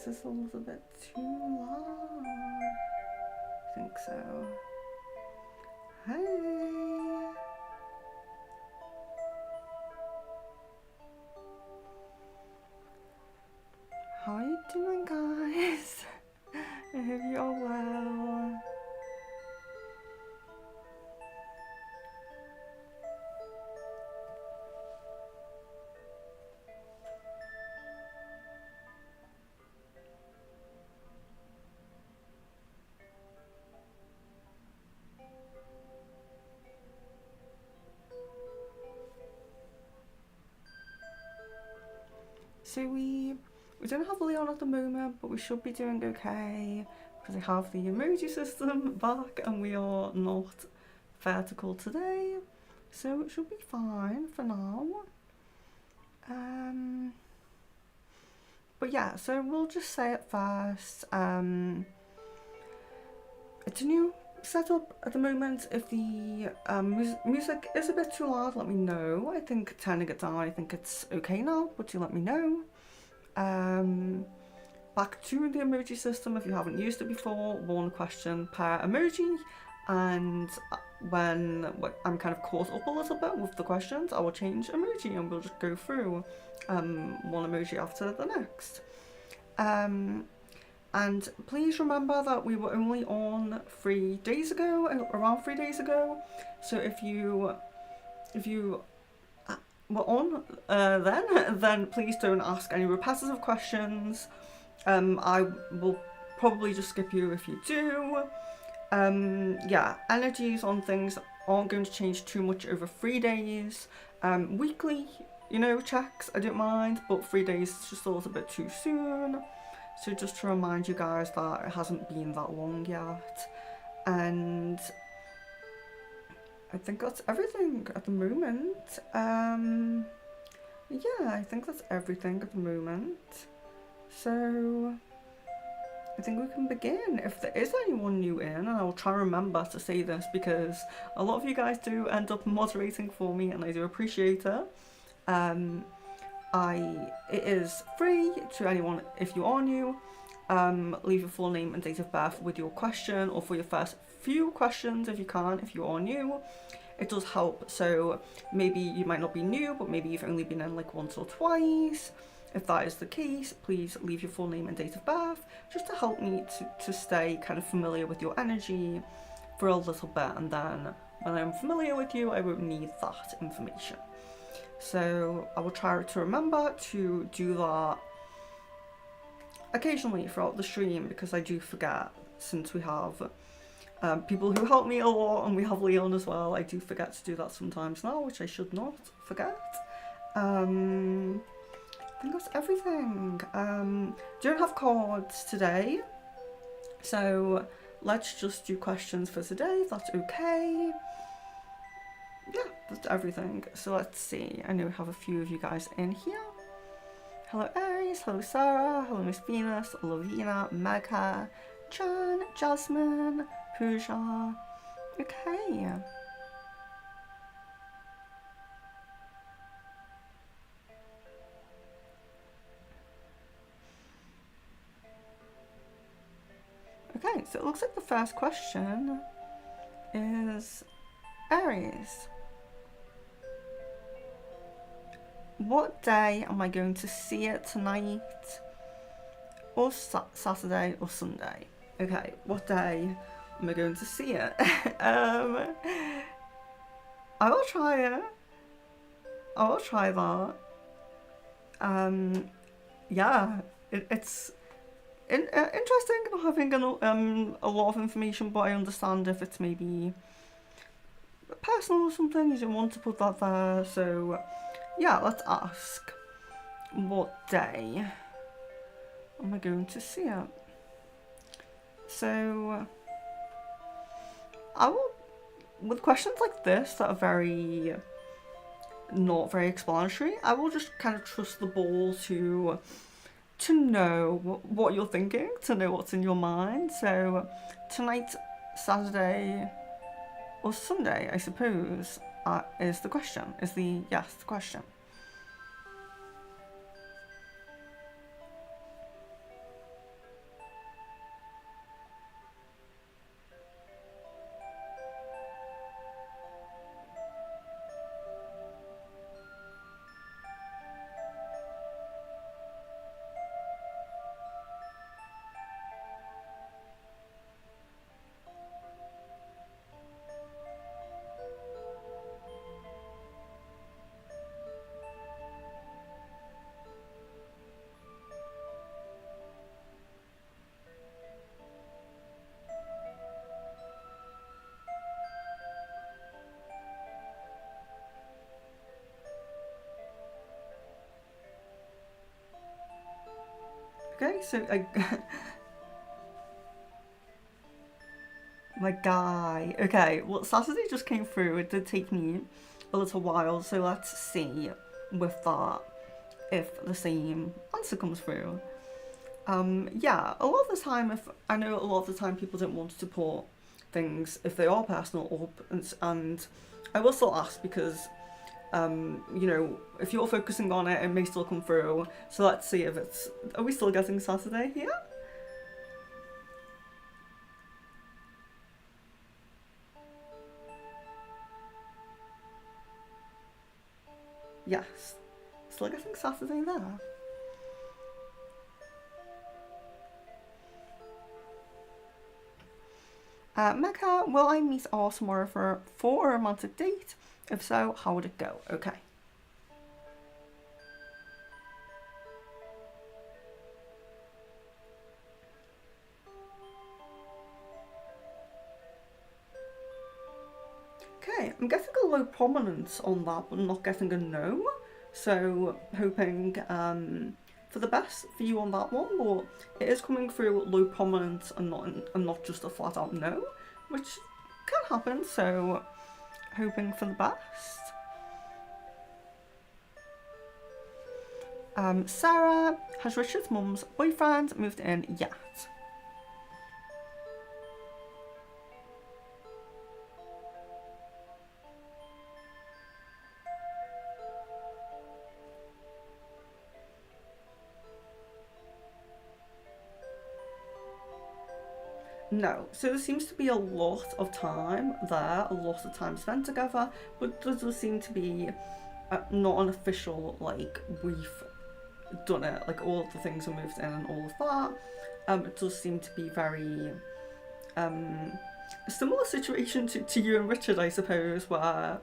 this a little bit too long? I think so. Hey. How are you doing, guys? I hope you're well. So we don't have Leon at the moment, but we should be doing okay because I have the emoji system back and we are not vertical today, so it should be fine for now. But yeah, so we'll just say it first. It's a new setup at the moment. If the music is a bit too loud, let me know. I think turning it down, I think it's okay now, but you let me know. Back to the emoji system, if you haven't used it before, one question per emoji, and when I'm kind of caught up a little bit with the questions, I will change emoji and we'll just go through one emoji after the next. And please remember that we were only on 3 days ago, around 3 days ago, so if you were on then please don't ask any repetitive questions. I will probably just skip you if you do. Yeah, energies on things aren't going to change too much over 3 days. Weekly, you know, checks, I don't mind, but 3 days is just a little bit too soon. So just to remind you guys that it hasn't been that long yet. And I think that's everything at the moment. Yeah, I think that's everything at the moment. So I think we can begin. If there is anyone new in, and I will try and remember to say this because a lot of you guys do end up moderating for me and I do appreciate it. It is free to anyone if you are new. Leave your full name and date of birth with your question, or for your first few questions if you can, if you are new. It does help, so maybe you might not be new, but maybe you've only been in like once or twice. If that is the case, please leave your full name and date of birth, just to help me to stay kind of familiar with your energy for a little bit, and then when I'm familiar with you, I won't need that information. So I will try to remember to do that occasionally throughout the stream, because I do forget, since we have people who help me a lot and we have Leon as well. I do forget to do that sometimes now, which I should not forget. I think that's everything. Don't have cards today, so let's just do questions for today, if that's okay. Yeah, that's everything. So let's see. I know we have a few of you guys in here. Hello Aries, hello Sarah, hello Miss Venus, Lavina, Megha, Chan, Jasmine, Pooja. Okay. Okay, so it looks like the first question is Aries. What day am I going to see it tonight? Or Saturday or Sunday? Okay, what day am I going to see it? I will try it. I will try that. Yeah, it's interesting not having a lot of information, but I understand if it's maybe personal or something, you don't want to put that there. So yeah, let's ask, what day am I going to see it? So I will, with questions like this that are not very explanatory, I will just kind of trust the ball to know what you're thinking, to know what's in your mind. So tonight, Saturday or Sunday, I suppose, is the question. Is the question. Okay, so my guy. Okay, well, Saturday just came through. It did take me a little while, so let's see with that if the same answer comes through. Yeah, a lot of the time, if I know a lot of the time people don't want to support things if they are personal or and I will still ask because you know, if you're focusing on it, it may still come through. So let's see if it's. Are we still getting Saturday here? Yes, still getting Saturday there. Mecca, will I meet R tomorrow for a romantic date? If so, how would it go? Okay. Okay, I'm getting a low prominence on that, but not getting a no. So hoping for the best for you on that one, but it is coming through low prominence and not just a flat out no, which can happen. So hoping for the best. Sarah, has Richard's mum's boyfriend moved in yet? No, so there seems to be a lot of time there, a lot of time spent together, but there does seem to be not an official, like, we've done it, like all of the things are moved in and all of that. It does seem to be very a similar situation to you and Richard, I suppose, where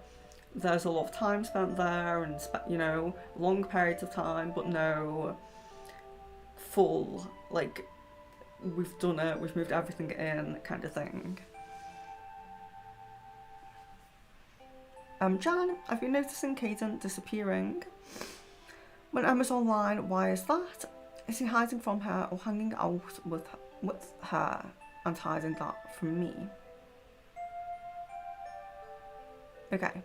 there's a lot of time spent there and you know, long periods of time, but no full, like, we've done it, we've moved everything in kind of thing. Jan, I've been noticing Caden disappearing. When Emma's online, why is that? Is he hiding from her or hanging out with her and hiding that from me? Okay.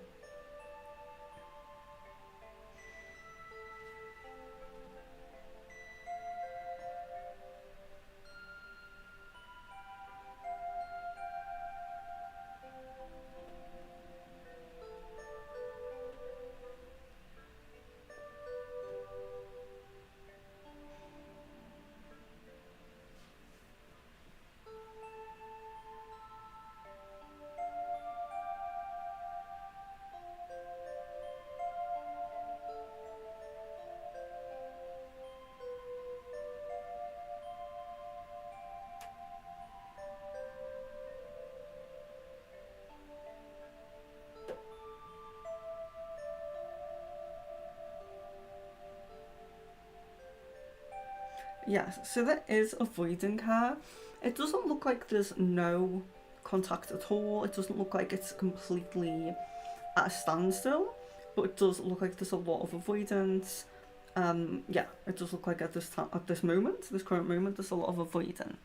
Yes, so that is avoiding her. It doesn't look like there's no contact at all. It doesn't look like it's completely at a standstill, but it does look like there's a lot of avoidance. Yeah, it does look like at this time, at this moment, this current moment, there's a lot of avoidance.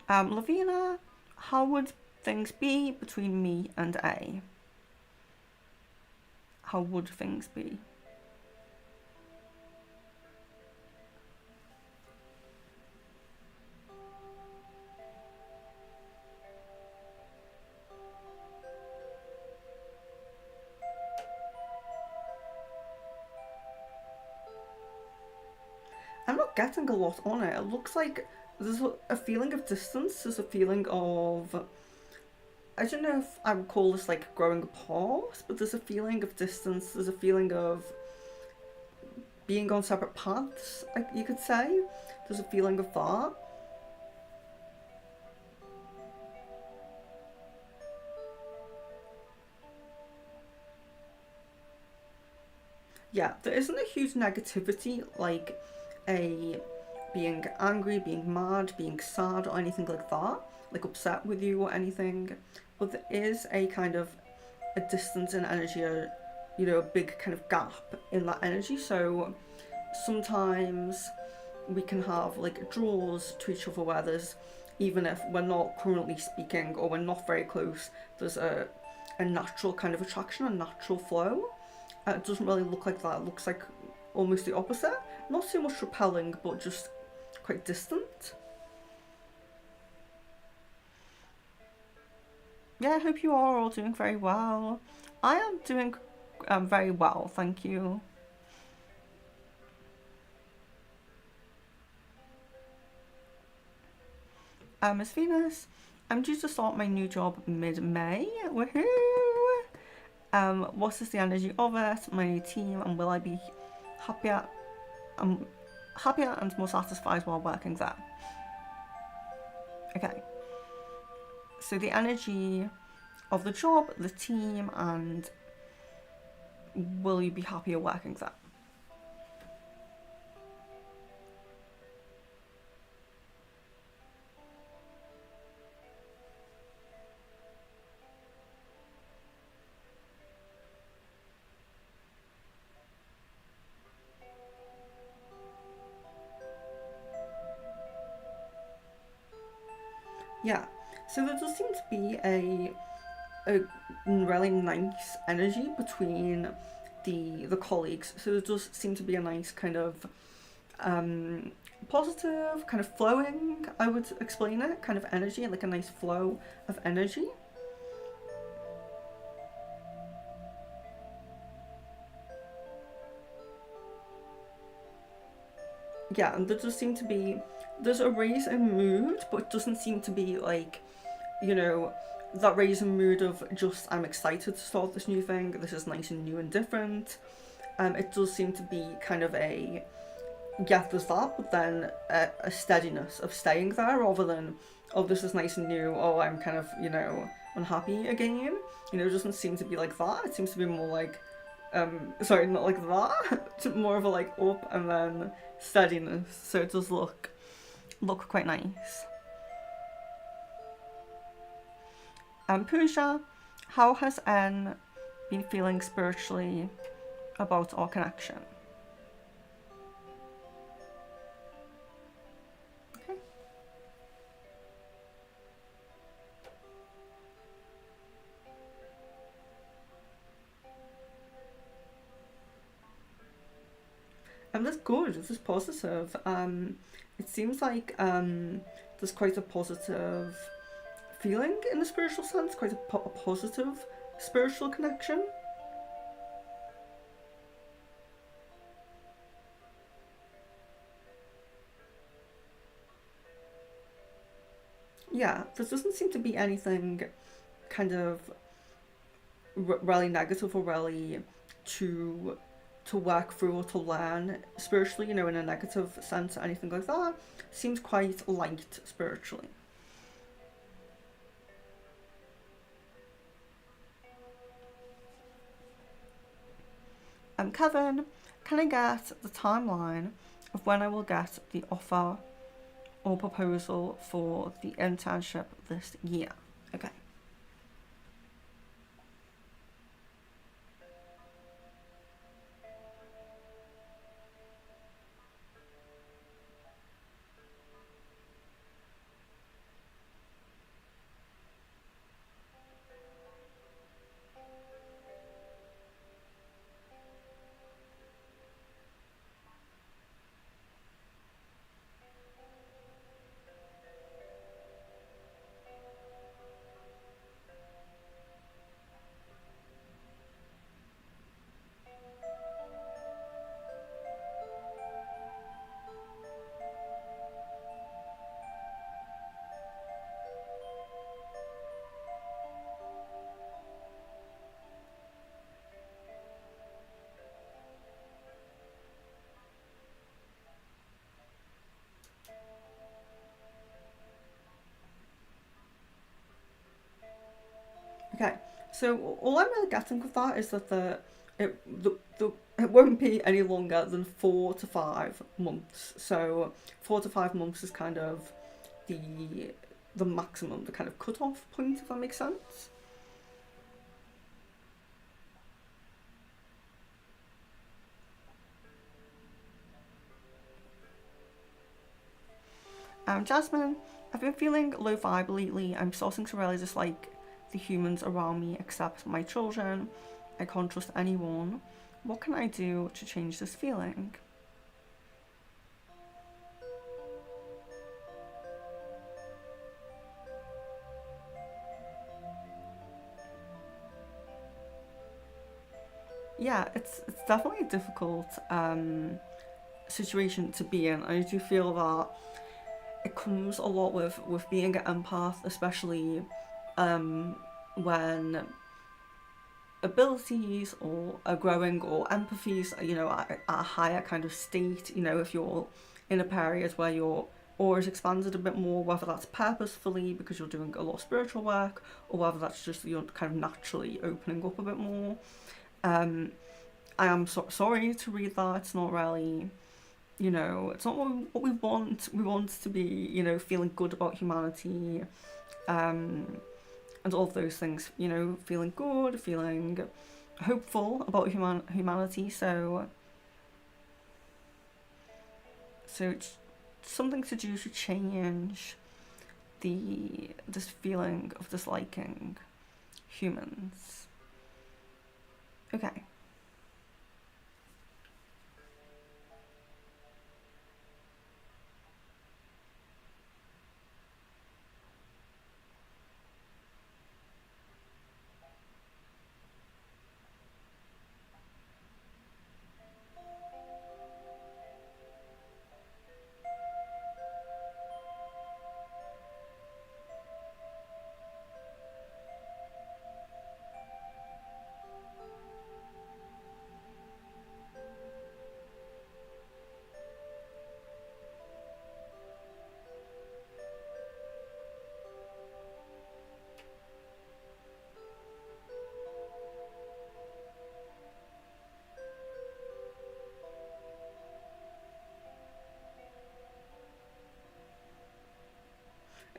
Lavina, how would things be between me and A? How would things be? I'm not getting a lot on it. It looks like there's a feeling of distance. There's a feeling of, I don't know if I would call this like growing apart, but there's a feeling of distance. There's a feeling of being on separate paths, you could say. There's a feeling of that. Yeah, there isn't a huge negativity like a being angry, being mad, being sad, or anything like that, like upset with you or anything. But there is a kind of a distance in energy, a big kind of gap in that energy. So sometimes we can have like draws to each other where there's, even if we're not currently speaking or we're not very close, there's a natural kind of attraction, a natural flow. It doesn't really look like that. It looks like almost the opposite. Not so much repelling, but just quite distant. Yeah, I hope you are all doing very well. I am doing very well, thank you. Miss Venus, I'm due to start my new job mid-May. Woohoo! What is the energy of it, my new team, and will I be happier, um, happier and more satisfied while working there? Okay. So the energy of the job, the team, and will you be happier working there? Yeah, so there does seem to be a really nice energy between the colleagues. So there does seem to be a nice kind of positive, kind of flowing, I would explain it, kind of energy, like a nice flow of energy. Yeah, and there does seem to be, there's a raise in mood, but it doesn't seem to be like, you know, that raise in mood of just, I'm excited to start this new thing, this is nice and new and different. It does seem to be kind of a, yeah, there's that, but then a steadiness of staying there rather than, oh, this is nice and new, oh, I'm kind of, unhappy again. It doesn't seem to be like that. It seems to be more like, sorry, not like that, more of a like up and then steadiness. So it does look quite nice. Pooja, how has N been feeling spiritually about our connection? Okay. That's good. This is positive. It seems like there's quite a positive feeling in the spiritual sense, quite a positive spiritual connection. Yeah, there doesn't seem to be anything kind of really negative or really to work through or to learn spiritually, in a negative sense, anything like that. Seems quite light spiritually. Kevin, can I get the timeline of when I will get the offer or proposal for the internship this year? Okay. Okay, so all I'm really getting with that is that it won't be any longer than 4 to 5 months. So 4 to 5 months is kind of the maximum, the kind of cut-off point, if that makes sense. Jasmine, I've been feeling low vibe lately. I'm starting to really dislike the humans around me except my children. I can't trust anyone. What can I do to change this feeling? Yeah, it's definitely a difficult situation to be in. I do feel that it comes a lot with being an empath, especially when abilities or are growing or empathies, at a higher kind of state. If you're in a period where your aura is expanded a bit more, whether that's purposefully because you're doing a lot of spiritual work, or whether that's just you're kind of naturally opening up a bit more. Um, I am sorry to read that. It's not really, it's not what we want. We want to be, feeling good about humanity, um, and all of those things. Feeling good, feeling hopeful about humanity. So it's something to do to change this feeling of disliking humans. Okay.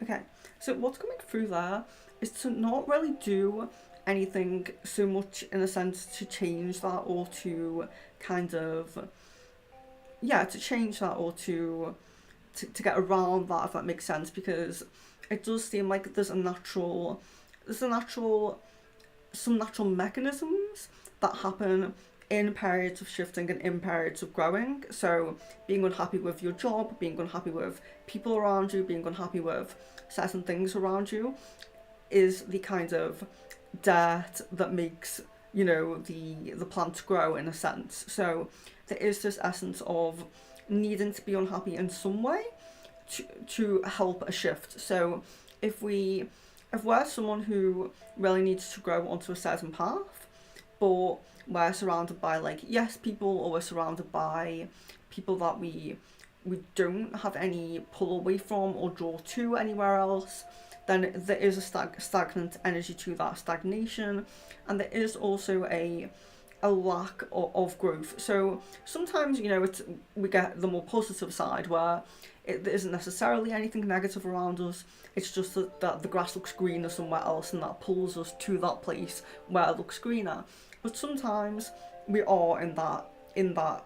Okay, so what's coming through there is to not really do anything so much in a sense to change that or to kind of, yeah, to change that or to get around that, if that makes sense, because it does seem like there's a natural, some natural mechanisms that happen in periods of shifting and in periods of growing. So being unhappy with your job, being unhappy with people around you, being unhappy with certain things around you is the kind of dirt that makes the plant grow in a sense. So there is this essence of needing to be unhappy in some way to help a shift. So if we if we're someone who really needs to grow onto a certain path, but we're surrounded by like yes people, or we're surrounded by people that we don't have any pull away from or draw to anywhere else, then there is a stagnant energy to that stagnation, and there is also a lack of growth. So sometimes we get the more positive side where there isn't necessarily anything negative around us. It's just that the grass looks greener somewhere else, and that pulls us to that place where it looks greener. But sometimes we are in that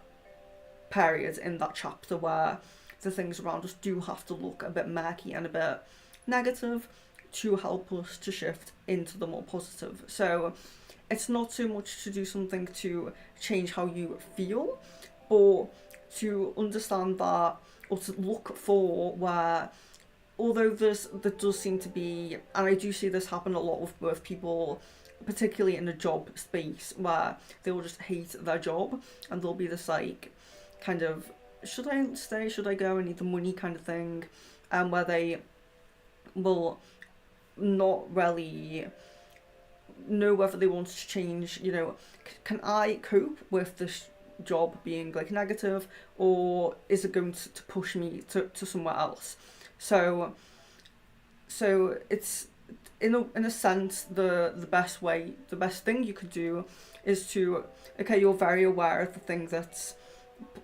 period, in that chapter where the things around us do have to look a bit murky and a bit negative to help us to shift into the more positive. So it's not so much to do something to change how you feel, but to understand that, or to look for where, although there does seem to be, and I do see this happen a lot with people, particularly in the job space, where they will just hate their job, and there'll be this like kind of, should I stay, should I go, I need the money kind of thing, and where they will not really know whether they want to change, can I cope with this job being like negative, or is it going to push me to somewhere else? So it's in a sense, the best thing you could do is to, okay, you're very aware of the thing that's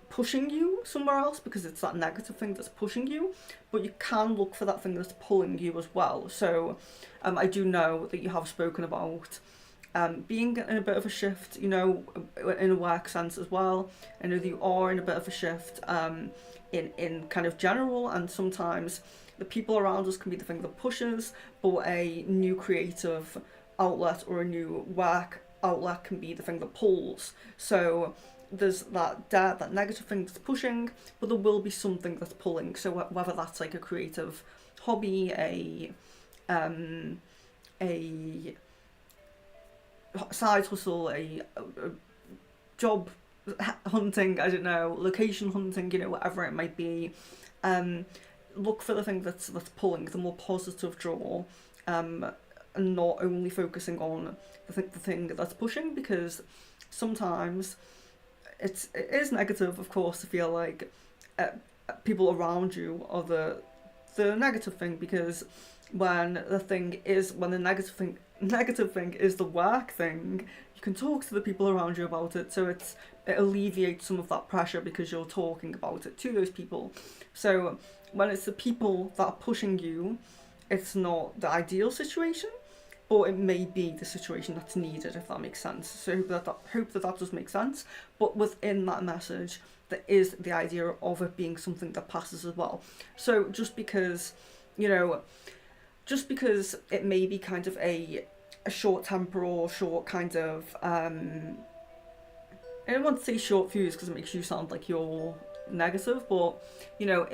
pushing you somewhere else, because it's that negative thing that's pushing you, but you can look for that thing that's pulling you as well. So I do know that you have spoken about being in a bit of a shift, you know, in a work sense as well. I know that you are in a bit of a shift in kind of general, and sometimes the people around us can be the thing that pushes, but a new creative outlet or a new work outlet can be the thing that pulls. So there's that negative thing that's pushing, but there will be something that's pulling. So whether that's like a creative hobby, a side hustle, a job hunting, I don't know, location hunting, you know, whatever it might be, look for the thing that's pulling, the more positive draw, and not only focusing on the thing that's pushing, because sometimes it is negative, of course, to feel like people around you are the negative thing, because when the negative thing is the work thing, you can talk to the people around you about it, so it alleviates some of that pressure because you're talking about it to those people. So when it's the people that are pushing you, it's not the ideal situation, but it may be the situation that's needed, if that makes sense. So hope that does make sense. But within that message, there is the idea of it being something that passes as well. So just because, you know, just because it may be kind of a short temper or short kind of, I don't want to say short fuse because it makes you sound like you're negative, but, you know,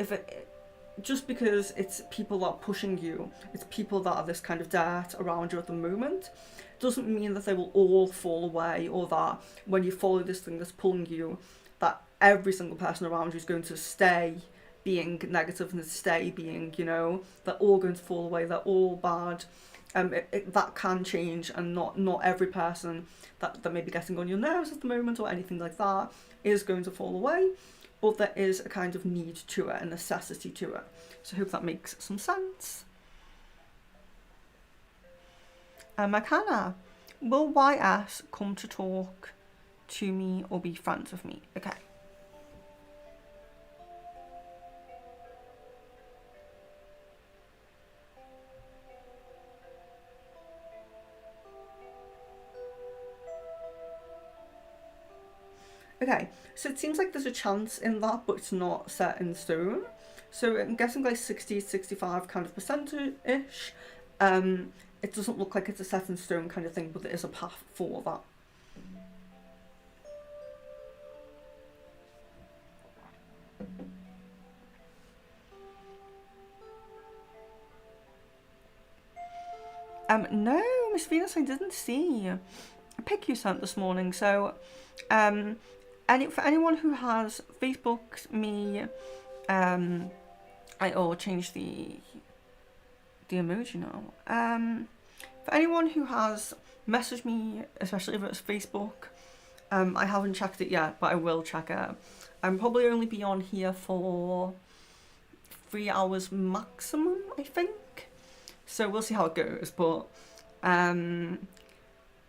just because it's people that are pushing you, it's people that are this kind of dirt around you at the moment, doesn't mean that they will all fall away, or that when you follow this thing that's pulling you, that every single person around you is going to stay being negative and stay being, you know, they're all going to fall away, they're all bad. That can change, and not every person that may be getting on your nerves at the moment or anything like that is going to fall away. But there is a kind of need to it, a necessity to it. So I hope that makes some sense. Makana, will YS come to talk to me or be friends with me? Okay. Okay, so it seems like there's a chance in that, but it's not set in stone. So I'm guessing like 60-65 kind of percent-ish. It doesn't look like it's a set in stone kind of thing, but there is a path for that. No, Miss Venus, I didn't see a pic you sent this morning. So, for anyone who has Facebooked me, I'll change the emoji now. For anyone who has messaged me, especially if it's Facebook, I haven't checked it yet, but I will check it. I'm probably only be on here for 3 hours maximum, I think. So we'll see how it goes, but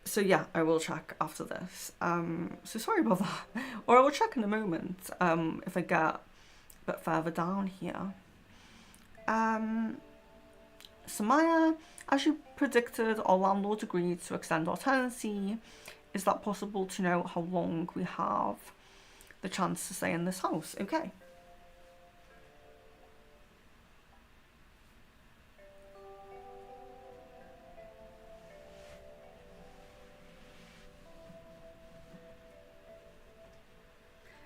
so yeah, I will check after this. So sorry about that. Or I will check in a moment, if I get a bit further down here. Samaya, as you predicted, our landlord agreed to extend our tenancy. Is that possible to know how long we have the chance to stay in this house? Okay.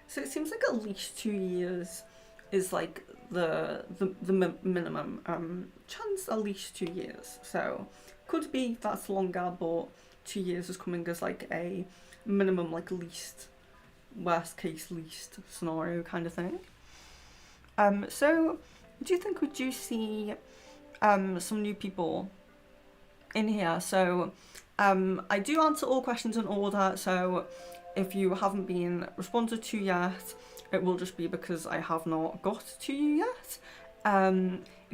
So it seems like at least 2 years is like the minimum chance, at least 2 years. So could be that's longer, but 2 years is coming as like a minimum, like least, worst case least scenario kind of thing. So do you think we do see some new people in here? So I do answer all questions in order, so if you haven't been responded to yet, it will just be because I have not got to you yet.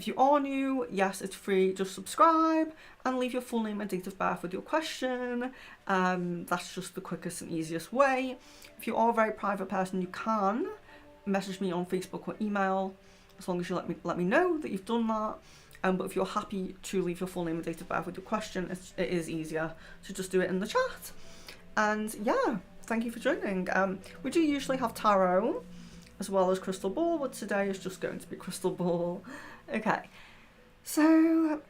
If you are new, yes, it's free. Just subscribe and leave your full name and date of birth with your question. That's just the quickest and easiest way. If you are a very private person, you can message me on Facebook or email, as long as you let me know that you've done that. But if you're happy to leave your full name and date of birth with your question, it is easier to just do it in the chat. And yeah, thank you for joining. We do usually have tarot as well as crystal ball, but today is just going to be crystal ball. Okay, so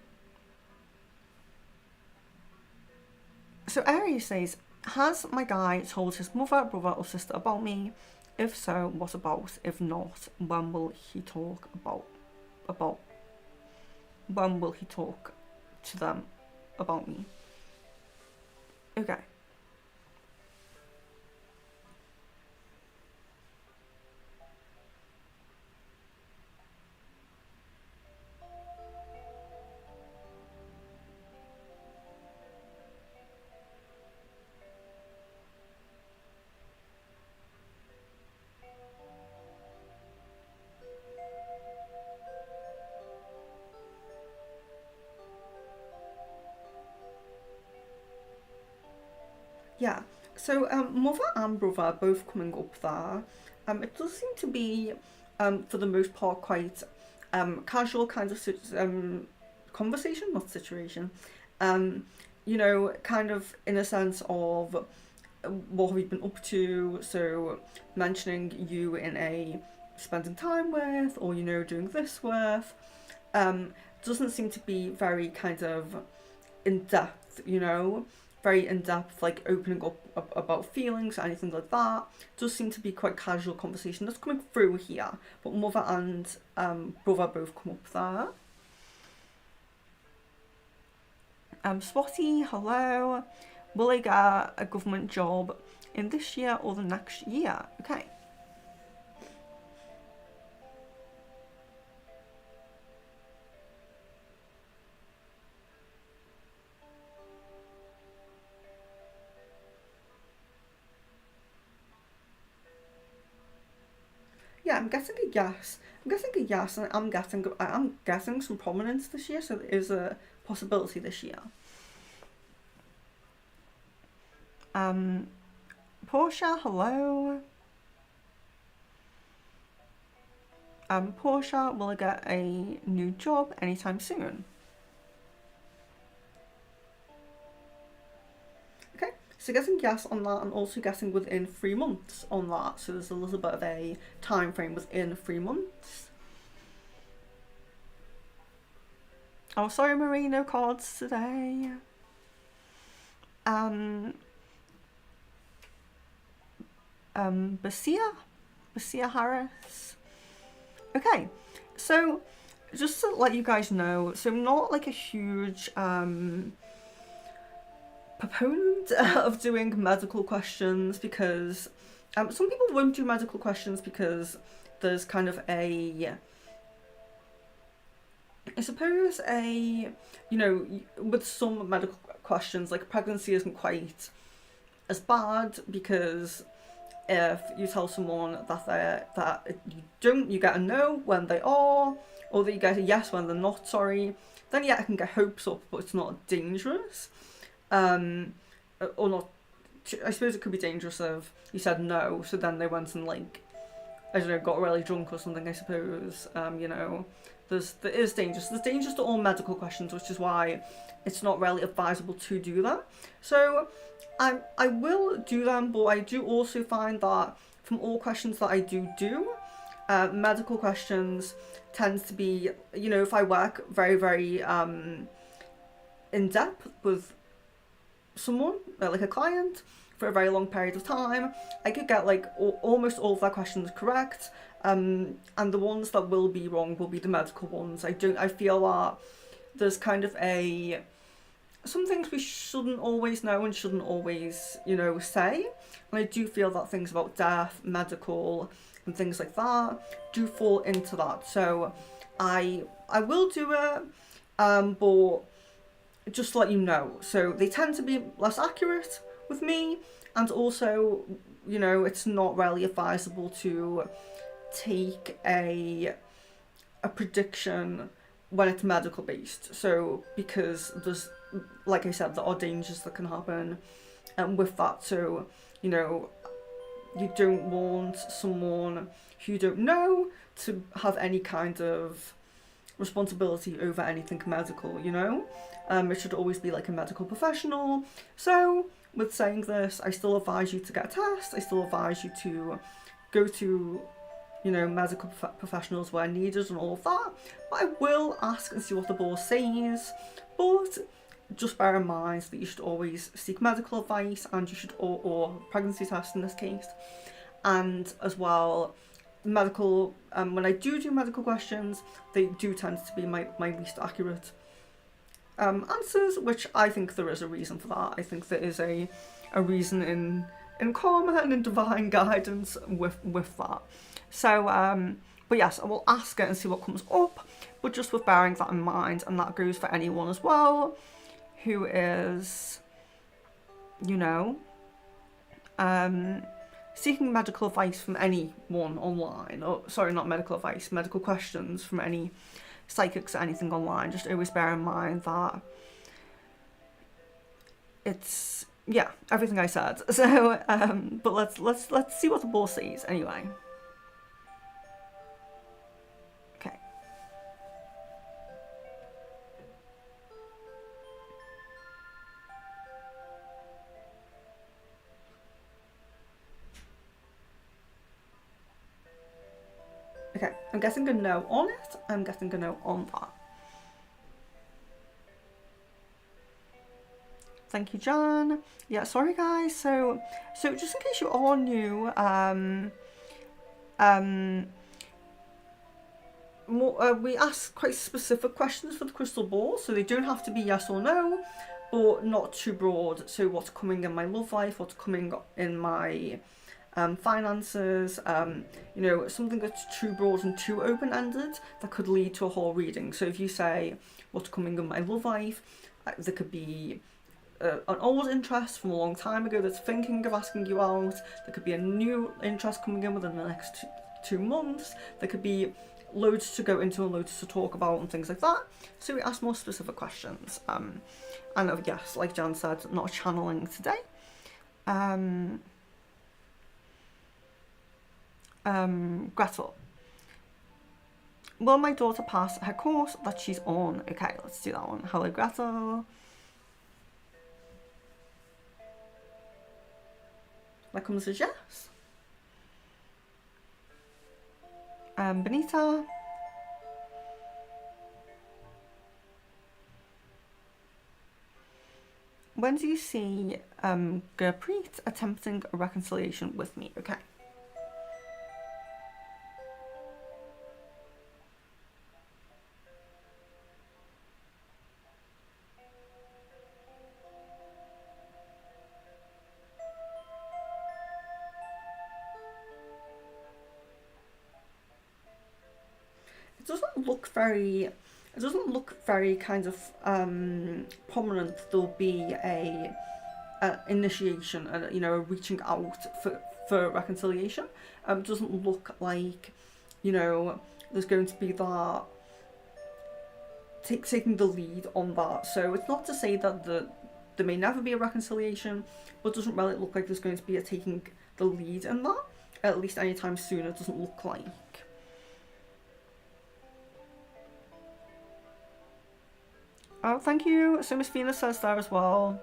Aries says, has my guy told his mother, brother or sister about me? If so, what about? If not, when will he talk when will he talk to them about me? Okay. Yeah, so mother and brother are both coming up there. It does seem to be, for the most part, quite casual kind of conversation, not situation. You know, kind of in a sense of what have you been up to, so mentioning you in a spending time with, or, you know, doing this with. Doesn't seem to be very kind of in depth, you know, very in-depth, like opening up about feelings or anything like that. Does seem to be quite casual conversation that's coming through here, but mother and brother both come up there. Swatty, hello. Will I get a government job in this year or the next year? Okay. Yeah, I'm getting a yes. I'm getting a yes, and I'm getting some prominence this year, so there is a possibility this year. Portia, hello. Portia, will I get a new job anytime soon? Okay, so getting yes on that, and also getting within 3 months on that, so there's a little bit of a time frame within 3 months. Oh, sorry, Marie, no cards today. Basia Harris. Okay, so just to let you guys know, so I'm not like a huge proponent of doing medical questions, because some people won't do medical questions because there's kind of I suppose you know, with some medical questions, like pregnancy isn't quite as bad, because if you tell someone that you get a no when they are, or that you get a yes when they're not, sorry, then yeah, it can get hopes up, but it's not dangerous. Or not, I suppose it could be dangerous if you said no, so then they went and, like, I don't know, got really drunk or something, I suppose. You know, there is dangerous. There's dangers to all medical questions, which is why it's not really advisable to do them. So I will do them, but I do also find that from all questions that I do, medical questions tends to be, you know, if I work very, very in depth with someone, like a client, for a very long period of time, I could get like almost all of their questions correct, and the ones that will be wrong will be the medical ones. I feel that there's kind of some things we shouldn't always know and shouldn't always, you know, say. And I do feel that things about death, medical, and things like that do fall into that. So I will do it, but just to let you know. So they tend to be less accurate with me, and also, you know, it's not really advisable to take a prediction when it's medical based. So because there's, like I said, there are dangers that can happen with that. So, you know, you don't want someone who you don't know to have any kind of responsibility over anything medical, you know? It should always be like a medical professional. So, with saying this, I still advise you to get a test. I still advise you to go to, you know, medical professionals where needed and all of that. But I will ask and see what the board says. But just bear in mind that you should always seek medical advice, and you should, or pregnancy test in this case, and as well medical, when I do medical questions, they do tend to be my least accurate answers, which I think there is a reason for that. I think there is a reason in karma and in divine guidance with that. So but yes, I will ask it and see what comes up, but just with bearing that in mind, and that goes for anyone as well who is, you know, seeking medical advice from anyone online, or sorry, not medical advice, medical questions from any psychics or anything online. Just always bear in mind that it's, yeah, everything I said. So but let's see what the board says anyway. Okay. Okay, I'm guessing a no on it. I'm guessing a no on that. Thank you, John. Yeah, sorry guys. So just in case you are new, we ask quite specific questions for the crystal ball, so they don't have to be yes or no, or not too broad. So what's coming in my love life, what's coming in my finances, you know, something that's too broad and too open-ended that could lead to a whole reading. So if you say what's coming in my love life, there could be an old interest from a long time ago that's thinking of asking you out. There could be a new interest coming in within the next 2 months. There could be loads to go into and loads to talk about and things like that. So we ask more specific questions. And yes, like Jan said, not channeling today. Gretel. Will my daughter pass her course that she's on? Okay, let's do that one. Hello, Gretel. That comes as yes. Benita. When do you see Gurpreet attempting a reconciliation with me? Okay. It doesn't look very kind of prominent. There'll be a initiation, you know, a reaching out for reconciliation. It doesn't look like, you know, there's going to be that taking the lead on that. So it's not to say that there may never be a reconciliation, but it doesn't really look like there's going to be a taking the lead in that, at least anytime soon. It doesn't look like. Oh, thank you. So Miss Venus says there as well.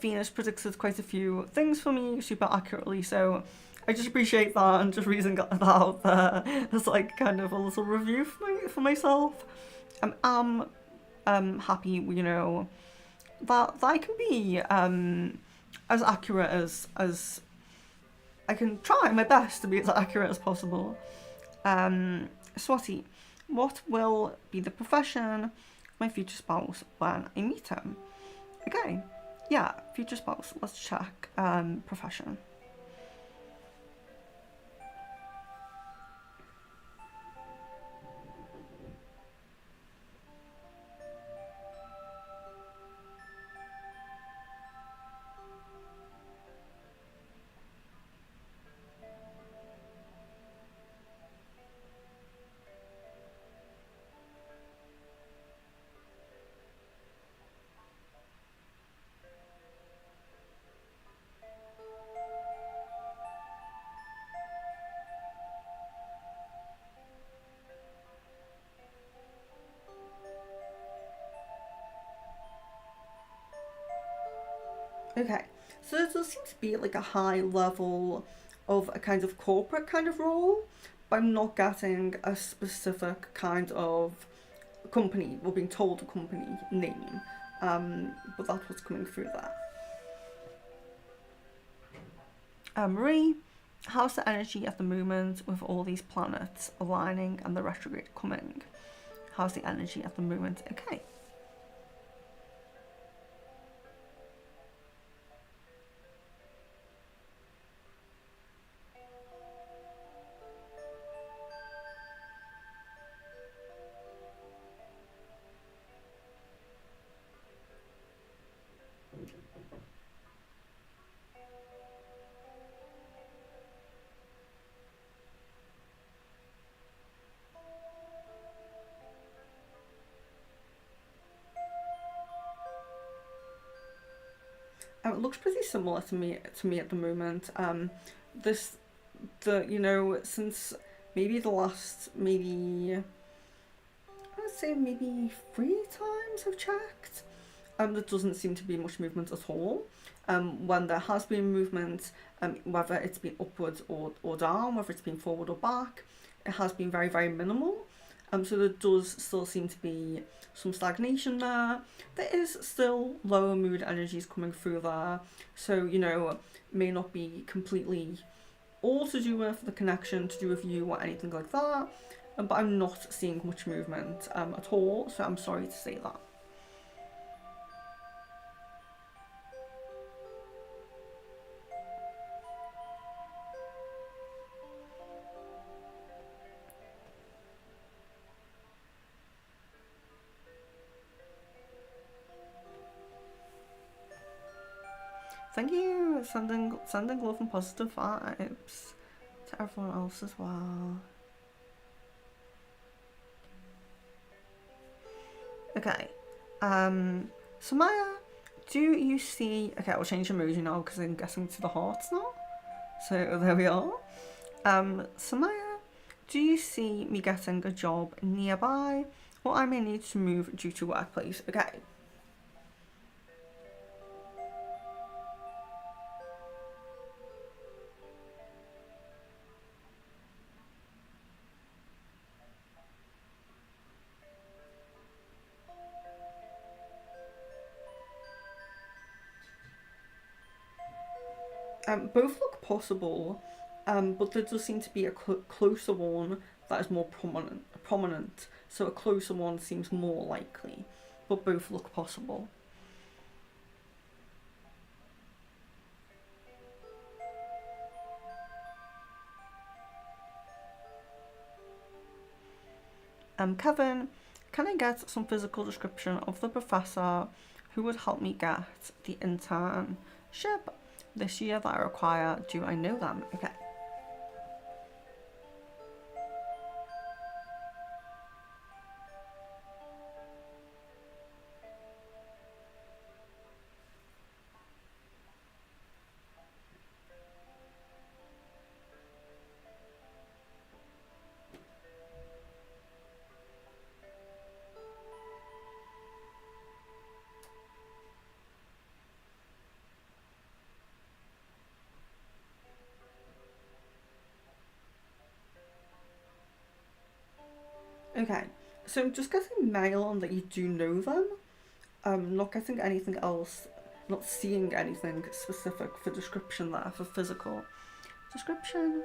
Venus predicted quite a few things for me super accurately, so I just appreciate that and just reading that out there as like kind of a little review for myself. I'm happy, you know, that I can be as accurate as I can try my best to be as accurate as possible. Swati, what will be the profession of my future spouse when I meet him? Okay, yeah, future spouse, let's check profession. Okay, so there does seem to be like a high level of a kind of corporate kind of role, but I'm not getting a specific kind of company or being told a company name. But that's what's coming through there. Marie, how's the energy at the moment with all these planets aligning and the retrograde coming? How's the energy at the moment? Okay. It looks pretty similar to me at the moment. This since maybe the last maybe I'd say maybe 3 times I've checked. There doesn't seem to be much movement at all. When there has been movement, whether it's been upwards or down, whether it's been forward or back, it has been very, very minimal. So there does still seem to be some stagnation there. There is still lower mood energies coming through there. So, may not be completely all to do with the connection, to do with you or anything like that. But I'm not seeing much movement at all, so I'm sorry to say that. Thank you, sending love and positive vibes to everyone else as well. Okay, Samaya, do you see? Okay, I'll change emoji now because I'm guessing to the hearts now. So there we are. Samaya, do you see me getting a job nearby, or I may need to move due to workplace? Okay. Both look possible, but there does seem to be a closer one that is more prominent. So a closer one seems more likely, but both look possible. Kevin, can I get some physical description of the professor who would help me get the internship this year that I require? Do I know them? Okay. Okay, so I'm just getting mail on that you do know them. Not getting anything else, not seeing anything specific for description there, for physical description.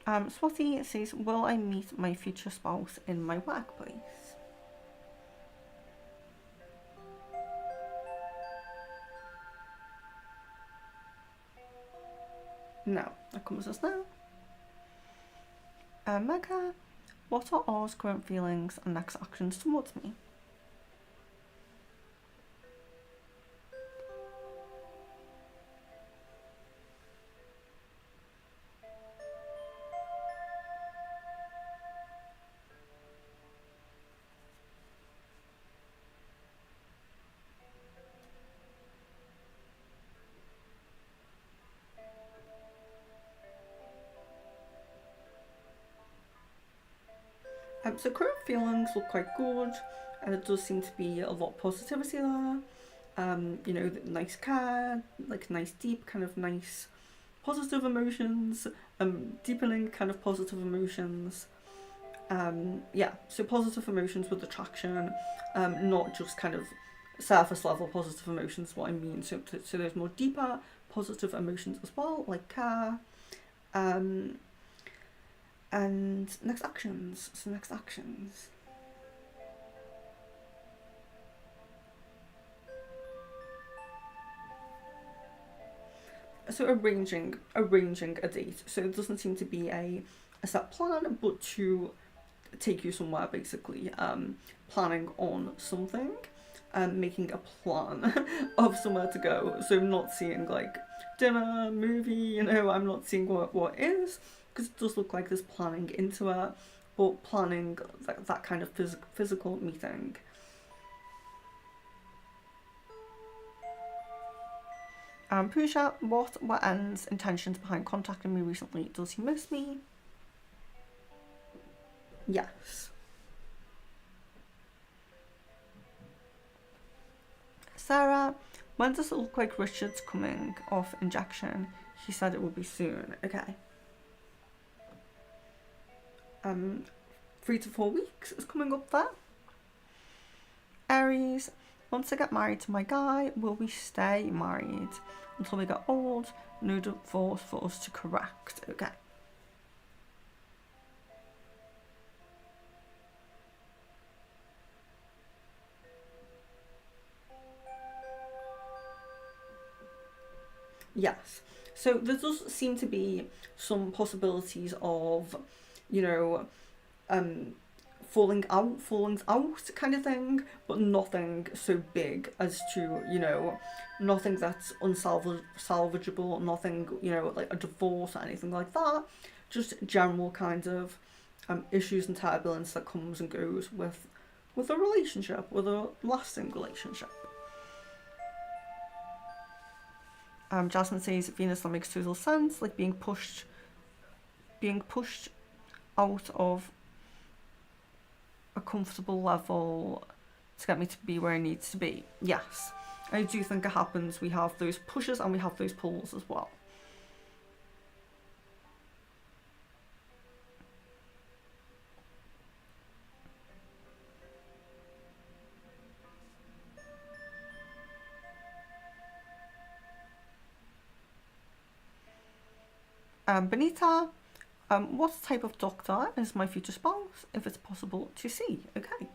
Swati says, will I meet my future spouse in my workplace? No, that comes as no. Mega, what are R's current feelings and next actions towards me? So current feelings look quite good, and there does seem to be a lot of positivity there. You know, nice care, like nice deep kind of nice positive emotions, deepening kind of positive emotions. Yeah, so positive emotions with attraction, not just kind of surface level positive emotions, what I mean. So there's more deeper positive emotions as well, like care. Um, and next actions. So next actions. So arranging a date. So it doesn't seem to be a set plan, but to take you somewhere basically. Planning on something, making a plan of somewhere to go. So I'm not seeing like dinner, movie, you know, I'm not seeing what is, because it does look like there's planning into it, but planning that kind of physical meeting. Pooja, what were N's intentions behind contacting me recently? Does he miss me? Yes. Sarah, when does it look like Richard's coming off injection? He said it will be soon. Okay. 3 to 4 weeks is coming up there. Aries, once I get married to my guy, will we stay married until we get old? No divorce for us to correct. Okay. Yes. So there does seem to be some possibilities of, you know, um, fallings out kind of thing, but nothing so big as to, you know, nothing that's unsalvageable, nothing, you know, like a divorce or anything like that. Just general kind of issues and turbulence that comes and goes with a relationship, with a lasting relationship. Jasmine says Venus that makes total sense, like being pushed out of a comfortable level to get me to be where I need to be. Yes, I do think it happens. We have those pushes and we have those pulls as well. Benita, what type of doctor is my future spouse, if it's possible to see? Okay.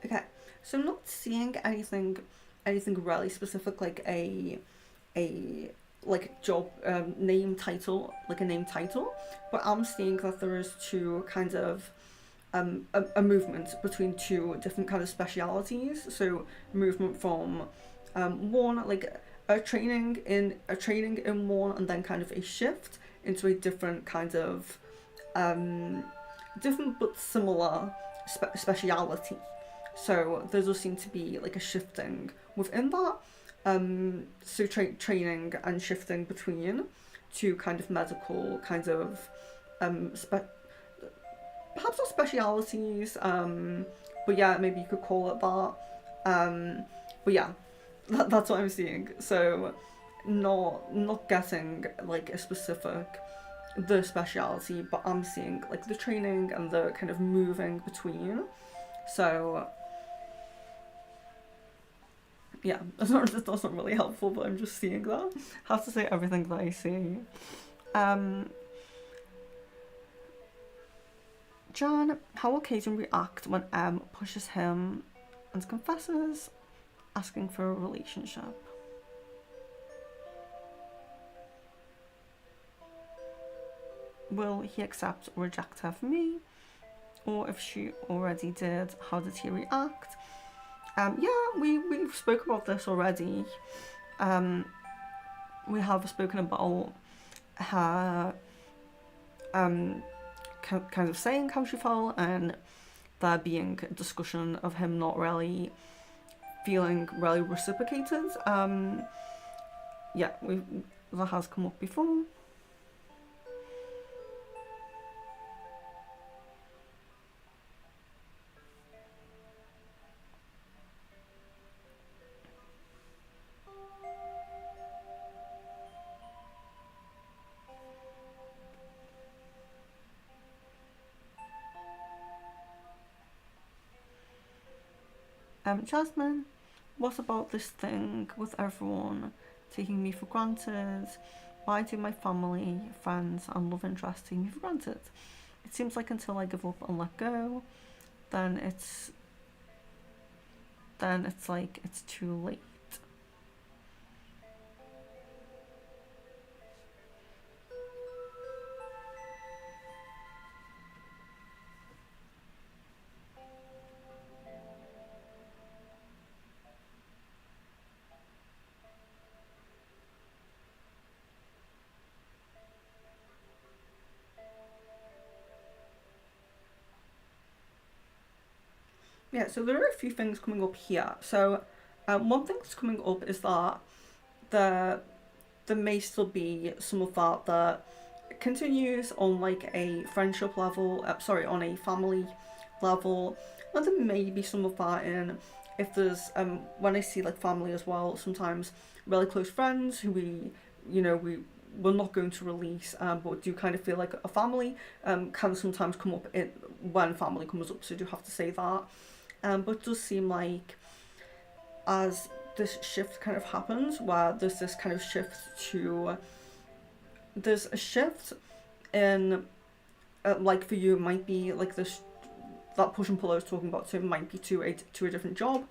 Okay. So I'm not seeing anything really specific like a like job name title, like a name title, but I'm seeing that there is two kind of a movement between two different kind of specialities. So movement from one, like a training in one, and then kind of a shift into a different kind of different but similar speciality. So there does seem to be like a shifting within that. So training and shifting between two kind of medical kind of perhaps not specialities, but yeah, maybe you could call it that. But yeah, that's what I'm seeing. So not getting like a specific the speciality, but I'm seeing like the training and the kind of moving between. So yeah, that's not really helpful, but I'm just seeing that. I have to say everything that I see. John, how will Caden react when M pushes him and confesses, asking for a relationship? Will he accept or reject her for me? Or if she already did, how did he react? Yeah, we've spoken about this already. We have spoken about her kind of saying how she felt, and there being a discussion of him not really feeling really reciprocated. Yeah, that has come up before. Jasmine, what about this thing with everyone taking me for granted? Why do my family, friends, and love interest take me for granted? It seems like until I give up and let go, then it's like it's too late. Yeah, so there are a few things coming up here. So one thing that's coming up is that there may still be some of that continues on like a friendship level, on a family level, and there may be some of that in if there's when I see like family as well, sometimes really close friends who we're not going to release, but do kind of feel like a family, can sometimes come up when family comes up, so I do have to say that. But it does seem like as this shift kind of happens, where there's this kind of shift there's a shift in, like for you, it might be like this, that push and pull I was talking about, so it might be to a different job,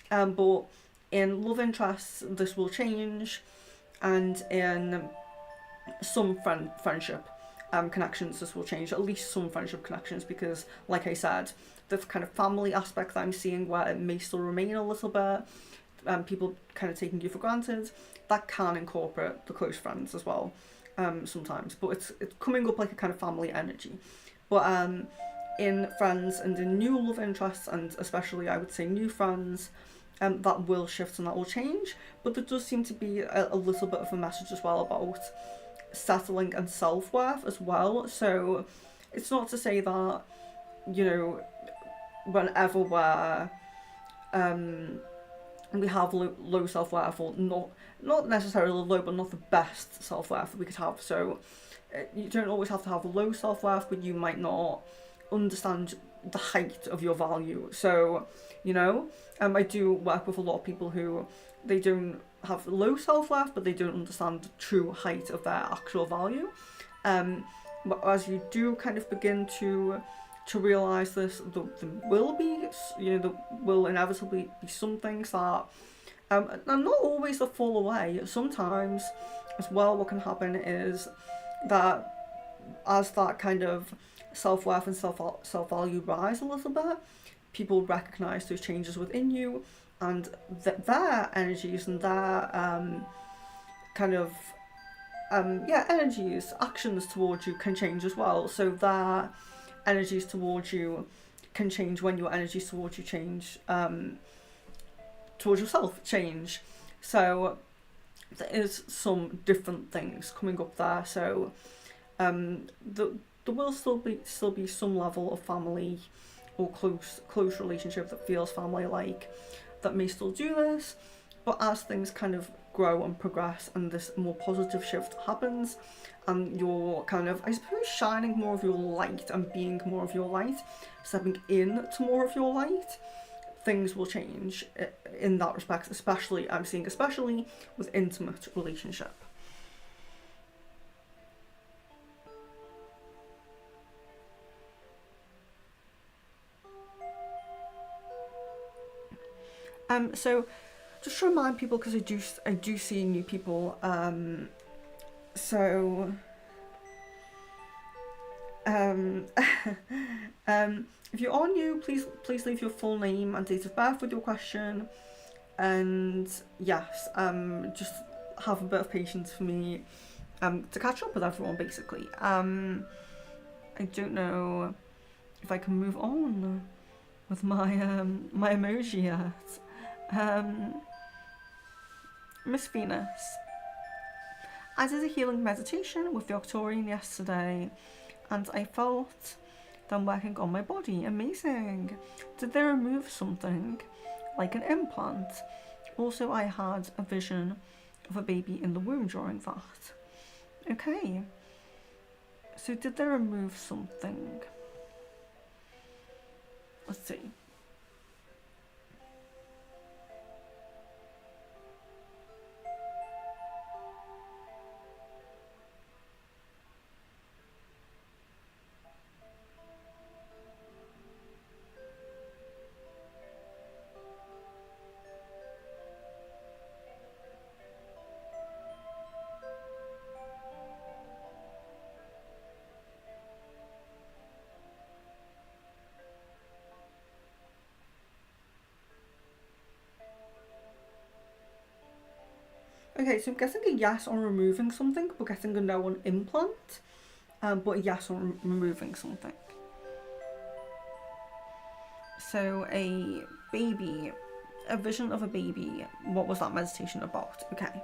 but in love interests, this will change, and in some friendship connections, this will change, at least some friendship connections, because like I said, the kind of family aspect that I'm seeing where it may still remain a little bit, people kind of taking you for granted, that can incorporate the close friends as well, sometimes, but it's coming up like a kind of family energy. But in friends and in new love interests, and especially I would say new friends, that will shift and that will change, but there does seem to be a little bit of a message as well about settling and self-worth as well. So it's not to say that, whenever we have low self-worth, or not necessarily low, but not the best self-worth that we could have. So you don't always have to have low self-worth, but you might not understand the height of your value. So I do work with a lot of people who they don't have low self-worth, but they don't understand the true height of their actual value. But as you do kind of begin to realise this, there will inevitably be some things that and not always the fall away. Sometimes as well what can happen is that as that kind of self-worth and self-value rise a little bit, people recognize those changes within you, and their energies and their kind of energies, actions towards you can change as well. So their energies towards you can change when your energies towards you change, towards yourself change. So there is some different things coming up there. So there will still be some level of family or close relationship that feels family like, that may still do this, but as things kind of grow and progress and this more positive shift happens, and you're kind of, I suppose, shining more of your light and being more of your light, stepping in to more of your light, things will change in that respect, especially, I'm seeing, especially with intimate relationship. So just to remind people, because I do see new people, so if you are new, please leave your full name and date of birth with your question, and yes, just have a bit of patience for me to catch up with everyone, basically. I don't know if I can move on with my my emoji yet. Miss Venus. I did a healing meditation with Victorian yesterday, and I felt them working on my body. Amazing. Did they remove something, like an implant? Also, I had a vision of a baby in the womb during that. Okay. So did they remove something? Let's see. Okay, so I'm getting a yes on removing something, but getting a no on implant, but a yes on removing something. So a baby, a vision of a baby. What was that meditation about? Okay.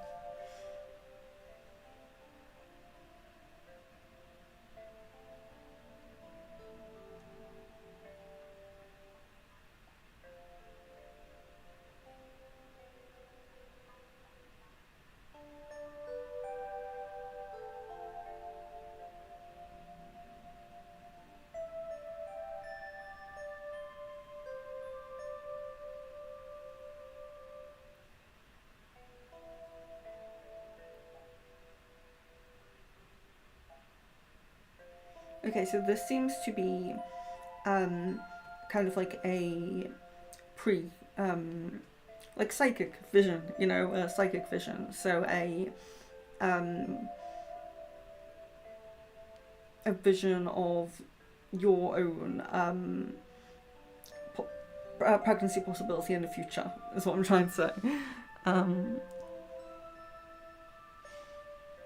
Okay, so this seems to be kind of like a pre, like psychic vision, a psychic vision. So a vision of your own pregnancy possibility in the future, is what I'm trying to say.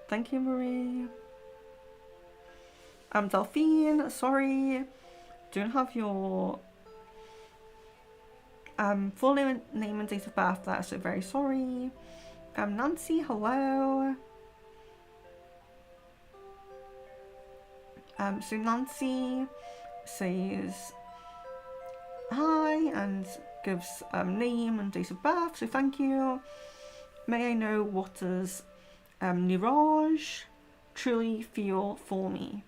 Thank you, Marie. Delphine, sorry, don't have your full name and date of birth there, so very sorry. Nancy, hello. So Nancy says hi and gives name and date of birth, so thank you. May I know what does Niraj truly feel for me?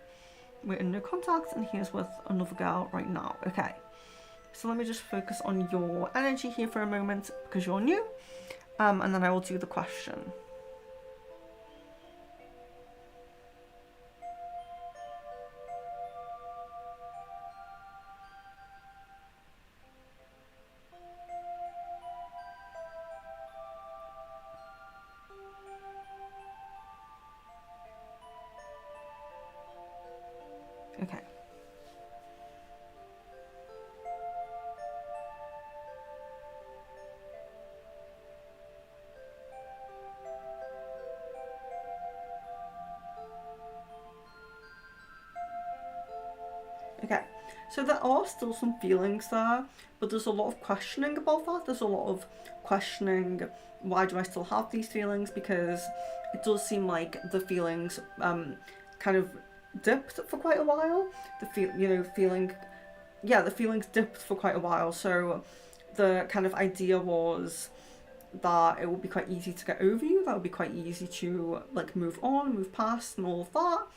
We're in no contact and he's with another girl right now. Okay, so let me just focus on your energy here for a moment because you're new, and then I will do the question. Okay. Okay, so there are still some feelings there, but there's a lot of questioning about that. There's a lot of questioning, why do I still have these feelings? Because it does seem like the feelings kind of dipped for quite a while. The feelings dipped for quite a while. So the kind of idea was that it would be quite easy to get over you. That would be quite easy to like move on, move past, and all of that.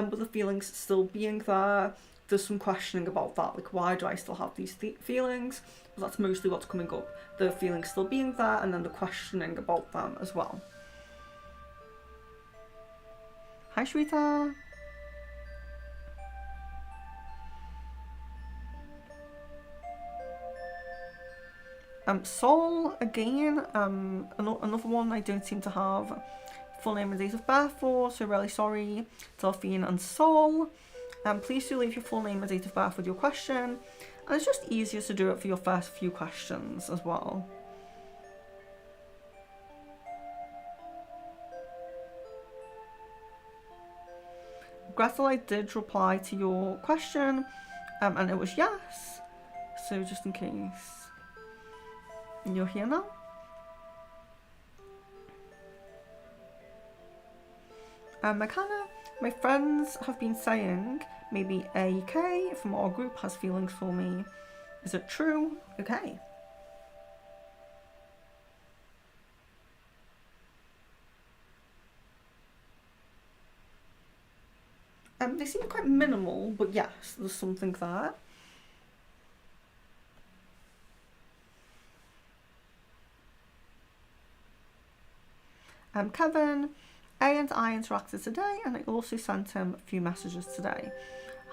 But the feelings still being there, there's some questioning about that. Like, why do I still have these feelings? But that's mostly what's coming up. The feelings still being there, and then the questioning about them as well. Hi, Shweta. Soul, again, another one I don't seem to have full name and date of birth for, so really sorry, Delphine and Soul. Please do leave your full name and date of birth with your question, and it's just easier to do it for your first few questions as well. Gretel, I did reply to your question, and it was yes, so just in case you're here now. McKenna, my friends have been saying maybe AK from our group has feelings for me. Is it true? Okay. They seem quite minimal, but yes, there's something there. Kevin, A and I interacted today, and I also sent him a few messages today.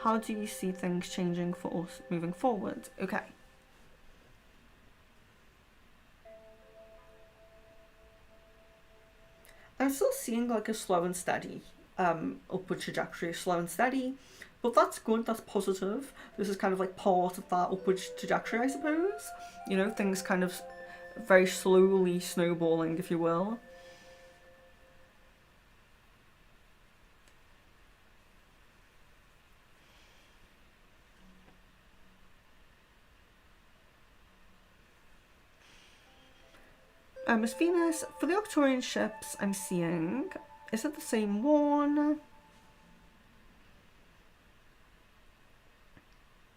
How do you see things changing for us moving forward? Okay. I'm still seeing like a slow and steady upward trajectory, slow and steady, but that's good, that's positive. This is kind of like part of that upward trajectory, I suppose. You know, things kind of very slowly snowballing, if you will. Miss Venus, for the Octorian ships I'm seeing, is it the same one?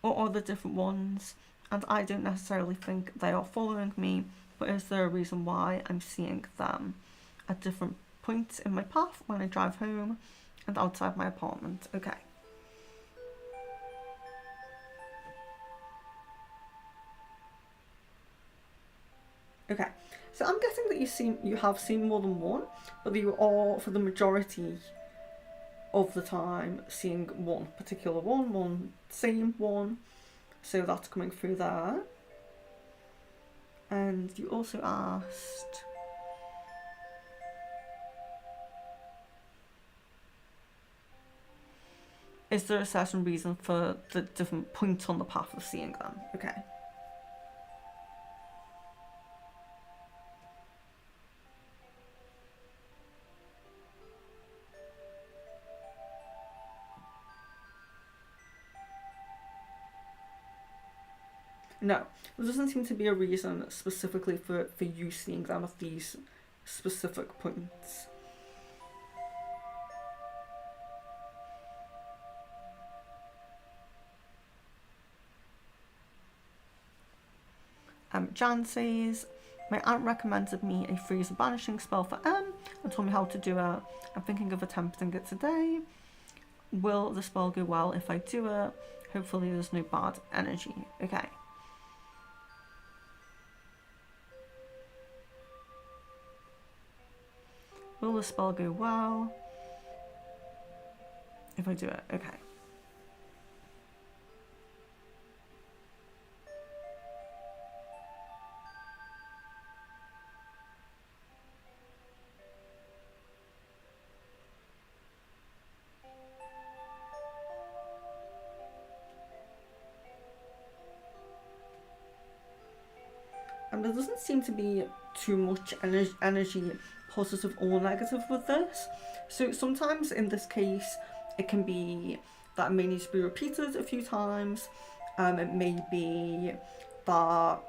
Or are there different ones? And I don't necessarily think they are following me, but is there a reason why I'm seeing them at different points in my path when I drive home and outside my apartment? Okay. Okay, so I'm guessing that you have seen more than one, but you are, for the majority of the time, seeing one particular one same one. So that's coming through there. And you also asked, is there a certain reason for the different points on the path of seeing them? Okay. No, there doesn't seem to be a reason specifically for you seeing them at these specific points. Jan says, my aunt recommended me a freezer banishing spell for M and told me how to do it. I'm thinking of attempting it today. Will the spell go well if I do it? Hopefully there's no bad energy. Okay. Will the spell go well if I do it? Okay. And there doesn't seem to be too much energy, positive or negative with this. So sometimes in this case, it can be that it may need to be repeated a few times. It may be that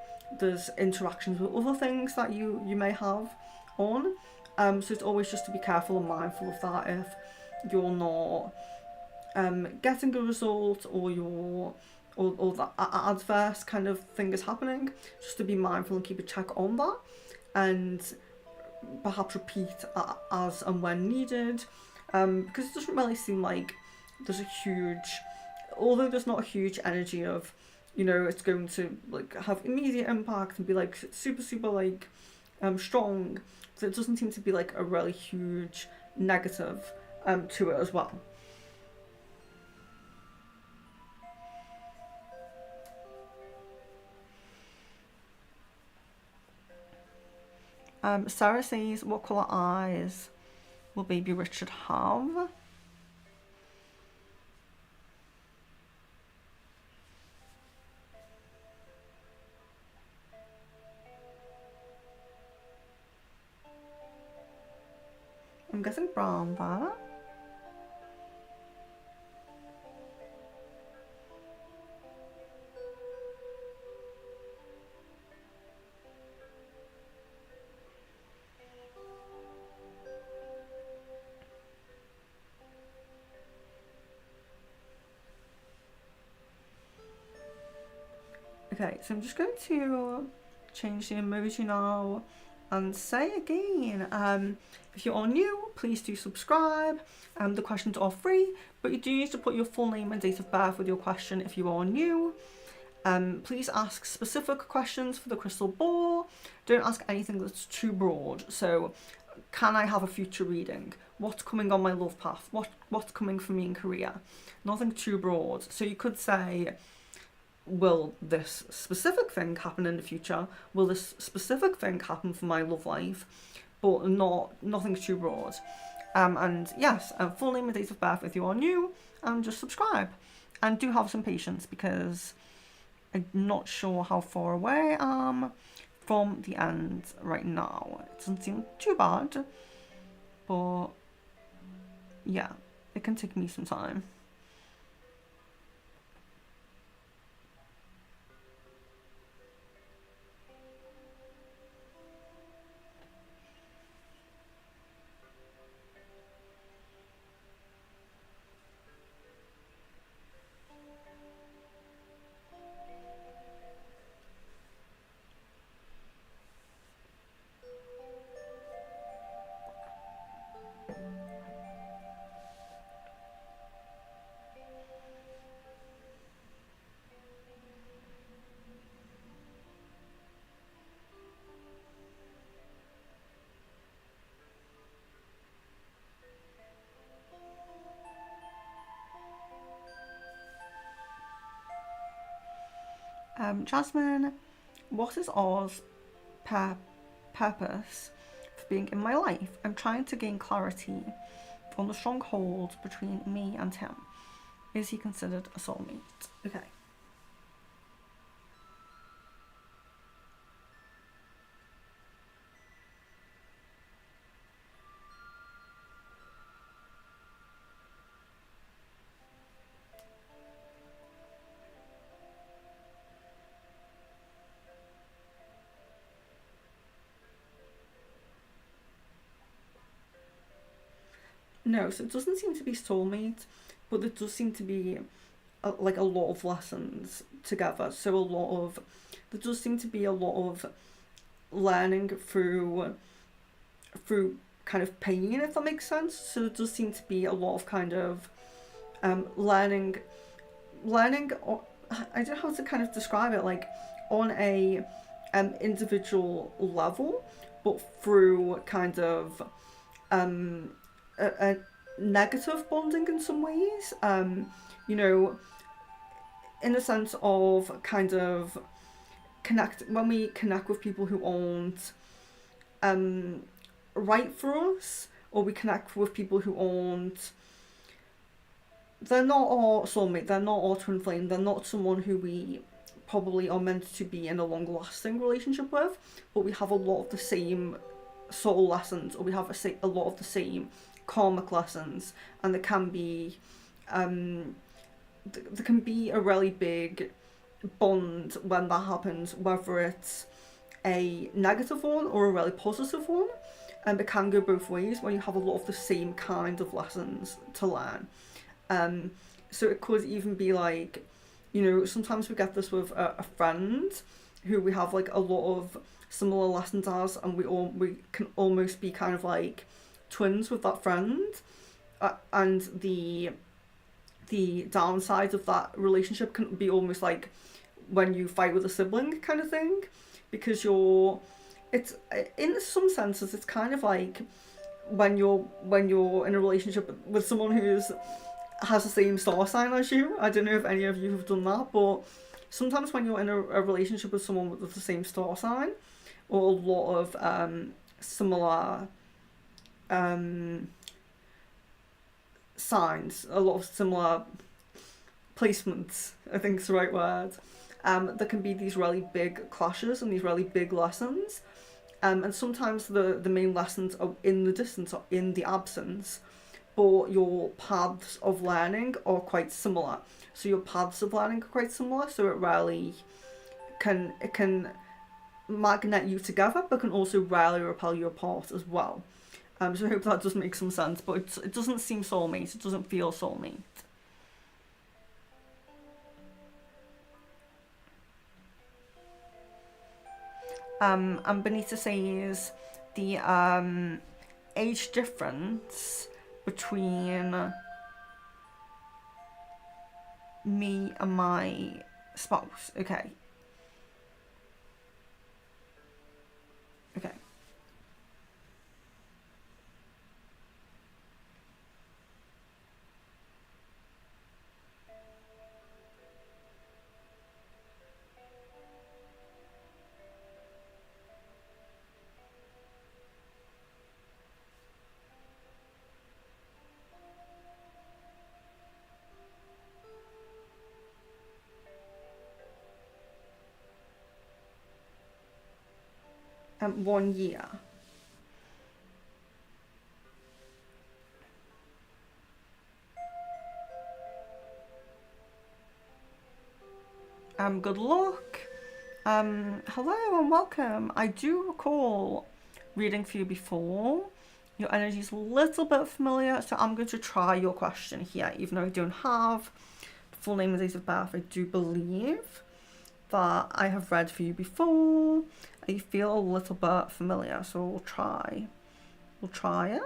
there's interactions with other things that you may have on. So it's always just to be careful and mindful of that if you're not getting a result, or you're or that adverse kind of thing is happening, just to be mindful and keep a check on that, and perhaps repeat as and when needed, because it doesn't really seem like there's a huge, although there's not a huge energy of, you know, it's going to like have immediate impact and be like super like strong, so it doesn't seem to be like a really huge negative to it as well. Sarah says, what colour eyes will baby Richard have? I'm guessing brown there. Okay, so I'm just going to change the emoji now and say again, if you are new, please do subscribe. The questions are free, but you do need to put your full name and date of birth with your question if you are new. Please ask specific questions for the crystal ball. Don't ask anything that's too broad. So, can I have a future reading? What's coming on my love path? What's coming for me in career? Nothing too broad. So you could say, will this specific thing happen in the future? Will this specific thing happen for my love life? But nothing too broad. And yes, full name and date of birth if you are new, and just subscribe. And do have some patience, because I'm not sure how far away I am from the end right now. It doesn't seem too bad, but yeah, it can take me some time. Jasmine, what is Oz purpose for being in my life? I'm trying to gain clarity on the stronghold between me and him. Is he considered a soulmate? Okay. No, so it doesn't seem to be soulmate, but there does seem to be like a lot of lessons together. So there does seem to be a lot of learning through kind of pain, if that makes sense. So there does seem to be a lot of kind of learning, or I don't know how to kind of describe it, like on a individual level, but through kind of a negative bonding in some ways. You know, in the sense of kind of when we connect with people who aren't right for us, or we connect with people who aren't, they're not our soulmate, they're not our twin flame, they're not someone who we probably are meant to be in a long lasting relationship with, but we have a lot of the same soul lessons, or we have a lot of the same karmic lessons, and there can be a really big bond when that happens, whether it's a negative one or a really positive one. It can go both ways when you have a lot of the same kind of lessons to learn. So it could even be like, you know, sometimes we get this with a friend who we have like a lot of similar lessons as, and we can almost be kind of like twins with that friend. And the downside of that relationship can be almost like when you fight with a sibling kind of thing, because it's in some senses it's kind of like when you're in a relationship with someone who's has the same star sign as you. I don't know if any of you have done that, but sometimes when you're in a relationship with someone with the same star sign, or a lot of similar signs, a lot of similar placements, I think is the right word, there can be these really big clashes and these really big lessons. And sometimes the main lessons are in the distance or in the absence, but your paths of learning are quite similar. So your paths of learning are quite similar, so it really can magnet you together, but can also rarely repel you apart as well. So I hope that does make some sense, but it doesn't seem soulmate, it doesn't feel soulmate. And Benita says the age difference between me and my spouse. Okay. Okay. One year. Good luck. Hello and welcome. I do recall reading for you before. Your energy is a little bit familiar, so I'm going to try your question here, even though I don't have the full name and date of birth. I do believe that I have read for you before. I feel a little bit familiar, so we'll try it.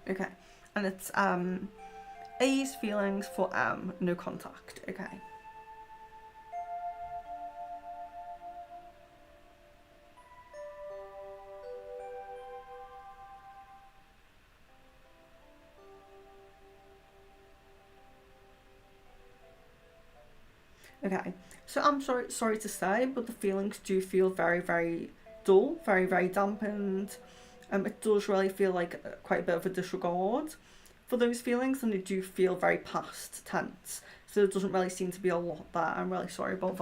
Okay, and it's A's feelings for M, no contact. Okay. Okay, so I'm sorry to say, but the feelings do feel very, very dull, very, very dampened. It does really feel like quite a bit of a disregard for those feelings, and they do feel very past tense. So there doesn't really seem to be a lot there. I'm really sorry about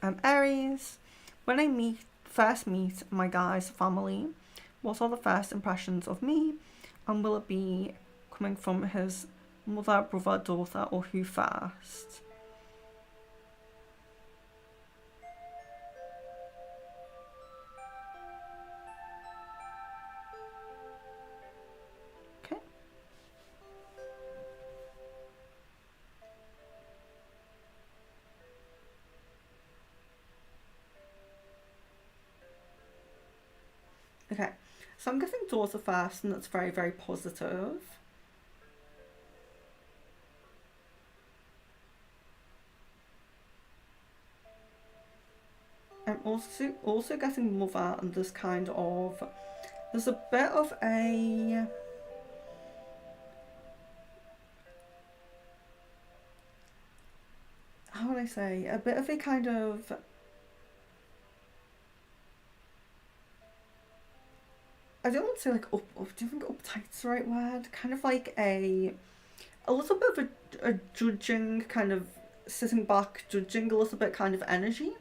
that. Aries, when I first meet my guy's family, what are the first impressions of me, and will it be coming from his mother, brother, daughter, or who first? Okay. Okay, so I'm guessing daughter first, and that's very, very positive. I'm also getting mother, and there's a bit of how would I say, a bit of a kind of, I don't want to say like do you think uptight's the right word? Kind of like a little bit of a judging, kind of sitting back, judging a little bit kind of energy.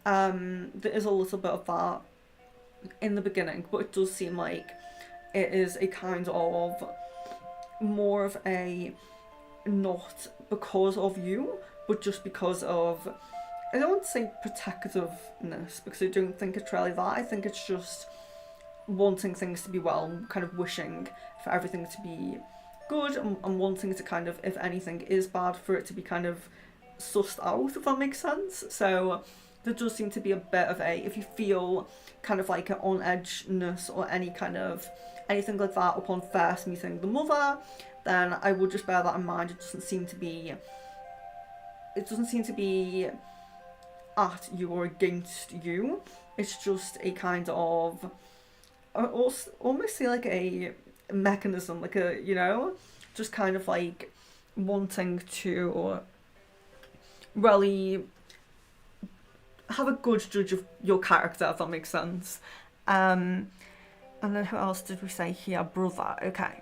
There is a little bit of that in the beginning, but it does seem like it is a kind of more of a not because of you, but just because of, I don't want to say protectiveness, because I don't think it's really that. I think it's just wanting things to be well, kind of wishing for everything to be good, and wanting to kind of, if anything is bad, for it to be kind of sussed out, if that makes sense. So there does seem to be a bit of a, if you feel kind of like an on edgeness or any kind of anything like that upon first meeting the mother, then I would just bear that in mind. It doesn't seem to be at you or against you. It's just a kind of, almost say like a mechanism, like a, just kind of like wanting to really have a good judge of your character, if that makes sense. And then who else did we say here? Brother. Okay.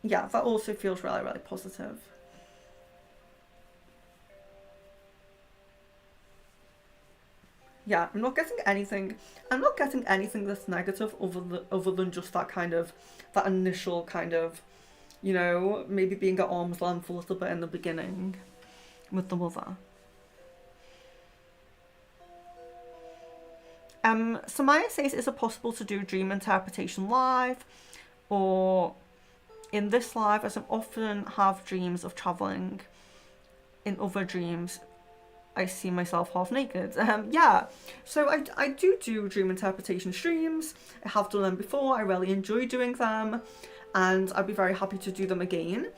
Yeah, that also feels really, really positive. Yeah, I'm not getting anything. I'm not getting anything that's negative other than just that kind of, that initial kind of, maybe being at arm's length a little bit in the beginning with the mother. Samaya says, is it possible to do dream interpretation live? Or in this live, as I often have dreams of travelling, in other dreams, I see myself half naked. Yeah, so I do dream interpretation streams. I have done them before. I really enjoy doing them, and I'd be very happy to do them again.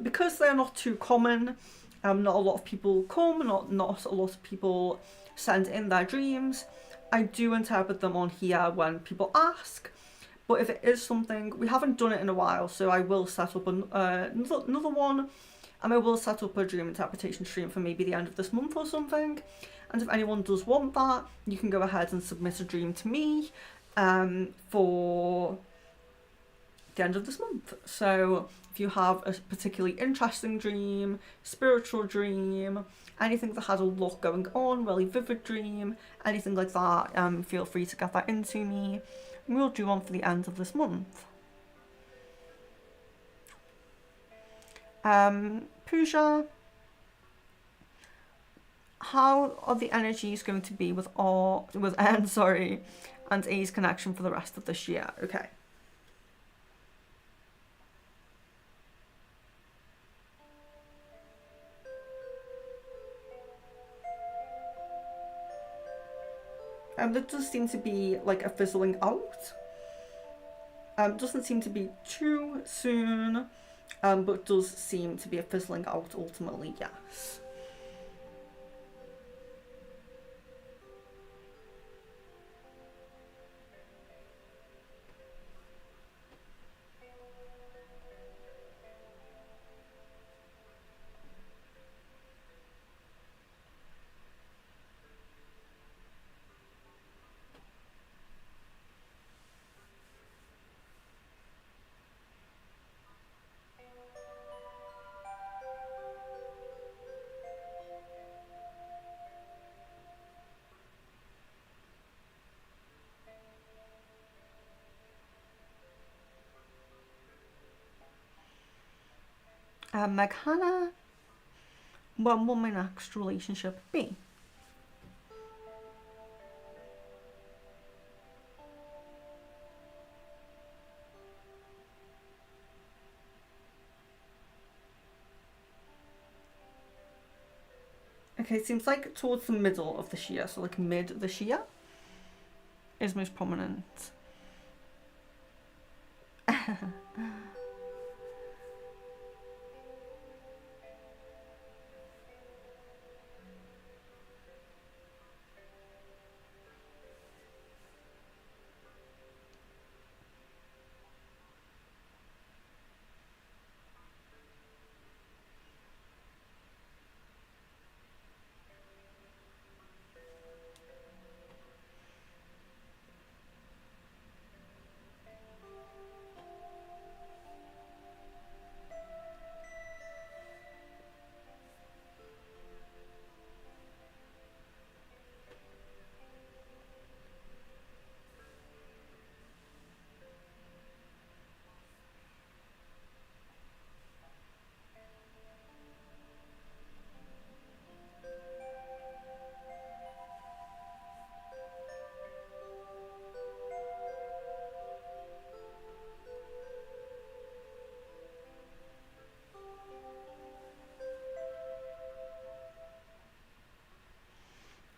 Because they're not too common, not a lot of people come, not a lot of people send in their dreams. I do interpret them on here when people ask. But if it is something, we haven't done it in a while, so I will set up another one, and I will set up a dream interpretation stream for maybe the end of this month or something. And if anyone does want that, you can go ahead and submit a dream to me for the end of this month. So if you have a particularly interesting dream, spiritual dream, anything that has a lot going on, really vivid dream, anything like that, feel free to get that into me. We'll do one for the end of this month. Pooja, how are the energies going to be with N, and A's connection for the rest of this year? Okay. There does seem to be like a fizzling out. Doesn't seem to be too soon, but does seem to be a fizzling out ultimately, yes. Meghana, when will my next relationship be? Okay, it seems like towards the middle of this year, so like mid this year is most prominent.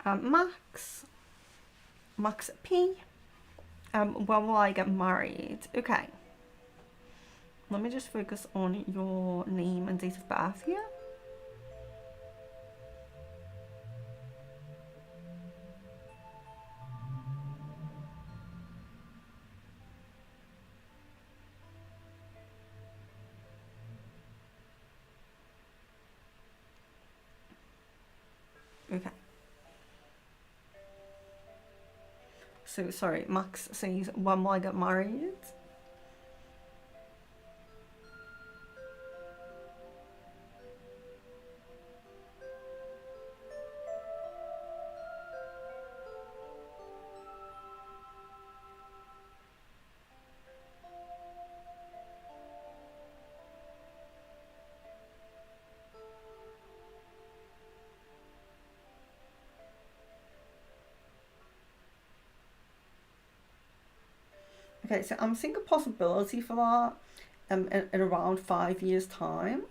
Max P. When will I get married? Okay. Let me just focus on your name and date of birth here. Okay. So, sorry, Max says, when will I get married? Okay, so I'm seeing a possibility for that in around 5 years' time.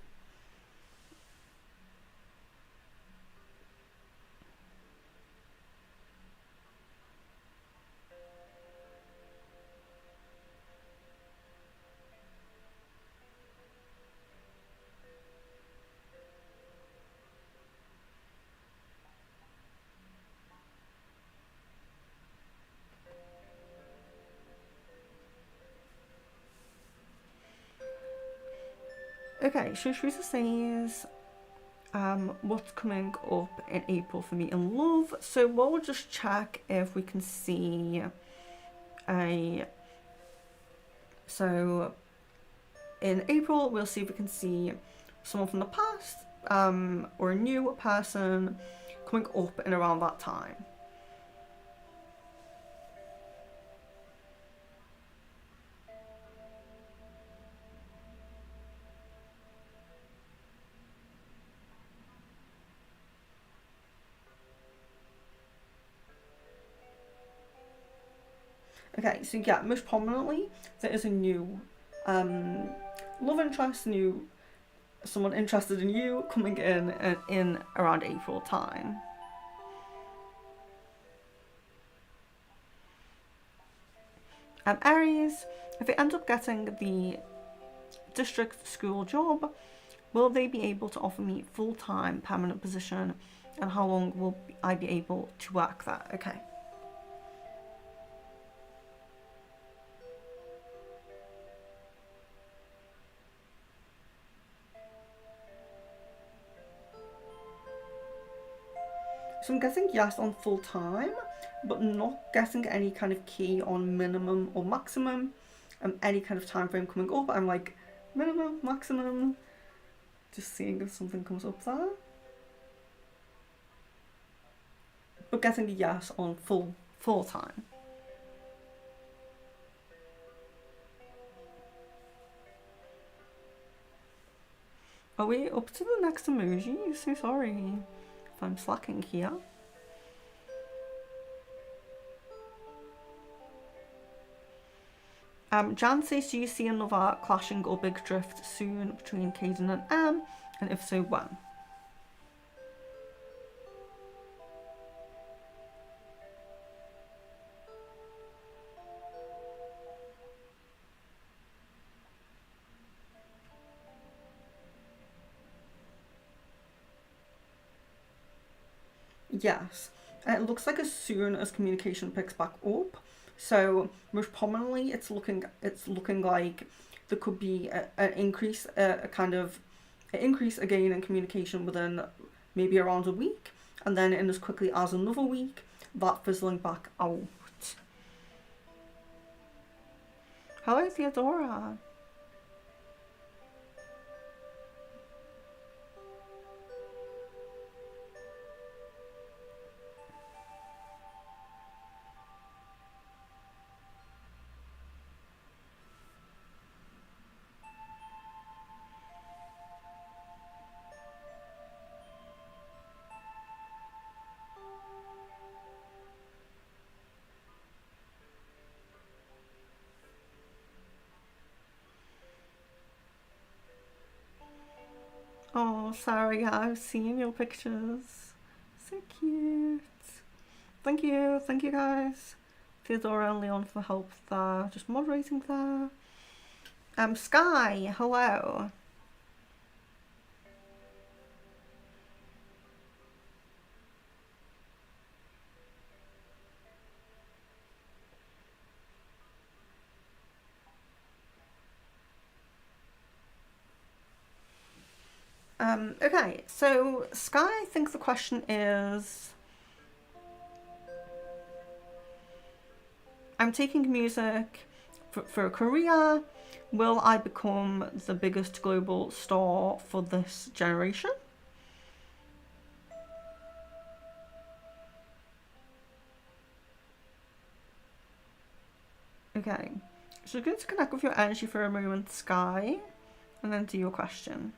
Okay, so Teresa says, what's coming up in April for me in love? So we'll just check if we can see a. So in April, we'll see if we can see someone from the past, or a new person coming up in around that time. Okay, so yeah, most prominently, there is a new love interest, new someone interested in you coming in around April time. Aries, if they end up getting the district school job, will they be able to offer me full-time permanent position, and how long will I be able to work that? Okay. So I'm guessing yes on full time, but not getting any kind of key on minimum or maximum. Any kind of time frame coming up, I'm like minimum, maximum. Just seeing if something comes up there. But getting a yes on full time. Are we up to the next emoji? So sorry if I'm slacking here. Jan says, do you see another clashing or big drift soon between Caden and Anne? And if so, when? Yes. It looks like as soon as communication picks back up. So most prominently, it's looking like there could be an increase, a kind of an increase again in communication within maybe around a week, and then in as quickly as another week, that fizzling back out. Hello, Theodora. Oh, sorry, I've seen your pictures. So cute. Thank you guys. Theodora and Leon for help there, just moderating there. Sky, hello. Okay, so Sky, I think the question is, I'm taking music for a career. Will I become the biggest global star for this generation? Okay, so you're going to connect with your energy for a moment, Sky, and then do your question.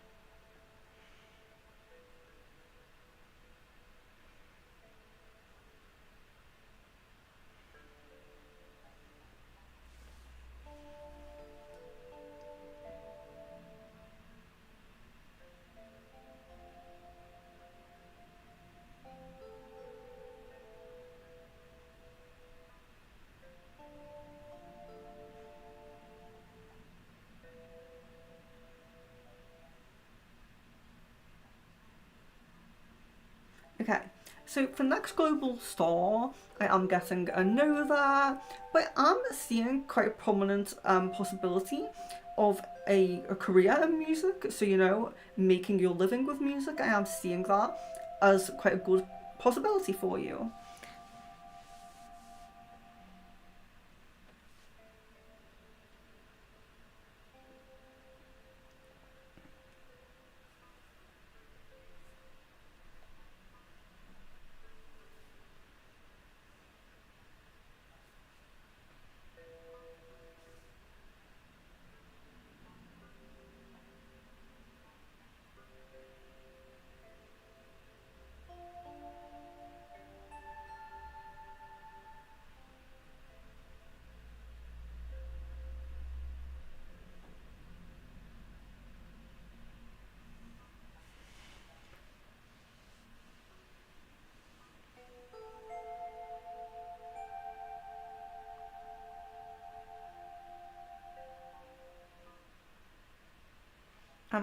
Okay, so for next global star, I am getting a no there, but I'm seeing quite a prominent possibility of a career in music. So, you know, making your living with music, I am seeing that as quite a good possibility for you.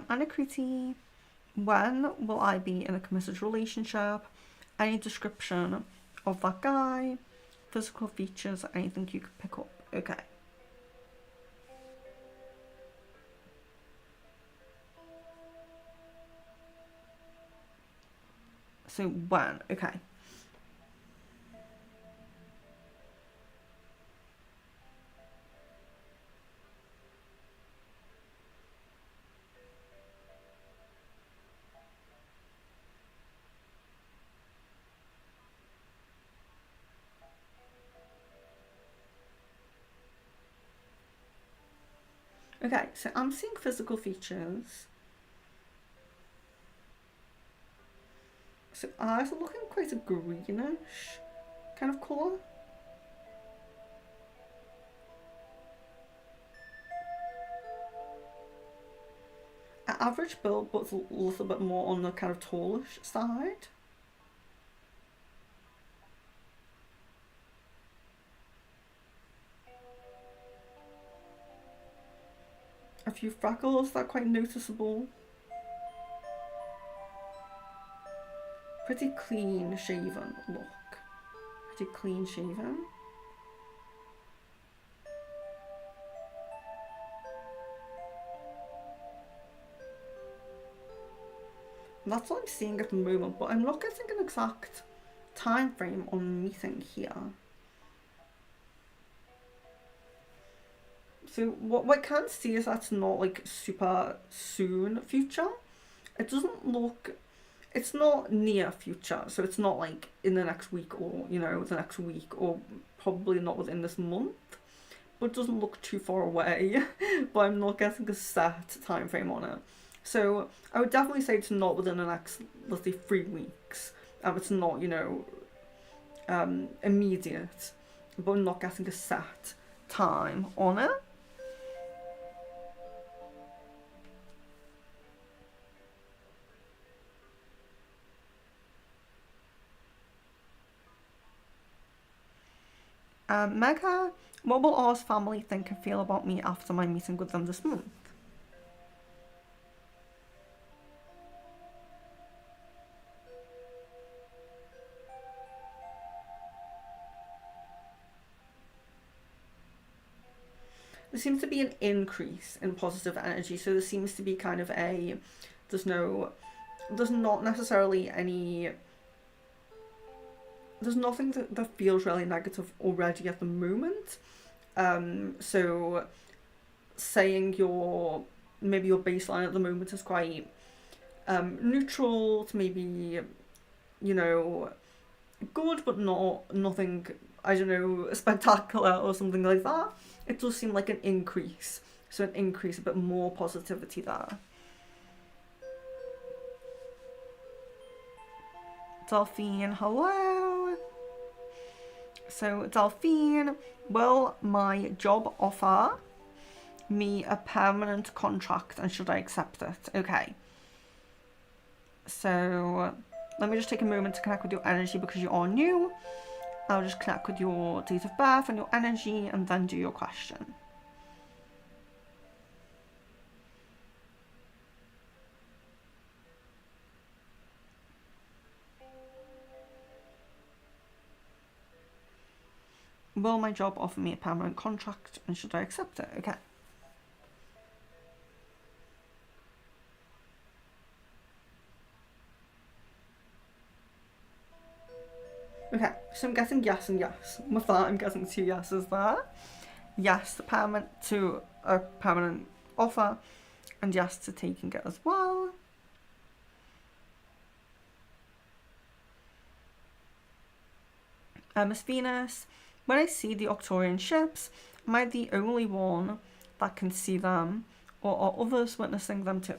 Anakriti, when will I be in a committed relationship? Any description of that guy? Physical features, anything you could pick up? Okay. So when? Okay. Okay, so I'm seeing physical features. So eyes are looking quite a greenish kind of colour. Average build, but a little bit more on the kind of tallish side. A few freckles that are quite noticeable. Pretty clean shaven look. Pretty clean shaven. And that's what I'm seeing at the moment, but I'm not getting an exact time frame on meeting here. So what I can see is that's not like super soon future. It doesn't look, it's not near future, so it's not like in the next week or, you know, the next week or probably not within this month, but it doesn't look too far away. But I'm not getting a set time frame on it. So I would definitely say it's not within the next, let's say, 3 weeks. It's not, you know, immediate, but I'm not getting a set time on it. Mega, what will R's family think and feel about me after my meeting with them this month? There seems to be an increase in positive energy, so there seems to be kind of there's not necessarily there's nothing that feels really negative already at the moment. So saying maybe your baseline at the moment is quite neutral to maybe, good, but nothing, I don't know, spectacular or something like that. It does seem like an increase. So an increase, a bit more positivity there. Delphine, hello. So Delphine, will my job offer me a permanent contract and should I accept it? Okay. So let me just take a moment to connect with your energy because you are new. I'll just connect with your date of birth and your energy and then do your question. Will my job offer me a permanent contract and should I accept it? Okay. Okay, so I'm getting yes and yes. With that, I'm getting 2 yeses there. Yes to a permanent offer, and yes to taking it as well. Miss Venus, when I see the Octorian ships, am I the only one that can see them, or are others witnessing them too?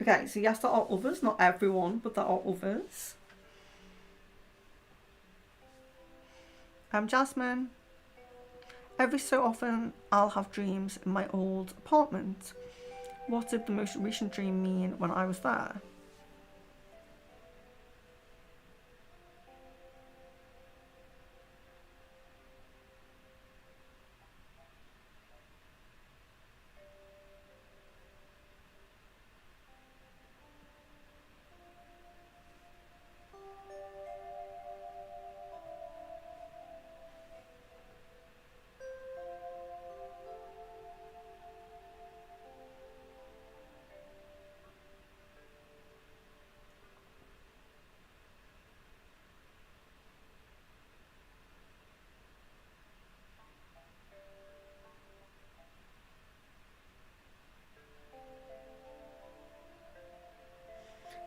Okay, so yes, there are others, not everyone, but there are others. Jasmine, every so often I'll have dreams in my old apartment. What did the most recent dream mean when I was there?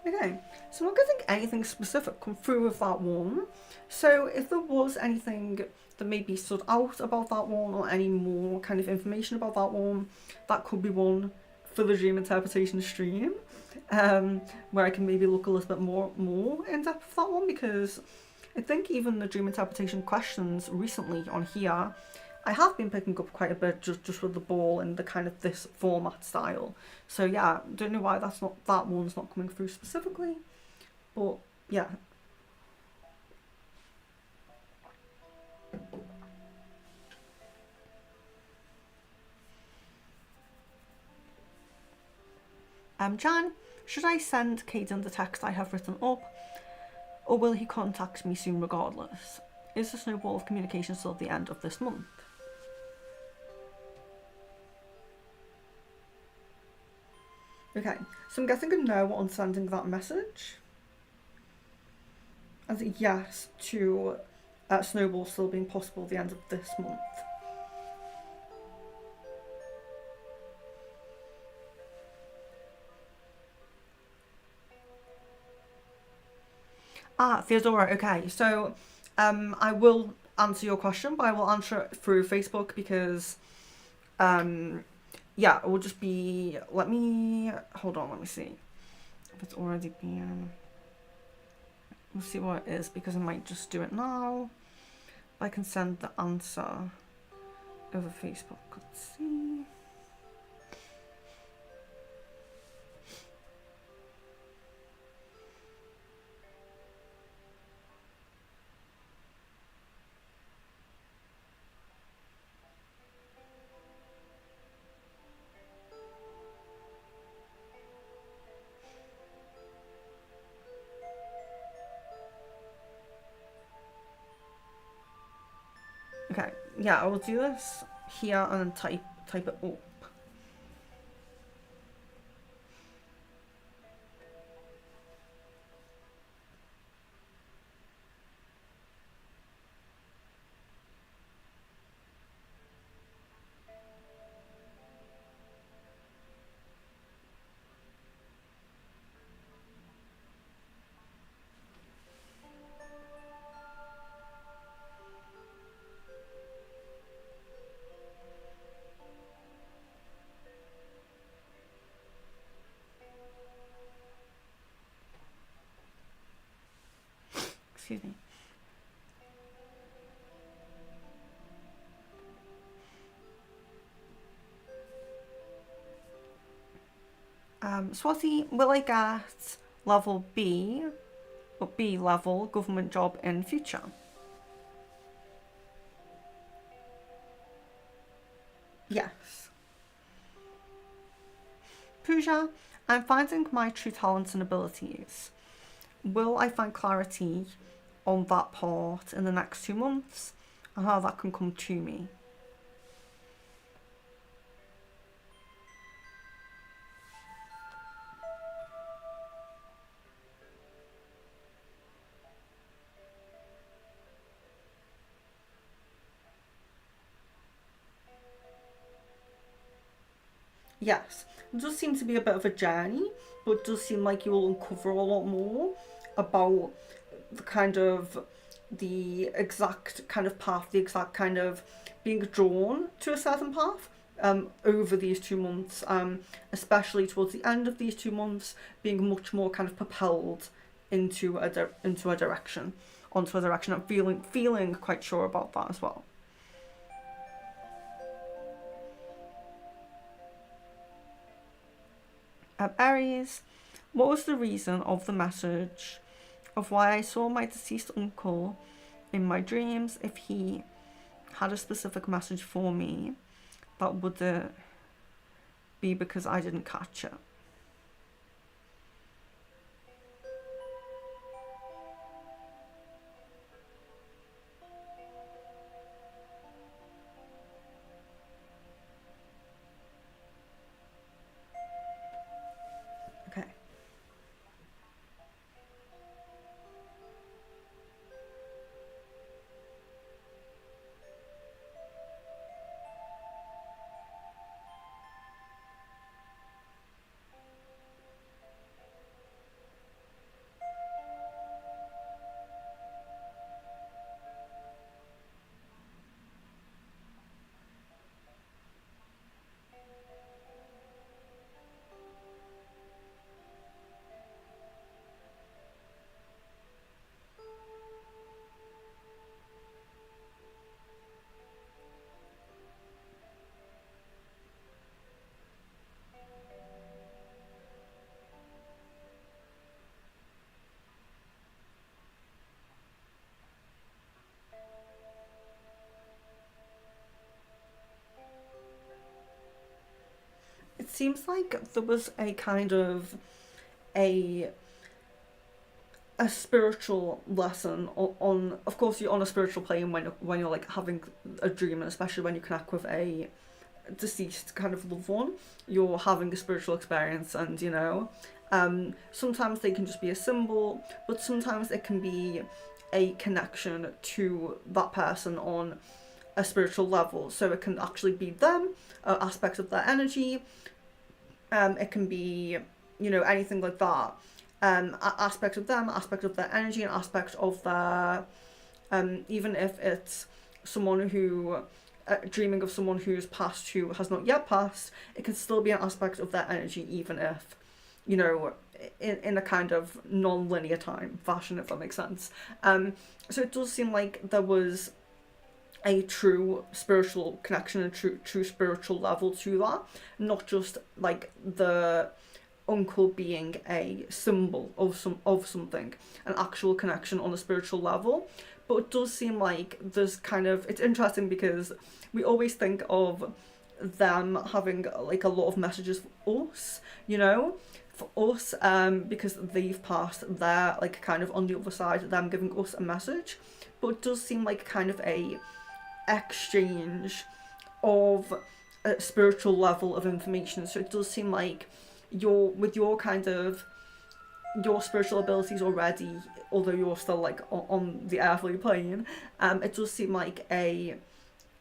Okay, so I'm not getting anything specific come through with that one. So if there was anything that maybe stood out about that one or any more kind of information about that one, that could be one for the dream interpretation stream, where I can maybe look a little bit more in depth with that one, because I think even the dream interpretation questions recently on here, I have been picking up quite a bit just with the ball and the kind of this format style. So yeah, don't know why that one's not coming through specifically, but yeah. Jan, should I send Caden the text I have written up, or will he contact me soon regardless? Is the snowball of communication still at the end of this month? Okay, so I'm getting a no on sending that message. As a yes to snowball still being possible at the end of this month. Theodora, okay, so I will answer your question, but I will answer it through Facebook because yeah, it will just be, let me see if it's already been, let's see what it is, because I might just do it now. I can send the answer over Facebook. Let's see. Okay, yeah, I will do this here and then type it up. Excuse me. Swazi, will I get level B or B level government job in future? Yes. Pooja, I'm finding my true talents and abilities. Will I find clarity on that part in the next 2 months and how that can come to me? Yes, it does seem to be a bit of a journey, but it does seem like you will uncover a lot more about the kind of the exact kind of path, the exact kind of being drawn to a certain path over these 2 months, especially towards the end of these 2 months, being much more kind of propelled into a direction, onto a direction. I'm feeling quite sure about that as well. Aries, what was the reason of the message of why I saw my deceased uncle in my dreams? If he had a specific message for me, that would be because I didn't catch it. Okay. It seems like there was a kind of a a spiritual lesson on, of course you're on a spiritual plane when you're like having a dream, and especially when you connect with a deceased kind of loved one, you're having a spiritual experience. And sometimes they can just be a symbol, but sometimes it can be a connection to that person on a spiritual level. So it can actually be them, aspects of their energy. It can be anything like that. Aspects of them, aspects of their energy, and aspects of their even if it's someone who dreaming of someone who's passed who has not yet passed, it can still be an aspect of their energy, even if in a kind of non-linear time fashion, if that makes sense. So it does seem like there was a true spiritual connection, a true spiritual level to that, not just like the uncle being a symbol of something, an actual connection on a spiritual level. But it does seem like there's kind of, it's interesting because we always think of them having like a lot of messages for us, you know, for us, because they've passed, they're like kind of on the other side, them giving us a message. But it does seem like kind of a exchange of a spiritual level of information. So it does seem like you're with your kind of your spiritual abilities already, although you're still like on the earthly plane, it does seem like a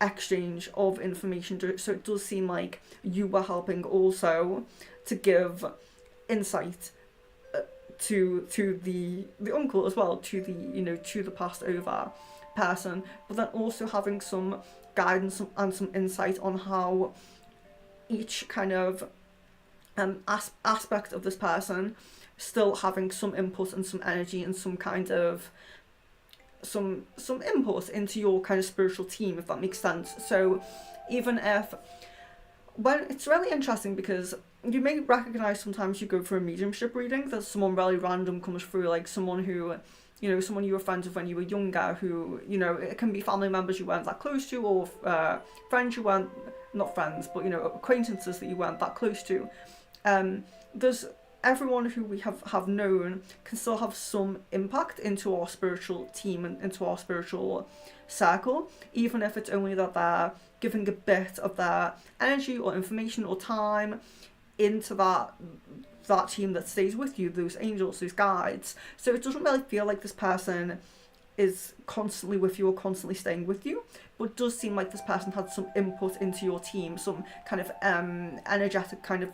exchange of information. So it does seem like you were helping also to give insight to the uncle as well, to the, you know, to the passed over person, but then also having some guidance and some insight on how each kind of aspect of this person still having some input and some energy and some kind of some input into your kind of spiritual team, if that makes sense. So even if, when it's really interesting because you may recognize sometimes you go for a mediumship reading that someone really random comes through, like someone who, you know, someone you were friends with when you were younger, who, you know, it can be family members you weren't that close to, or friends you weren't, not friends, but, you know, acquaintances that you weren't that close to. There's everyone who we have known can still have some impact into our spiritual team and into our spiritual circle, even if it's only that they're giving a bit of their energy or information or time into that team that stays with you, those angels, those guides. So it doesn't really feel like this person is constantly with you or constantly staying with you, but it does seem like this person had some input into your team, some kind of energetic kind of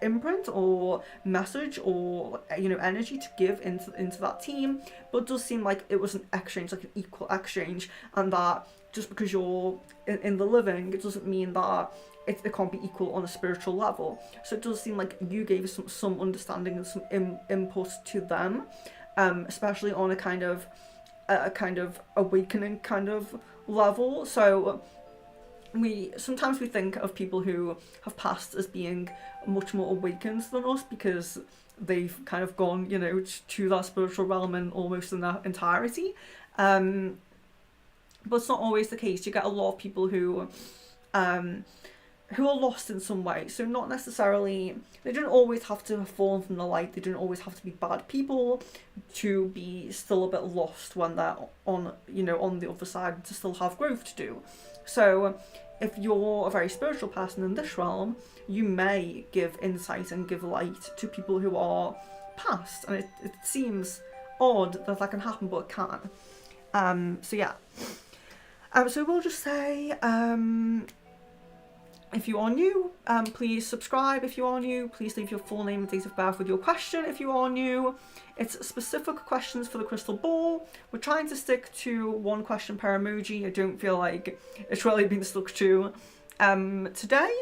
imprint or message or, you know, energy to give into that team. But it does seem like it was an exchange, like an equal exchange, and that just because you're in the living, it doesn't mean that it can't be equal on a spiritual level. So it does seem like you gave some understanding and some input to them, especially on a kind of awakening kind of level. So sometimes we think of people who have passed as being much more awakened than us because they've kind of gone, you know, to that spiritual realm in almost in their entirety. But it's not always the case. You get a lot of people who are lost in some way. So not necessarily, they don't always have to have fallen from the light. They don't always have to be bad people to be still a bit lost when they're on, you know, on the other side, to still have growth to do. So if you're a very spiritual person in this realm, you may give insight and give light to people who are past. And it seems odd that can happen, but it can. So yeah. So we'll just say, if you are new, please subscribe. If you are new, please leave your full name and date of birth with your question. If you are new, it's specific questions for the crystal ball. We're trying to stick to one question per emoji. I don't feel like it's really been stuck to today,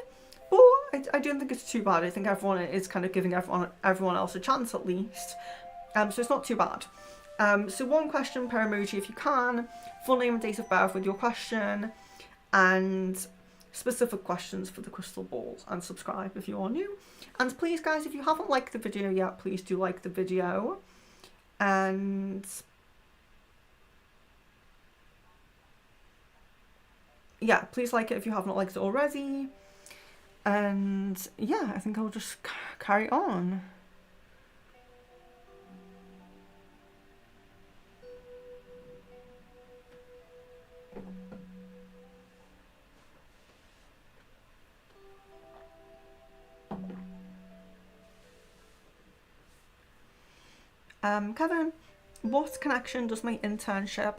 but I don't think it's too bad. I think everyone is kind of giving everyone else a chance at least. So it's not too bad. So one question per emoji if you can, full name and date of birth with your question, and specific questions for the crystal ball, and subscribe if you are new. And please guys, if you haven't liked the video yet, please do like the video, and yeah, please like it if you haven't liked it already. And yeah, I think I'll just carry on. Kevin, what connection does my internship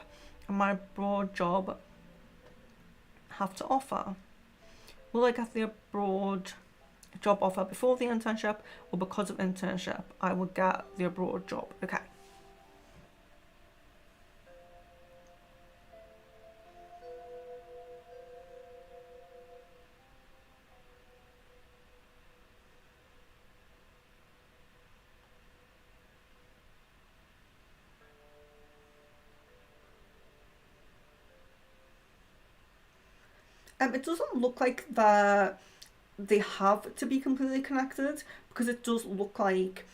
and my abroad job have to offer? Will I get the abroad job offer before the internship, or because of internship I will get the abroad job? Okay. It doesn't look like they have to be completely connected, because it does look like,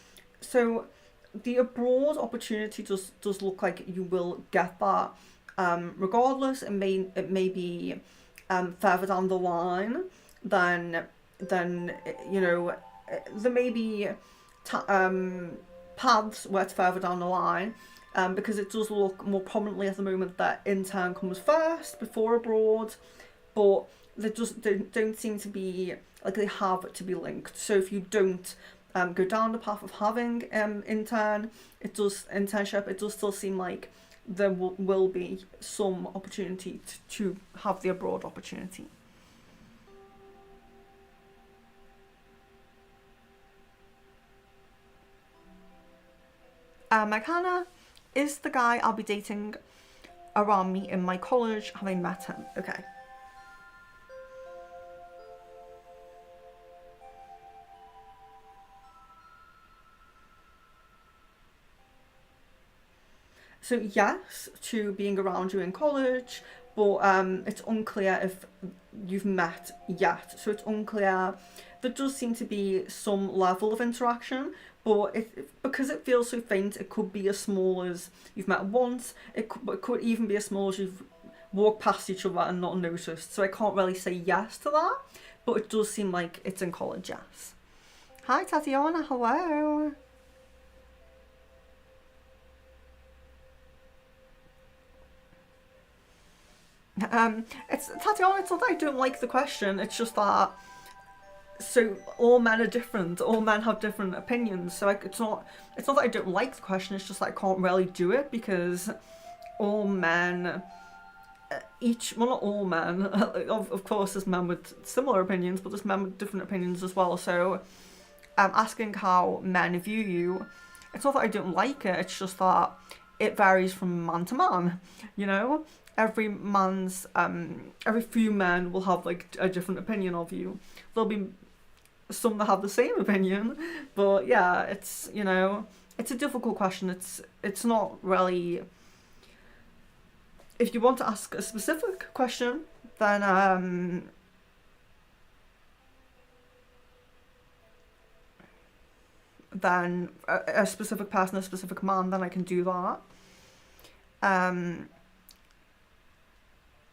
so the abroad opportunity does look like you will get that, regardless. It may be further down the line than you know, there may be paths where it's further down the line, because it does look more prominently at the moment that intern comes first before abroad, but they don't seem to be like they have to be linked. So if you don't go down the path of having internship, it does still seem like there will be some opportunity to have the abroad opportunity. McHannah is the guy I'll be dating around me in my college. Have I met him? Okay. So yes, to being around you in college, but it's unclear if you've met yet. So it's unclear. There does seem to be some level of interaction, but because it feels so faint, it could be as small as you've met once. It could even be as small as you've walked past each other and not noticed. So I can't really say yes to that, but it does seem like it's in college, yes. Hi Tatiana, hello. It's Tatiana, it's not that I don't like the question, it's just that, so all men are different, all men have different opinions, so it's not that I don't like the question, it's just that I can't really do it, because all men, well, not all men, of course there's men with similar opinions, but there's men with different opinions as well, so asking how men view you, it's not that I don't like it, it's just that it varies from man to man, you know? Every few men will have like a different opinion of you. There'll be some that have the same opinion, but yeah, it's, you know, it's a difficult question. It's not really. If you want to ask a specific question, then a specific person, a specific man, then I can do that.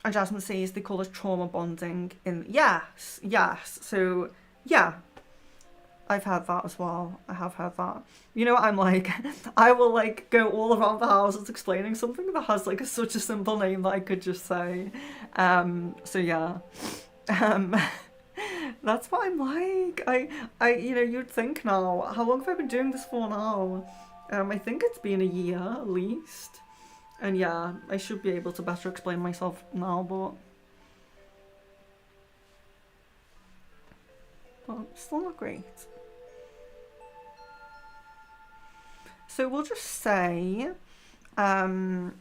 And Jasmine says they call it trauma bonding. Yes. So yeah, I've heard that as well. I have heard that. You know, I'm like, I will like go all around the houses explaining something that has like such a simple name that I could just say. So yeah, that's what I'm like. I, you know, you'd think now. How long have I been doing this for now? I think it's been a year at least. And yeah, I should be able to better explain myself now, but still not great. So we'll just say, because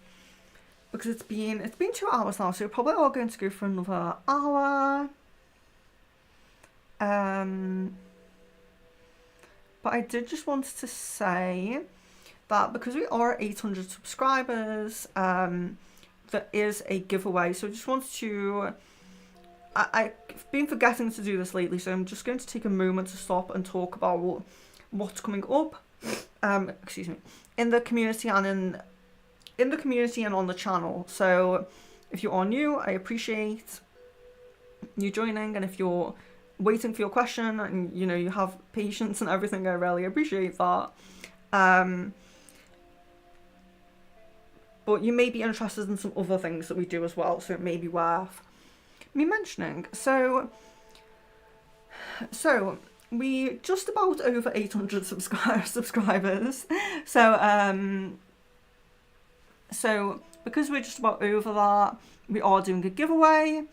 it's been 2 hours now, so we're probably all going to go for another hour. But I did just want to say that because we are at 800 subscribers, there is a giveaway. So I just wanted to, I've been forgetting to do this lately, so I'm just going to take a moment to stop and talk about what's coming up, excuse me, in the community and in the community and on the channel. So if you are new, I appreciate you joining, and if you're waiting for your question and you know you have patience and everything, I really appreciate that. But you may be interested in some other things that we do as well, so it may be worth me mentioning. So we just about over 800 subscribers. So because we're just about over that, we are doing a giveaway,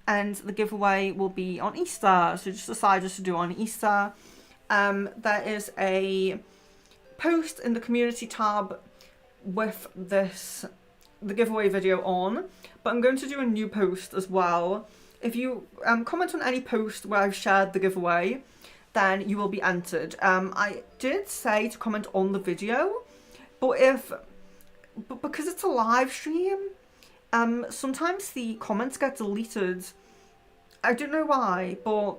and the giveaway will be on Easter. So just decided to do on Easter. There is a post in the community tab with the giveaway video on, but I'm going to do a new post as well. If you comment on any post where I've shared the giveaway, then you will be entered. I did say to comment on the video, but because it's a live stream, sometimes the comments get deleted I don't know why, but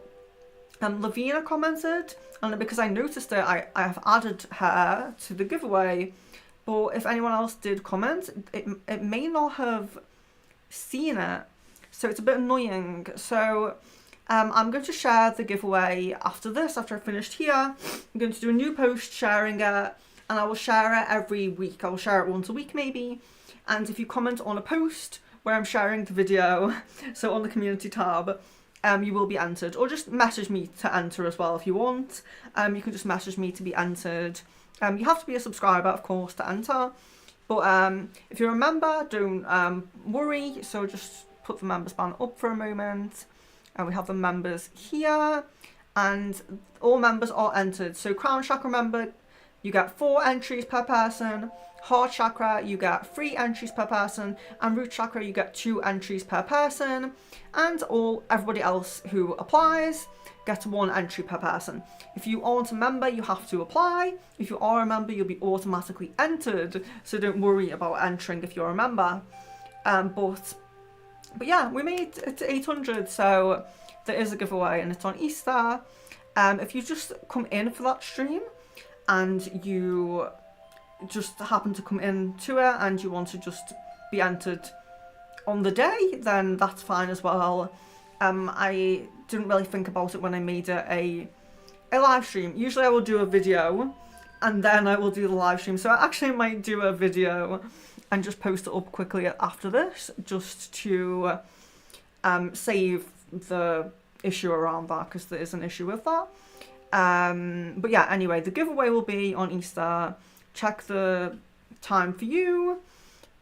Lavina commented, and because I noticed it, I have added her to the giveaway. But if anyone else did comment, it may not have seen it, so it's a bit annoying. So I'm going to share the giveaway after this, after I finished here. I'm going to do a new post sharing it, and I will share it every week. I will share it once a week maybe. And if you comment on a post where I'm sharing the video, so on the community tab, you will be entered. Or just message me to enter as well if you want. You can just message me to be entered. You have to be a subscriber, of course, to enter. But if you're a member, don't worry. So just put the member span up for a moment. And we have the members here. And all members are entered. So Crown Chakra member, you get 4 entries per person. Heart Chakra, you get 3 entries per person. And Root Chakra, you get 2 entries per person. And everybody else who applies gets 1 entry per person. If you aren't a member, you have to apply. If you are a member, you'll be automatically entered. So don't worry about entering if you're a member. But yeah, we made it to 800, so there is a giveaway, and it's on Easter. If you just come in for that stream, and you just happen to come into it, and you want to just be entered on the day, then that's fine as well. I didn't really think about it when I made it a live stream. Usually I will do a video, and then I will do the live stream. So I actually might do a video and just post it up quickly after this, just to save the issue around that, because there is an issue with that. But yeah, anyway, the giveaway will be on Easter. Check the time for you.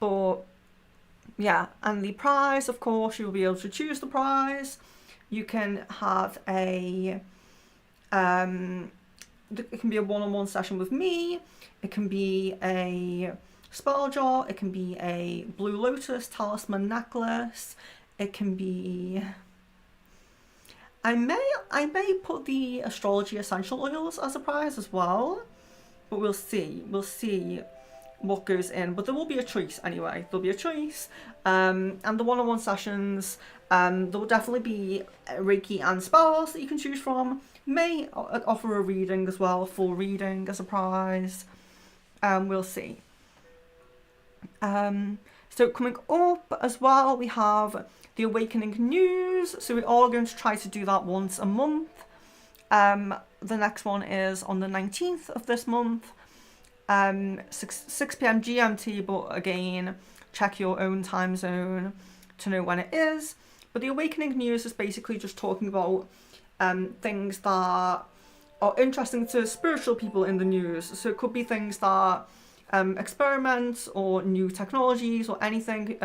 But yeah, and the prize, of course, you'll be able to choose the prize. You can have it can be a one-on-one session with me. It can be a spell jar. It can be a Blue Lotus talisman necklace. It can be... I may put the astrology essential oils as a prize as well, but we'll see. We'll see what goes in, but there will be a choice anyway. There'll be a choice, and the one-on-one sessions, there will definitely be Reiki and spells that you can choose from. May offer a reading as well, a full reading as a prize. We'll see. So coming up as well, we have the Awakening News. So we are going to try to do that once a month. The next one is on the 19th of this month, 6 p.m. GMT, but again, check your own time zone to know when it is. But the Awakening News is basically just talking about things that are interesting to spiritual people in the news. So it could be things that experiments or new technologies or anything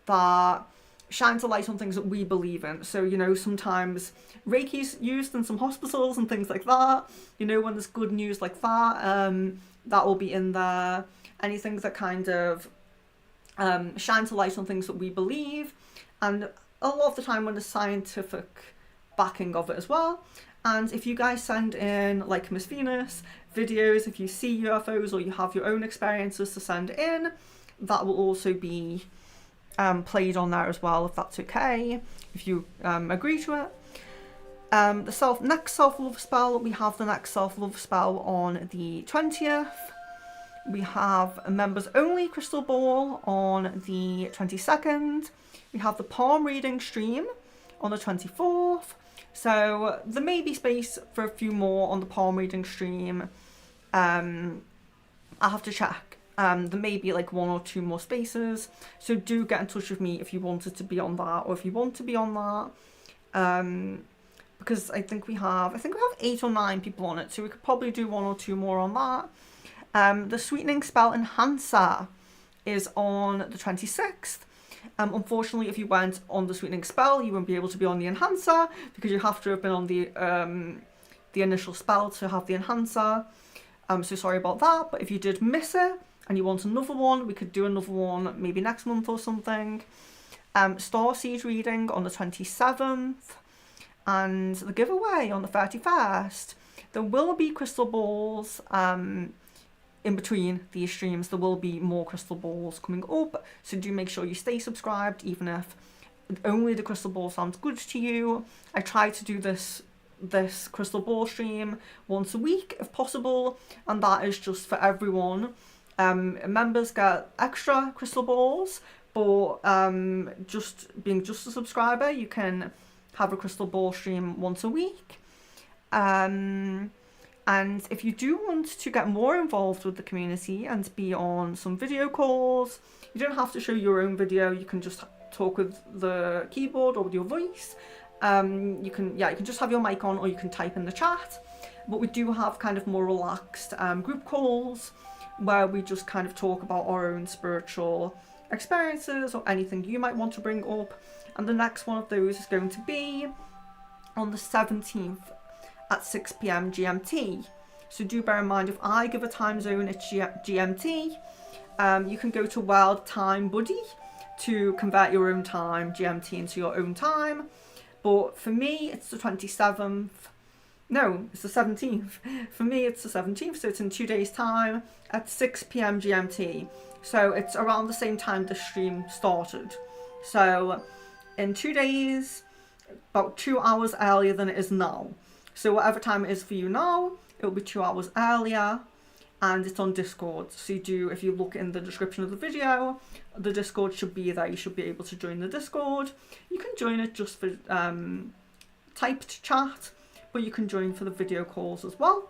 that shines a light on things that we believe in. So, you know, sometimes Reiki's used in some hospitals and things like that. You know, when there's good news like that, that will be in there. Anything that kind of shines a light on things that we believe. And a lot of the time when there's scientific backing of it as well. And if you guys send in, like Miss Venus, videos, if you see UFOs or you have your own experiences to send in, that will also be played on there as well, if that's okay, if you agree to it. The next self-love spell, we have the next self-love spell on the 20th. We have a members only crystal ball on the 22nd. We have the palm reading stream on the 24th. So there may be space for a few more on the palm reading stream. I'll have to check. There may be like 1 or 2 more spaces. So do get in touch with me if you wanted to be on that, or if you want to be on that. Because I think we have 8 or 9 people on it. So we could probably do 1 or 2 more on that. The sweetening spell enhancer is on the 26th. Unfortunately, if you went on the sweetening spell, you won't be able to be on the enhancer, because you have to have been on the initial spell to have the enhancer. So sorry about that, but if you did miss it and you want another one, we could do another one maybe next month or something. Starseed reading on the 27th, and the giveaway on the 31st. There will be crystal balls in between these streams. There will be more crystal balls coming up, so do make sure you stay subscribed, even if only the crystal ball sounds good to you. I try to do this crystal ball stream once a week if possible, and that is just for everyone. Members get extra crystal balls, but just a subscriber, you can have a crystal ball stream once a week. And if you do want to get more involved with the community and be on some video calls, you don't have to show your own video. You can just talk with the keyboard or with your voice. You can just have your mic on, or you can type in the chat. But we do have kind of more relaxed group calls where we just kind of talk about our own spiritual experiences or anything you might want to bring up. And the next one of those is going to be on the 17th at 6 p.m. GMT. So do bear in mind, if I give a time zone, it's GMT. You can go to World Time Buddy to convert your own time, GMT, into your own time. But for me, it's the 27th. No, it's the 17th. For me, it's the 17th, so it's in 2 days' time at 6 p.m. GMT. So it's around the same time the stream started. So in 2 days, about 2 hours earlier than it is now. So whatever time it is for you now, it will be 2 hours earlier, and it's on Discord. So if you look in the description of the video, the Discord should be there. You should be able to join the Discord. You can join it just for typed chat, but you can join for the video calls as well.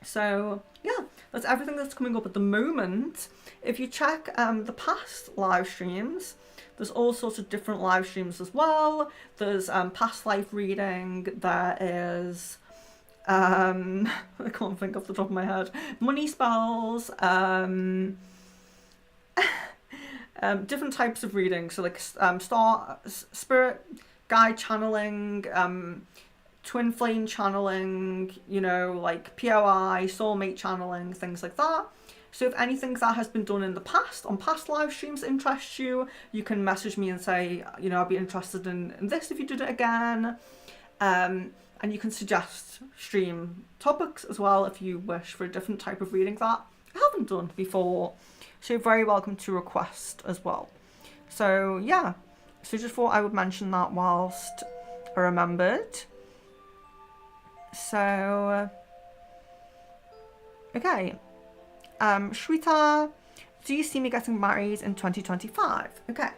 So yeah, that's everything that's coming up at the moment. If you check the past live streams, there's all sorts of different live streams as well. There's past life reading. There is I can't think off the top of my head. Money spells. Different types of reading. So like spirit guide channeling, twin flame channeling, like POI, soulmate channeling, things like that. So if anything that has been done in the past, on past live streams, interests you, you can message me and say, I'd be interested in this if you did it again. And you can suggest stream topics as well if you wish for a different type of reading that I haven't done before. So you're very welcome to request as well. So yeah, so just thought I would mention that whilst I remembered. So, okay. Shweta, do you see me getting married in 2025? Okay.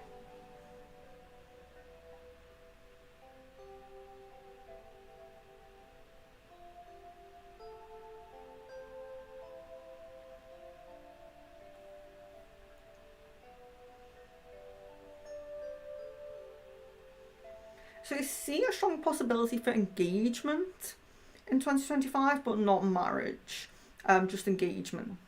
So I see a strong possibility for engagement in 2025, but not marriage, just engagement.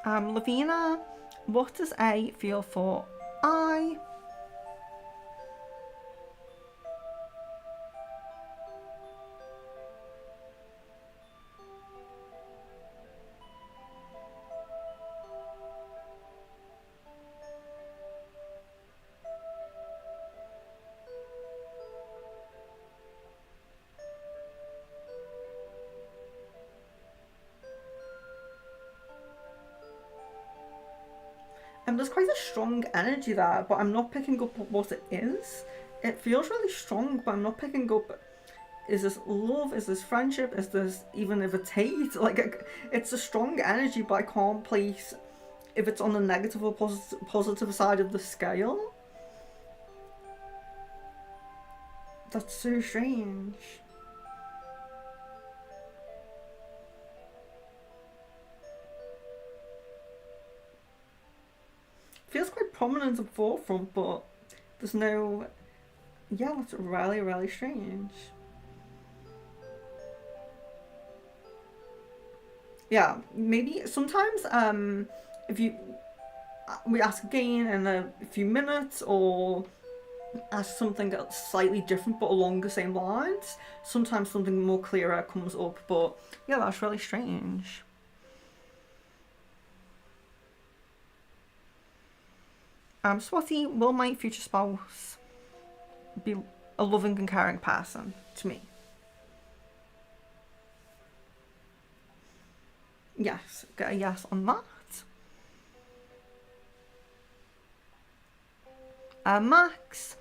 Lavina, what does A feel for I? There's quite a strong energy there, but I'm not picking up what it is. It feels really strong, but I'm not picking up, is this love, is this friendship, is this even if it's hate? Like, it's a strong energy, but I can't place if it's on the negative or positive side of the scale. That's so strange. Feels quite prominent and forefront, but there's no... Yeah, that's really, really strange. Yeah, maybe sometimes if we ask again in a few minutes, or as something that's slightly different but along the same lines. Sometimes something more clearer comes up, but yeah, that's really strange. Swati, will my future spouse be a loving and caring person to me? Yes, get a yes on that. Max,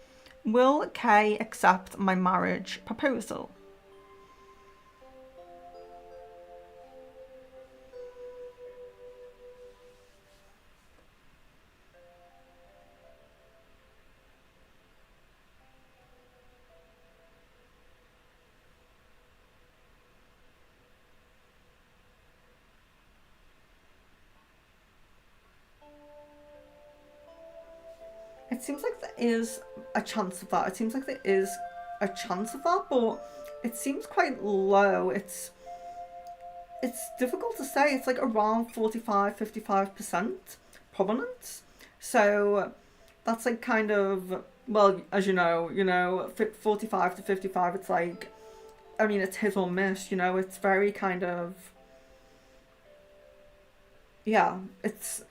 will Kay accept my marriage proposal? It seems like there is a chance of that. It seems like there is a chance of that, but it seems quite low. It's difficult to say. It's like around 45-55% provenance. So that's like kind of, well, as you know, 45 to 55, it's like, I mean, it's hit or miss, it's very kind of, yeah, it's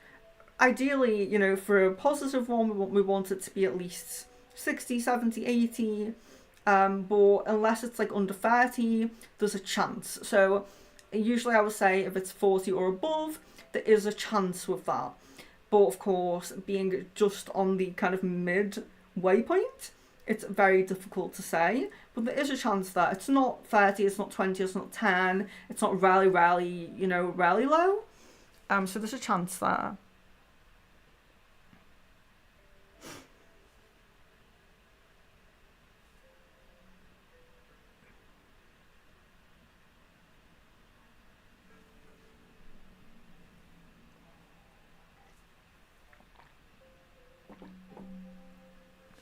ideally, for a positive one, we want it to be at least 60, 70, 80. But unless it's like under 30, there's a chance. So usually I would say if it's 40 or above, there is a chance with that. But of course, being just on the kind of midway point, it's very difficult to say. But there is a chance that it's not 30, it's not 20, it's not 10, it's not really, really, really low. So there's a chance there.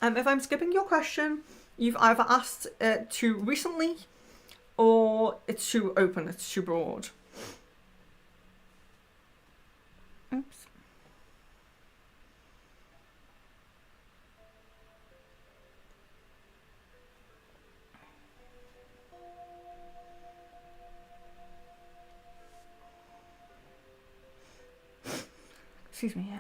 If I'm skipping your question, you've either asked it too recently or it's too open, it's too broad. Oops. Excuse me.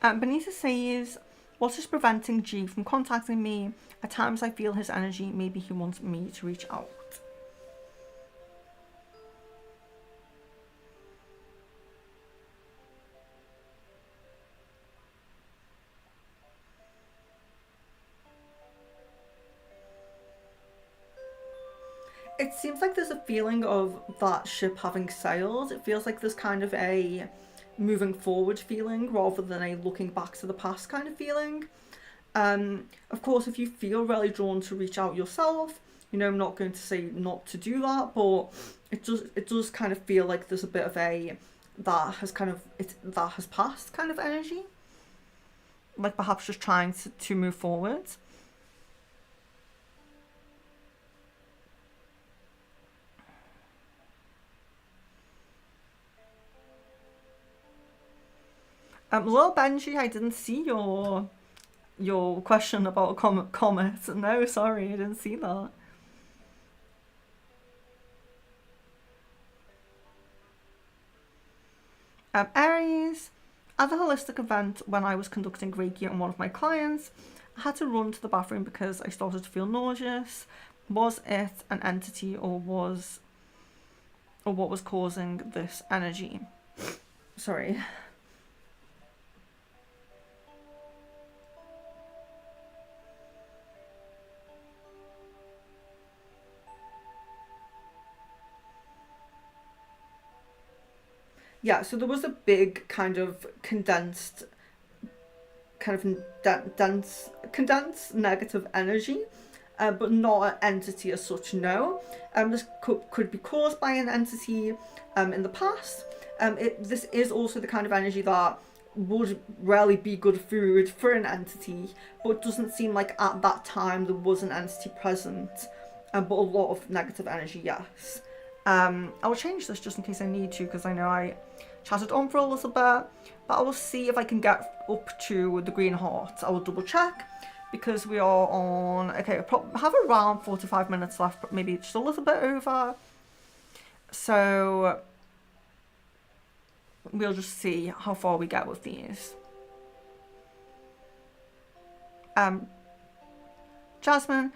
Oh, Benita says, what is preventing G from contacting me? At times I feel his energy. Maybe he wants me to reach out. It seems like there's a feeling of that ship having sailed. It feels like there's kind of a moving forward feeling rather than a looking back to the past kind of feeling. Of course, if you feel really drawn to reach out yourself, I'm not going to say not to do that, but it does kind of feel like there's a bit of a that has passed kind of energy. Like perhaps just trying to move forward. Little Benji, I didn't see your question about a comet. No, sorry, I didn't see that. Aries, at the holistic event when I was conducting Reiki on one of my clients, I had to run to the bathroom because I started to feel nauseous. Was it an entity or what was causing this energy? Sorry. Yeah, so there was a big kind of condensed condensed negative energy, but not an entity as such, no. This could be caused by an entity in the past. This is also the kind of energy that would really be good food for an entity, but it doesn't seem like at that time there was an entity present, but a lot of negative energy, yes. I'll change this just in case I need to, because I know I chatted on for a little bit, but I will see if I can get up to the Green Heart. I will double check, because we are on, okay, I have around 45 minutes left, but maybe just a little bit over. So we'll just see how far we get with these. Jasmine,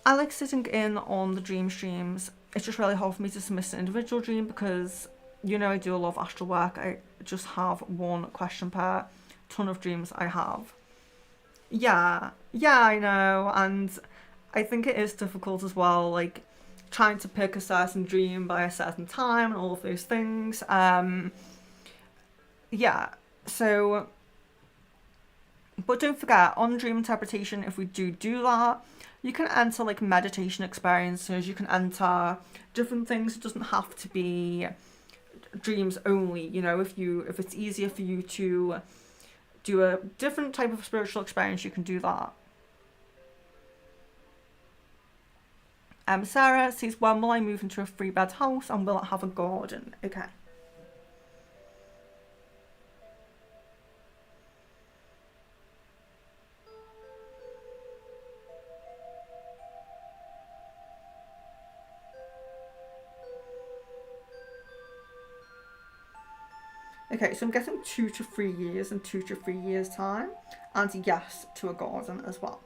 I like sitting in on the dream streams. It's just really hard for me to submit an individual dream because, you know, I do a lot of astral work. I just have one question per ton of dreams I have. Yeah, I know, and I think it is difficult as well, like trying to pick a certain dream by a certain time and all of those things. Yeah, so, but don't forget, on dream interpretation, if we do that, you can enter like meditation experiences, you can enter different things. It doesn't have to be dreams only, you know. If it's easier for you to do a different type of spiritual experience, you can do that. Sarah says, when will I move into a 3-bed house and will it have a garden? Okay. Okay, so I'm getting 2 to 3 years in 2 to 3 years time, and yes to a garden as well.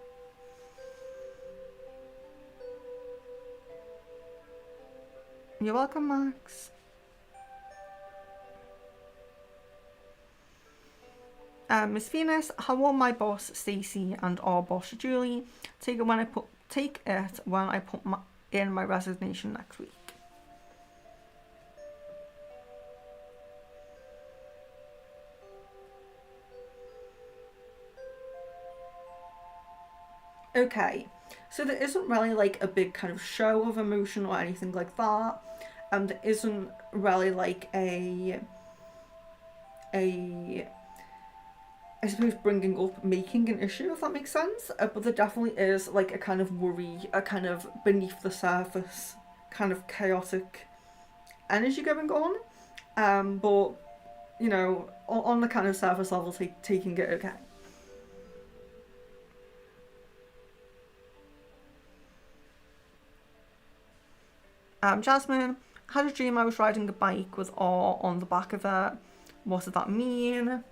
You're welcome, Max. Miss Venus, how will my boss Stacey and our boss Julie take it when I put in my resignation next week? Okay, so there isn't really like a big kind of show of emotion or anything like that. There isn't really like I suppose bringing up making an issue, if that makes sense. But there definitely is like a kind of worry, a kind of beneath the surface kind of chaotic energy going on. But you know, on the kind of surface level, taking it okay. Jasmine, had a dream I was riding a bike with R on the back of it. What did that mean?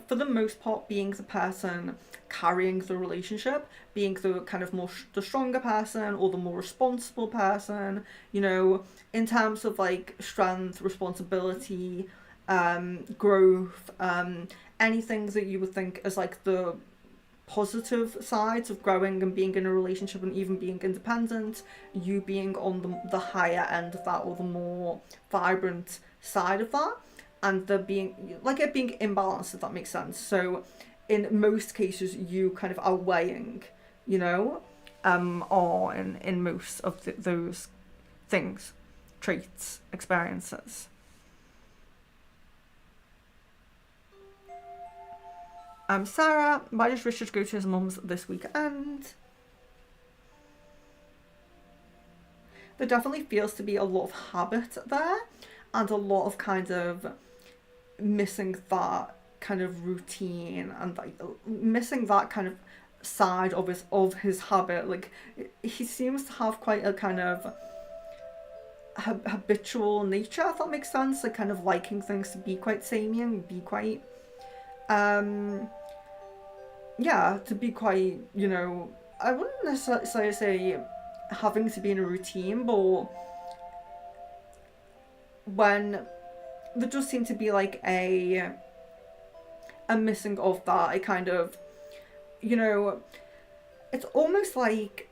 For the most part, being the person carrying the relationship, being the kind of the stronger person or the more responsible person, you know, in terms of like strength, responsibility, growth, anything that you would think as like the positive sides of growing and being in a relationship and even being independent, you being on the higher end of that or the more vibrant side of that. And there being like it being imbalanced, if that makes sense. So in most cases you kind of outweighing, you know, or in most of those things, traits, experiences. Sarah, why does Richard go to his mum's this weekend? There definitely feels to be a lot of habit there and a lot of kind of missing that kind of routine and like missing that kind of side of his habit. Like he seems to have quite a kind of habitual nature, if that makes sense, like kind of liking things to be quite samey and be quite to be quite, you know, I wouldn't necessarily say having to be in a routine, but when there does seem to be like a missing of that, I kind of, you know, it's almost like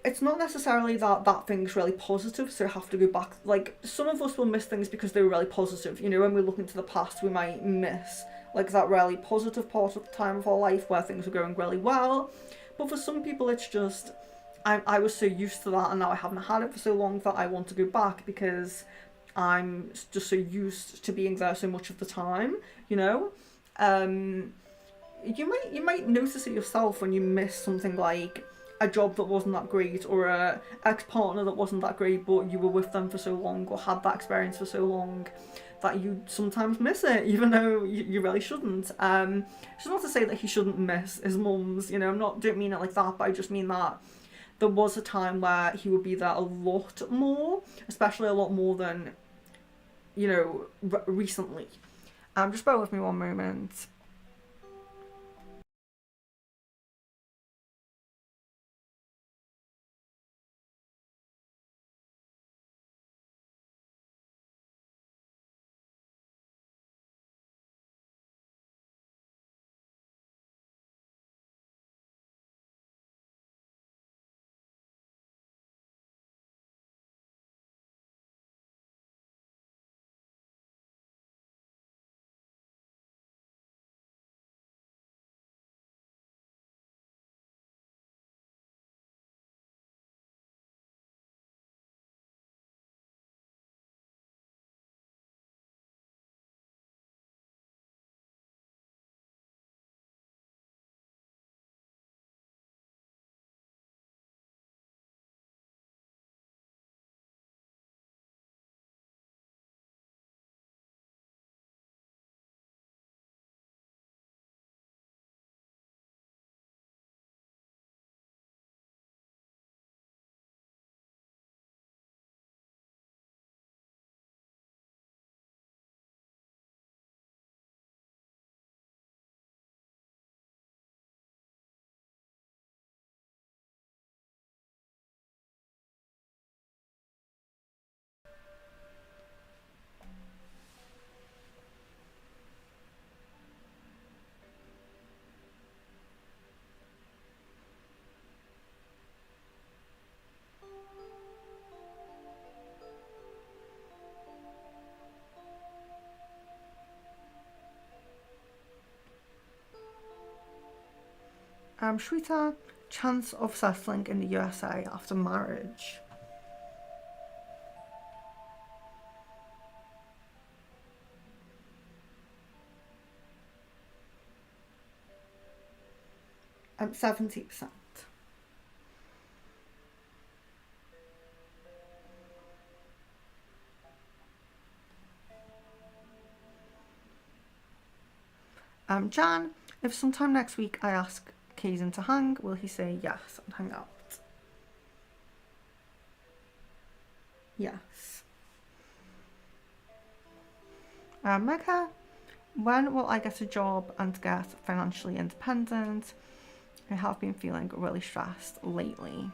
it's not necessarily that thing's really positive, so I have to go back. Like some of us will miss things because they were really positive, you know. When we look into the past, we might miss like that really positive part of the time of our life where things were going really well. But for some people it's just I was so used to that and now I haven't had it for so long that I want to go back because I'm just so used to being there so much of the time, you know. Um, you might notice it yourself when you miss something like a job that wasn't that great, or a ex-partner that wasn't that great, but you were with them for so long or had that experience for so long that you sometimes miss it, even though you really shouldn't. It's not to say that he shouldn't miss his mums, you know. Don't mean it like that, but I just mean that there was a time where he would be there a lot more, especially a lot more than, recently. Just bear with me one moment. Shweta, chance of settling in the USA after marriage. I'm 70%. Jan, if sometime next week I ask Kaysen to hang, will he say yes and hang out? Yes. Megha, when will I get a job and get financially independent? I have been feeling really stressed lately.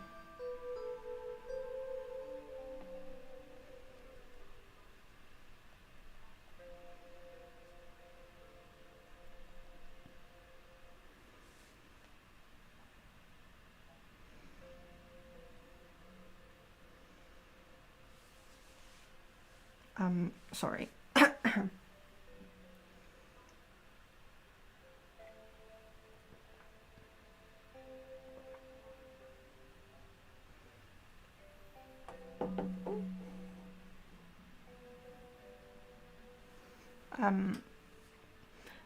Sorry.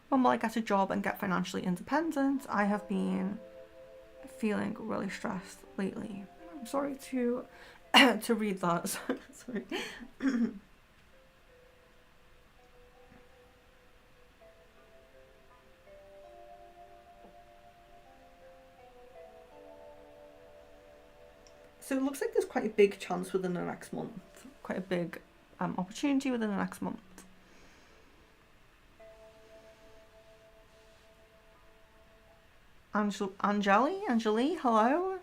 When will I get a job and get financially independent? I have been feeling really stressed lately. I'm sorry to to read that. Sorry. So it looks like there's quite a big chance within the next month. Quite a big opportunity within the next month. Angeli, hello.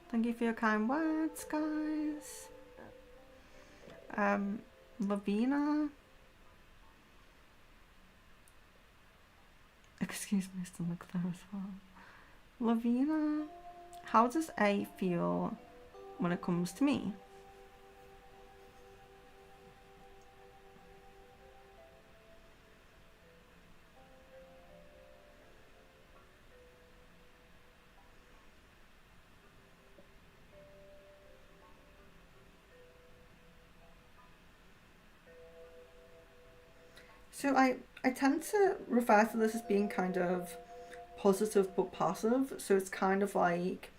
Thank you for your kind words, guys. Lavina. Excuse me, still look there as well. Lavina, how does A feel when it comes to me? So I tend to refer to this as being kind of positive but passive. So it's kind of like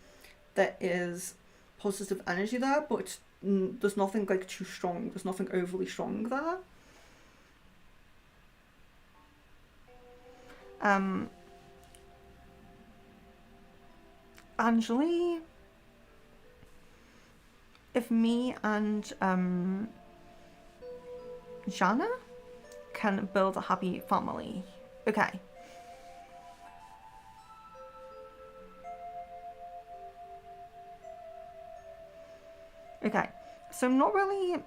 there is positive energy there, but there's nothing like too strong. There's nothing overly strong there. Angeli, if me and Jana can build a happy family. Okay. Okay. So I'm not really.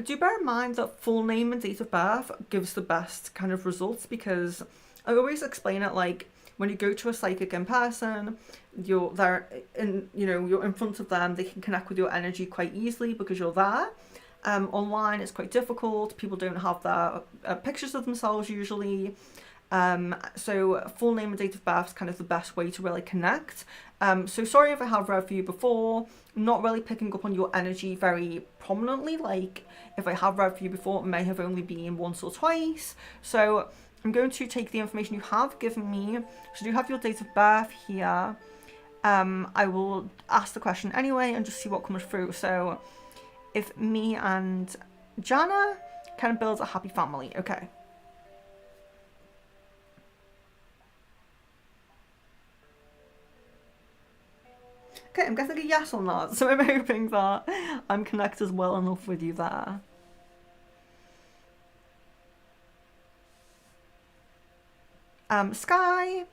Do bear in mind that full name and date of birth gives the best kind of results, because I always explain it like when you go to a psychic in person, you're there in, you know, you're in front of them, they can connect with your energy quite easily because you're there. Online it's quite difficult, people don't have their pictures of themselves usually. So full name and date of birth is kind of the best way to really connect. So sorry if I have read for you before. I'm not really picking up on your energy very prominently. Like if I have read for you before, it may have only been once or twice. So I'm going to take the information you have given me. So do you have your date of birth here? I will ask the question anyway and just see what comes through. So if me and Jana can build a happy family, okay. Okay, I'm getting a yes on that, so I'm hoping that I'm connected well enough with you there. Sky.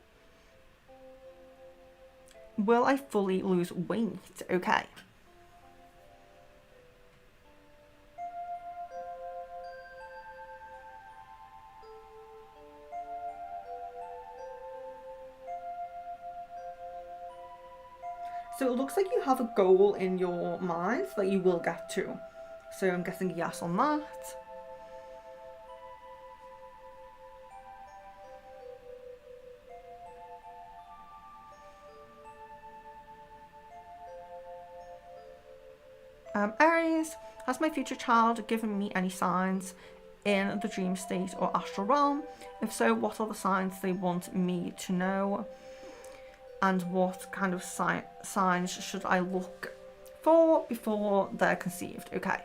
Will I fully lose weight? Okay. So it looks like you have a goal in your mind that you will get to. So I'm guessing yes on that. Aries, has my future child given me any signs in the dream state or astral realm? If so, what are the signs they want me to know? And what kind of signs should I look for before they're conceived? Okay.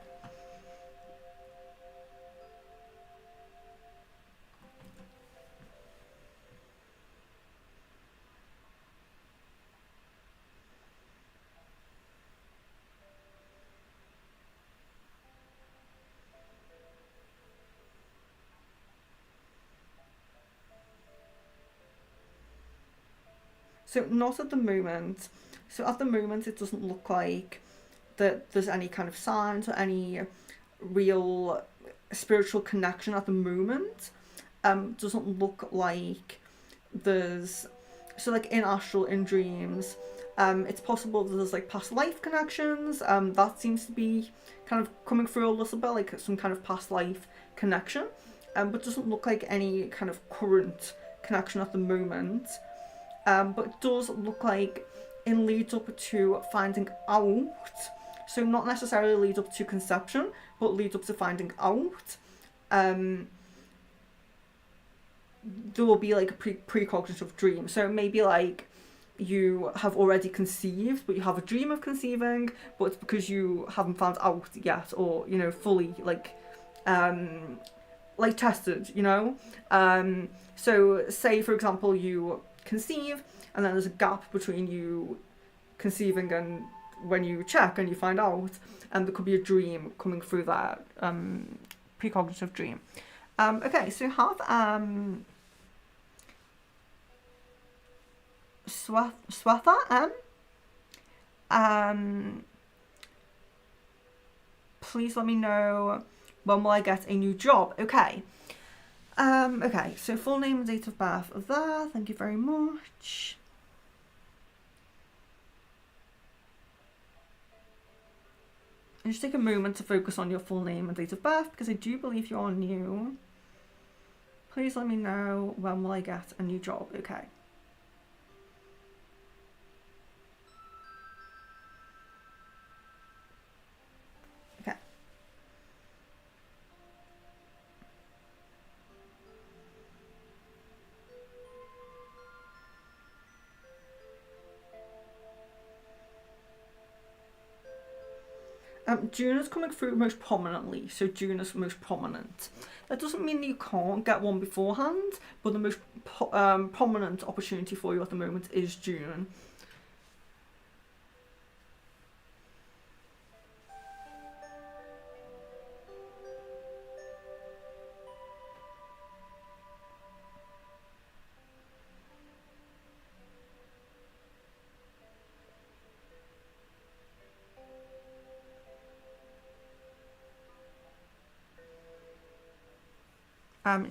So not at the moment. So at the moment it doesn't look like that there's any kind of signs or any real spiritual connection at the moment. Doesn't look like there's, so like in astral, in dreams, it's possible that there's like past life connections. That seems to be kind of coming through a little bit, like some kind of past life connection. But doesn't look like any kind of current connection at the moment. But it does look like it leads up to finding out. So not necessarily lead up to conception, but lead up to finding out. There will be like a precognitive dream. So maybe like you have already conceived, but you have a dream of conceiving, but it's because you haven't found out yet, or you know, fully like tested, you know. So say for example you conceive, and then there's a gap between you conceiving and when you check and you find out, and there could be a dream coming through that precognitive dream. Okay, so you have Swatha please let me know when will I get a new job. Okay. Okay, so full name and date of birth of there. Thank you very much. And just take a moment to focus on your full name and date of birth because I do believe you are new. Please let me know when will I get a new job. Okay. June is coming through most prominently, so June is most prominent. That doesn't mean you can't get one beforehand, but the most prominent opportunity for you at the moment is June.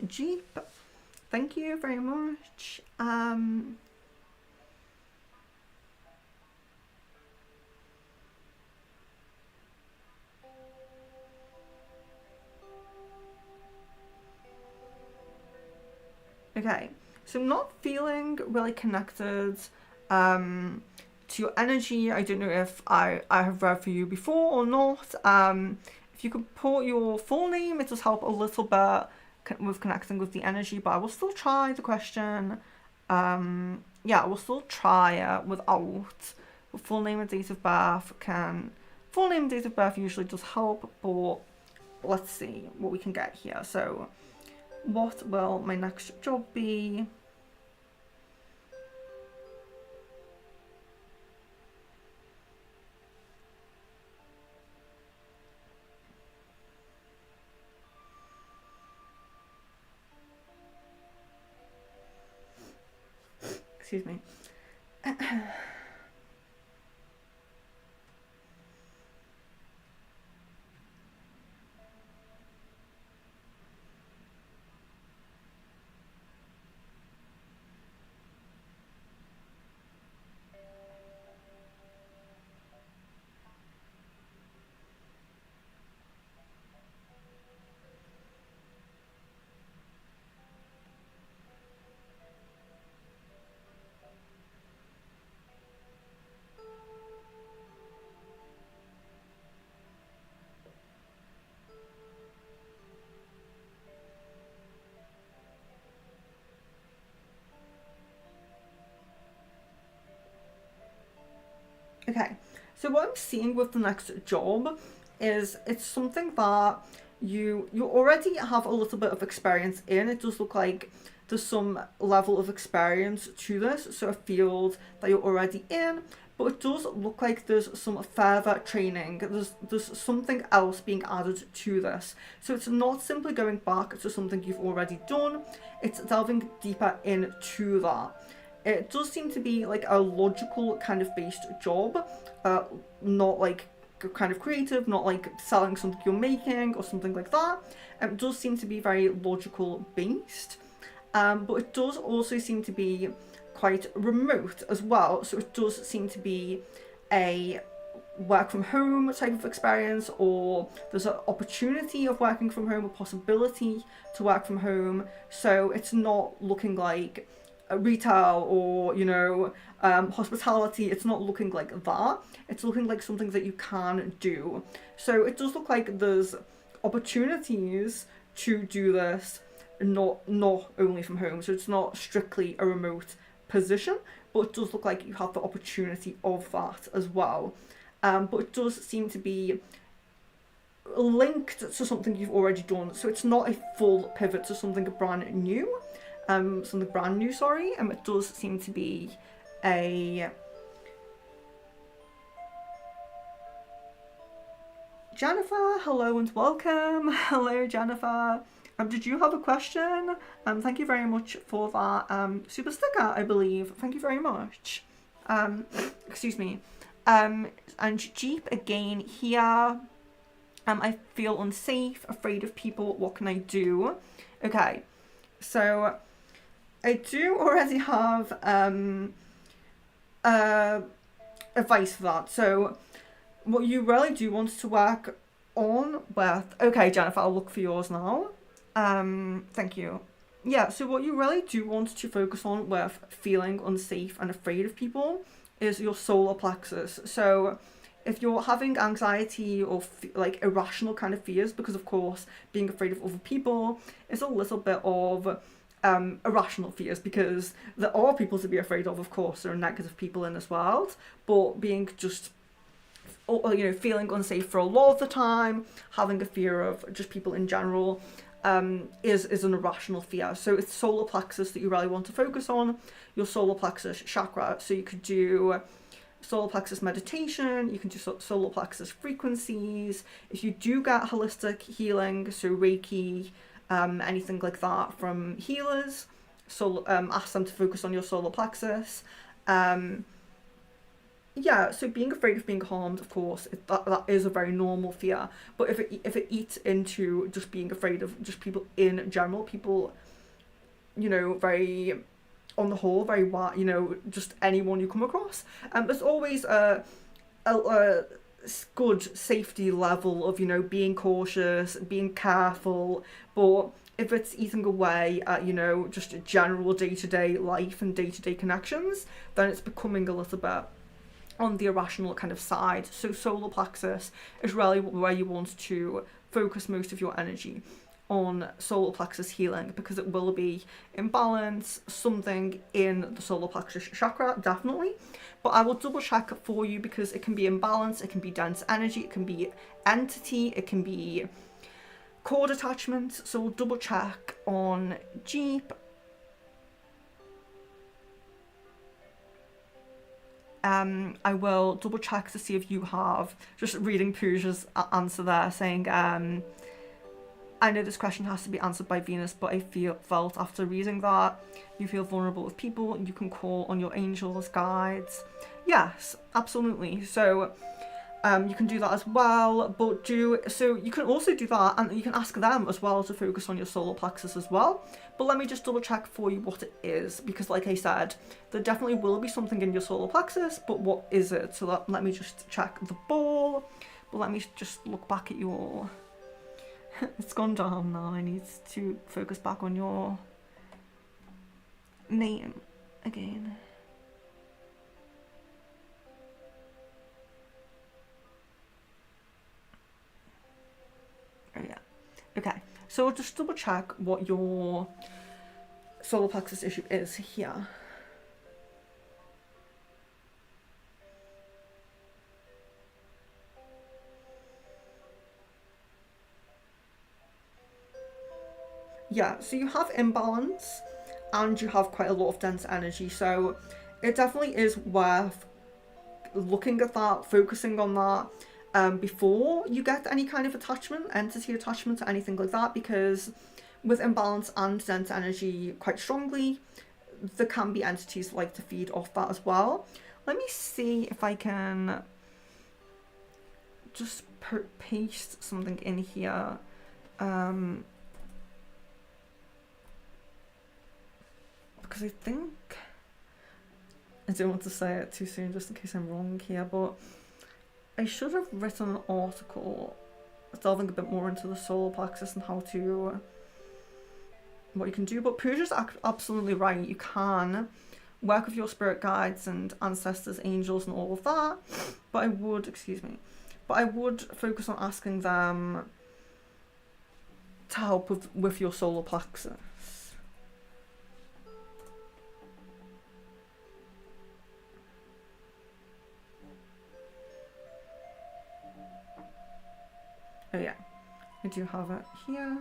Jeep, thank you very much. Okay, so I'm not feeling really connected to your energy. I don't know if I have read for you before or not. If you could put your full name, it does help a little bit with connecting with the energy, but I will still try the question. Yeah, I will still try it without. But full name and date of birth full name and date of birth usually does help, but let's see what we can get here. So, what will my next job be? Excuse me. Okay, so what I'm seeing with the next job is it's something that you already have a little bit of experience in. It does look like there's some level of experience to this, so a field that you're already in, but it does look like there's some further training. There's something else being added to this. So it's not simply going back to something you've already done, it's delving deeper into that. It does seem to be like a logical kind of based job, not like kind of creative, not like selling something you're making or something like that. It does seem to be very logical based, but it does also seem to be quite remote as well. So it does seem to be a work from home type of experience, or there's an opportunity of working from home, a possibility to work from home. So it's not looking like retail or hospitality. It's not looking like that. It's looking like something that you can do. So it does look like there's opportunities to do this not only from home. So it's not strictly a remote position, but it does look like you have the opportunity of that as well. But it does seem to be linked to something you've already done. So it's not a full pivot to something brand new. Sorry. It does seem to be a Jennifer, hello and welcome. Hello, Jennifer. Did you have a question? Thank you very much for that super sticker, I believe. Thank you very much. Excuse me. And Jeep again here. I feel unsafe, afraid of people. What can I do? Okay, so I do already have advice for that. So what you really do want to work on with... Okay, Jennifer, I'll look for yours now. Thank you. Yeah, so what you really do want to focus on with feeling unsafe and afraid of people is your solar plexus. So if you're having anxiety or like irrational kind of fears, because of course being afraid of other people is a little bit of irrational fears, because there are people to be afraid of course. There are negative people in this world, but being just or you know, feeling unsafe for a lot of the time, having a fear of just people in general, is an irrational fear. So it's solar plexus that you really want to focus on, your solar plexus chakra. So you could do solar plexus meditation, you can do solar plexus frequencies. If you do get holistic healing, so Reiki, anything like that from healers, so ask them to focus on your solar plexus. Yeah, so being afraid of being harmed, of course, that is a very normal fear. But if it eats into just being afraid of just people in general, people, you know, very, on the whole, very wide, you know, just anyone you come across, there's always a good safety level of, you know, being cautious, being careful. But if it's eating away at, you know, just general day-to-day life and day-to-day connections, then it's becoming a little bit on the irrational kind of side. So solar plexus is really where you want to focus most of your energy, on solar plexus healing, because it will be imbalance, something in the solar plexus chakra, definitely. But I will double check it for you, because it can be imbalance, it can be dense energy, it can be entity, it can be cord attachment. So we'll double check on Jeep. I will double check to see if you have, just reading Pooja's answer there, saying, I know this question has to be answered by Venus, but I felt after reading that, you feel vulnerable with people, you can call on your angels, guides. Yes, absolutely. So you can do that as well, but so you can also do that, and you can ask them as well to focus on your solar plexus as well. But let me just double check for you what it is, because like I said, there definitely will be something in your solar plexus, but what is it? So let me just check the ball, but let me just look back at your... It's gone down now. I need to focus back on your name again. Oh yeah. Okay. So just double check what your solar plexus issue is here. Yeah, so you have imbalance and you have quite a lot of dense energy, so it definitely is worth looking at that, focusing on that before you get any kind of attachment, entity attachment, or anything like that, because with imbalance and dense energy quite strongly, there can be entities like to feed off that as well. Let me see if I can just paste something in here. Because I think, I don't want to say it too soon just in case I'm wrong here, but I should have written an article delving a bit more into the solar plexus and how to, what you can do. But Pooja's absolutely right. You can work with your spirit guides and ancestors, angels, and all of that. But I would focus on asking them to help with your solar plexus. Oh yeah, I do have it here.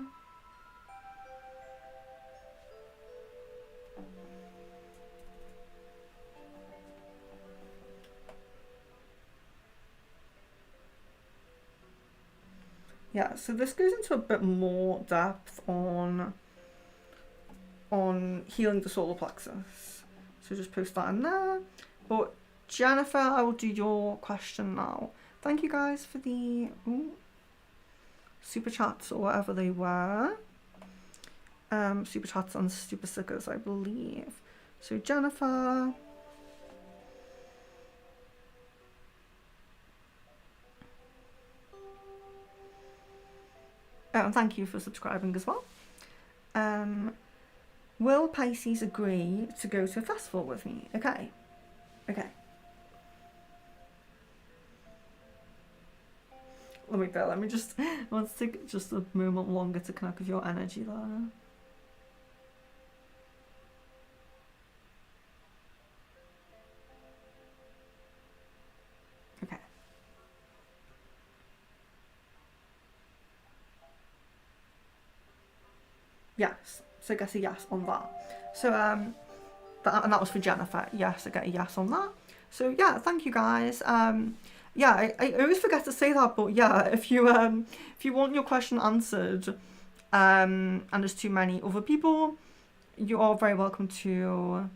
Yeah, so this goes into a bit more depth on healing the solar plexus. So just post that in there. But Jennifer, I will do your question now. Thank you guys for the super chats or whatever they were. Super chats and super stickers, I believe. So Jennifer. Oh, and thank you for subscribing as well. Will Pisces agree to go to a festival with me? Okay. Okay. Let me just, let's take just a moment longer to connect with your energy there. Okay. Yes. So I guess a yes on that. So and that was for Jennifer. Yes, I get a yes on that. So yeah, thank you guys. Yeah, I always forget to say that, but yeah, if you want your question answered, and there's too many other people, you are very welcome to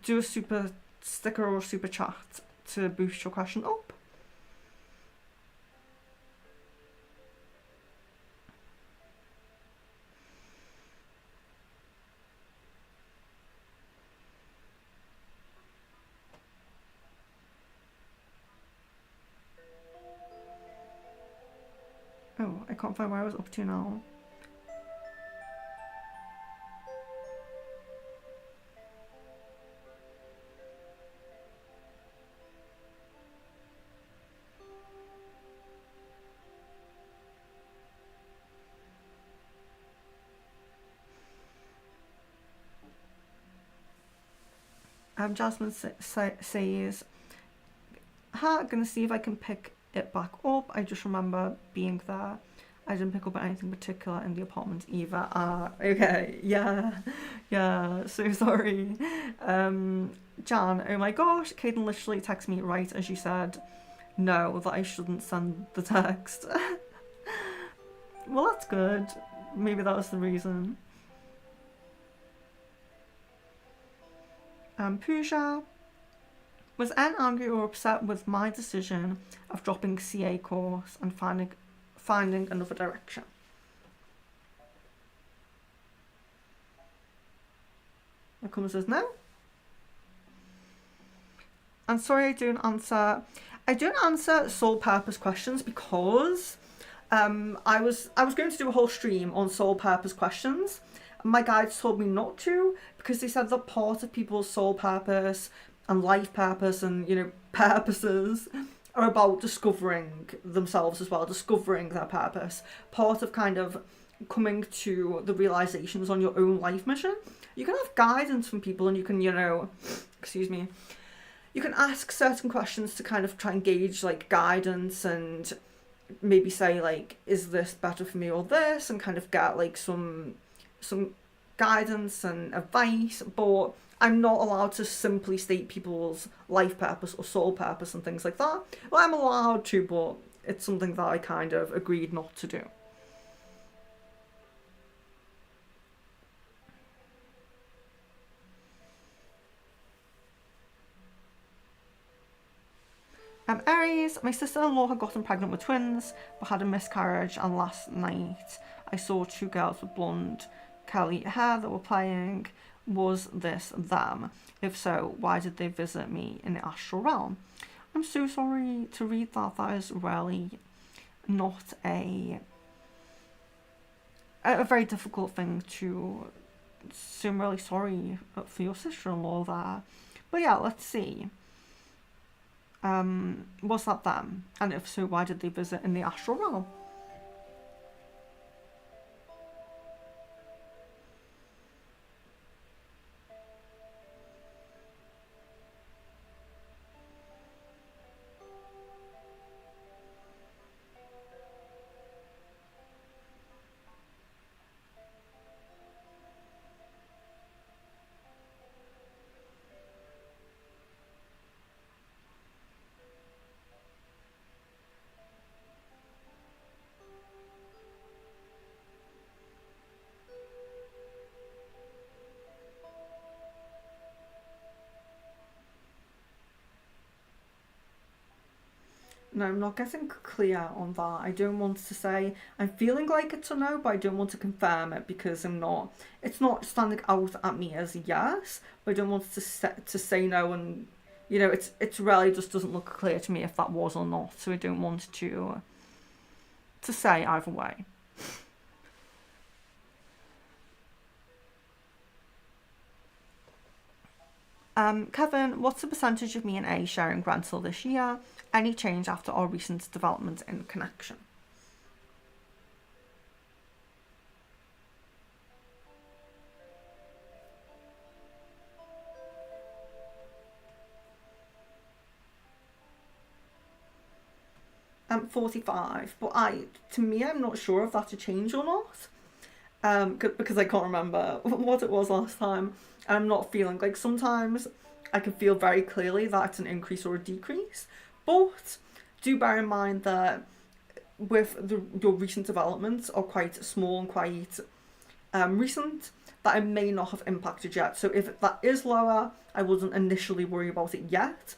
do a super sticker or super chat to boost your question up. Oh, I can't find where I was up to now. Jasmine says, "Ha, gonna see if I can pick it back up. I just remember being there. I didn't pick up anything particular in the apartment either." Ah, okay, yeah, yeah. So sorry, Jan. Oh my gosh, Caden literally texted me right as you said no that I shouldn't send the text. Well, that's good. Maybe that was the reason. Pooja. Was Anne angry or upset with my decision of dropping CA course and finding another direction? Nakuma says no. And sorry I don't answer. I don't answer sole purpose questions because I was going to do a whole stream on sole purpose questions. My guides told me not to because they said that part of people's sole purpose and life purpose and, you know, purposes are about discovering themselves as well, discovering their purpose. Part of kind of coming to the realizations on your own life mission. You can have guidance from people and you can, you know, excuse me, you can ask certain questions to kind of try and gauge like guidance and maybe say like, is this better for me or this, and kind of get like some guidance and advice, but I'm not allowed to simply state people's life purpose or soul purpose and things like that. Well, I'm allowed to, but it's something that I kind of agreed not to do. Aries, my sister-in-law had gotten pregnant with twins, but had a miscarriage, and last night I saw two girls with blonde curly hair that were playing. Was this them? If so, why did they visit me in the astral realm? I'm so sorry to read that. That is really not a very difficult thing to... So I'm really sorry for your sister-in-law there. But yeah, let's see. Was that them? And if so, why did they visit in the astral realm? No, I'm not getting clear on that. I don't want to say I'm feeling like it's a no, but I don't want to confirm it because I'm not. It's not standing out at me as a yes, but I don't want to say no, and you know, it's really just doesn't look clear to me if that was or not. So I don't want to say either way. Kevin, what's the percentage of me and A sharing rental this year? Any change after our recent development in connection? I'm 45, but to me, I'm not sure if that's a change or not. because I can't remember what it was last time, and I'm not feeling like, sometimes I can feel very clearly that it's an increase or a decrease, but do bear in mind that with your recent developments are quite small and quite recent, that it may not have impacted yet. So if that is lower, I wouldn't initially worry about it yet.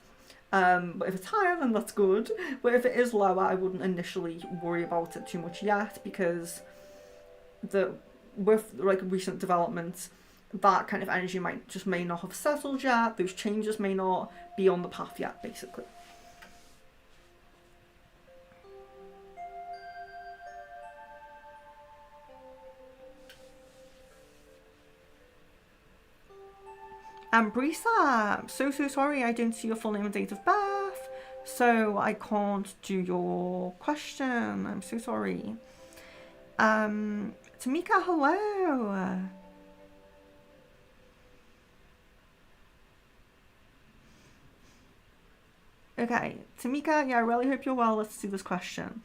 But if it's higher, then that's good. But if it is lower, I wouldn't initially worry about it too much yet, because with like recent developments, that kind of energy may not have settled yet. Those changes may not be on the path yet, basically. Brisa, so sorry I didn't see your full name and date of birth, so I can't do your question. I'm so sorry. Tamika, hello. Okay, Tamika, yeah, I really hope you're well. Let's do this question.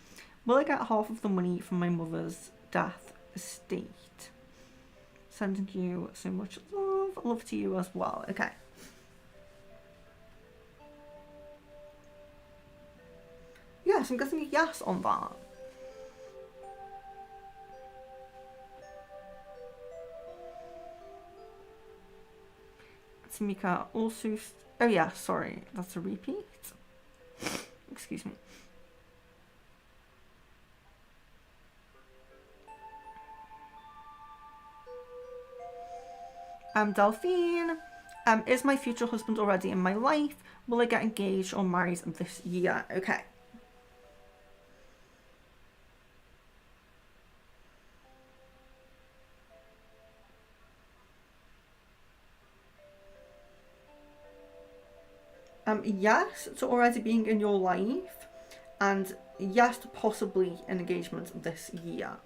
Will I get half of the money from my mother's death estate? Sending you so much love. Love to you as well. Okay. Yes, I'm getting a yes on that. Tamika also... Oh yeah, sorry. That's a repeat. Excuse me. Delphine, is my future husband already in my life? Will I get engaged or married this year? Okay. Yes to already being in your life, and yes to possibly an engagement this year.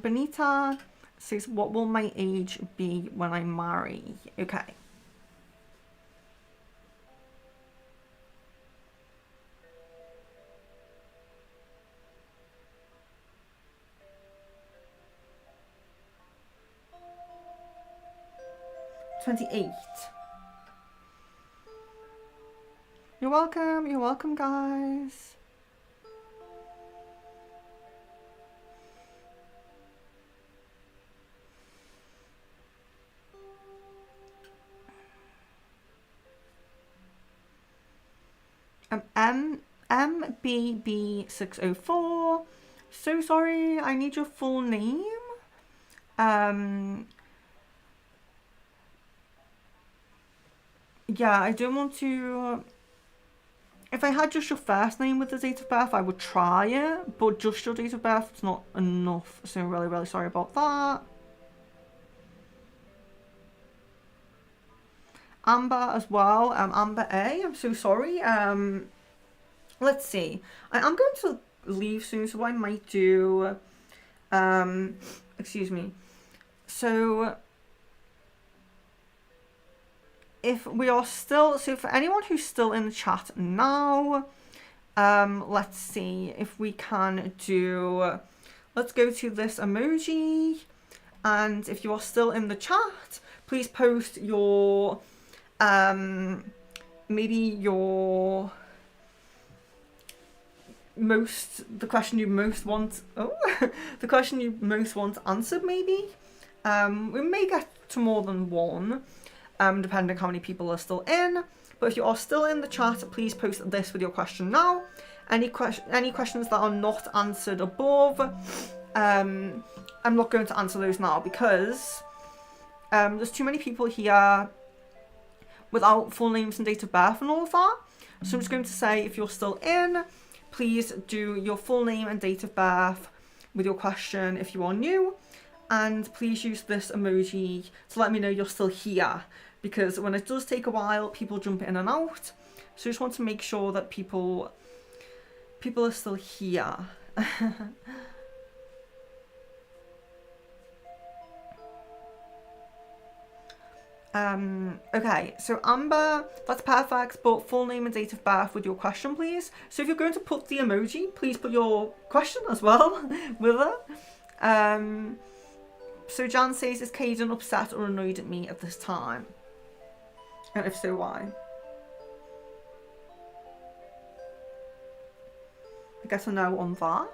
Benita says, what will my age be when I marry? Okay. $28. You're welcome, guys. MBB604. So sorry, I need your full name. Yeah, I don't want to... If I had just your first name with the date of birth, I would try it, but just your date of birth, it's not enough. So I'm really, really sorry about that. Amber as well, Amber A, I'm so sorry. Let's see. I am going to leave soon, so I might do, excuse me. So, if we are still, so for anyone who's still in the chat now, let's see if we can do, let's go to this emoji, and if you are still in the chat, please post your, maybe your the question you most want, the question you most want answered, maybe. We may get to more than one, depending on how many people are still in. But if you are still in the chat, please post this with your question now. Any questions that are not answered above, I'm not going to answer those now, because there's too many people here without full names and date of birth and all of that. So I'm just going to say, if you're still in, please do your full name and date of birth with your question if you are new. and please use this emoji to let me know you're still here, because when it does take a while, people jump in and out. So I just want to make sure that people are still here. Okay, so Amber, that's perfect, but full name and date of birth with your question, please. So if you're going to put the emoji, please put your question as well with it. So Jan says, is Caden upset or annoyed at me at this time? And if so, why? I guess a no on that.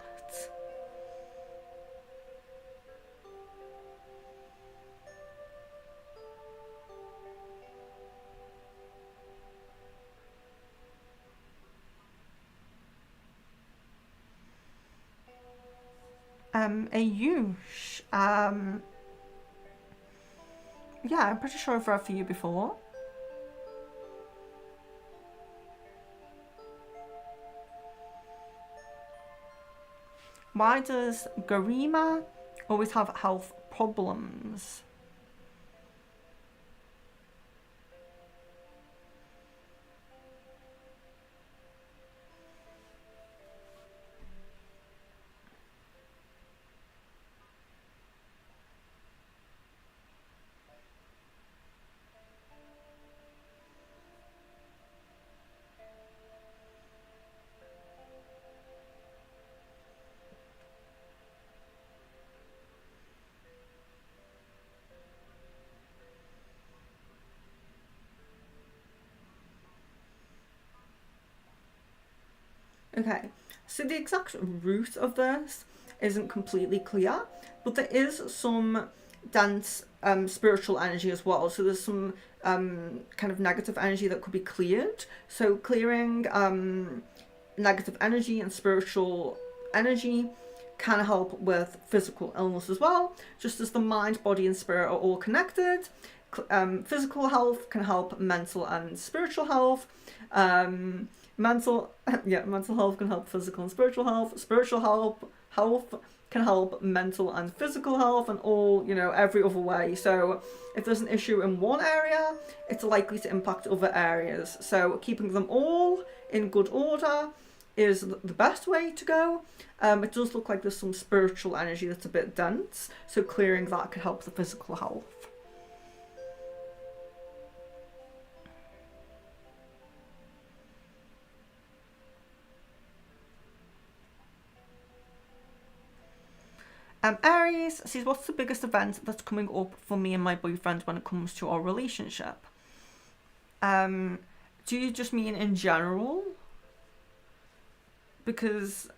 Ayush. Yeah, I'm pretty sure I've read for you before. Why does Garima always have health problems? Okay, so the exact root of this isn't completely clear, but there is some dense spiritual energy as well. So there's some kind of negative energy that could be cleared. So clearing negative energy and spiritual energy can help with physical illness as well, just as the mind, body and spirit are all connected. Physical health can help mental and spiritual health. Mental health can help physical and spiritual health. Spiritual health can help mental and physical health, and all, every other way. So if there's an issue in one area, it's likely to impact other areas. So keeping them all in good order is the best way to go. It does look like there's some spiritual energy that's a bit dense, so clearing that could help the physical health. Aries says, what's the biggest event that's coming up for me and my boyfriend when it comes to our relationship? Do you just mean in general? Because,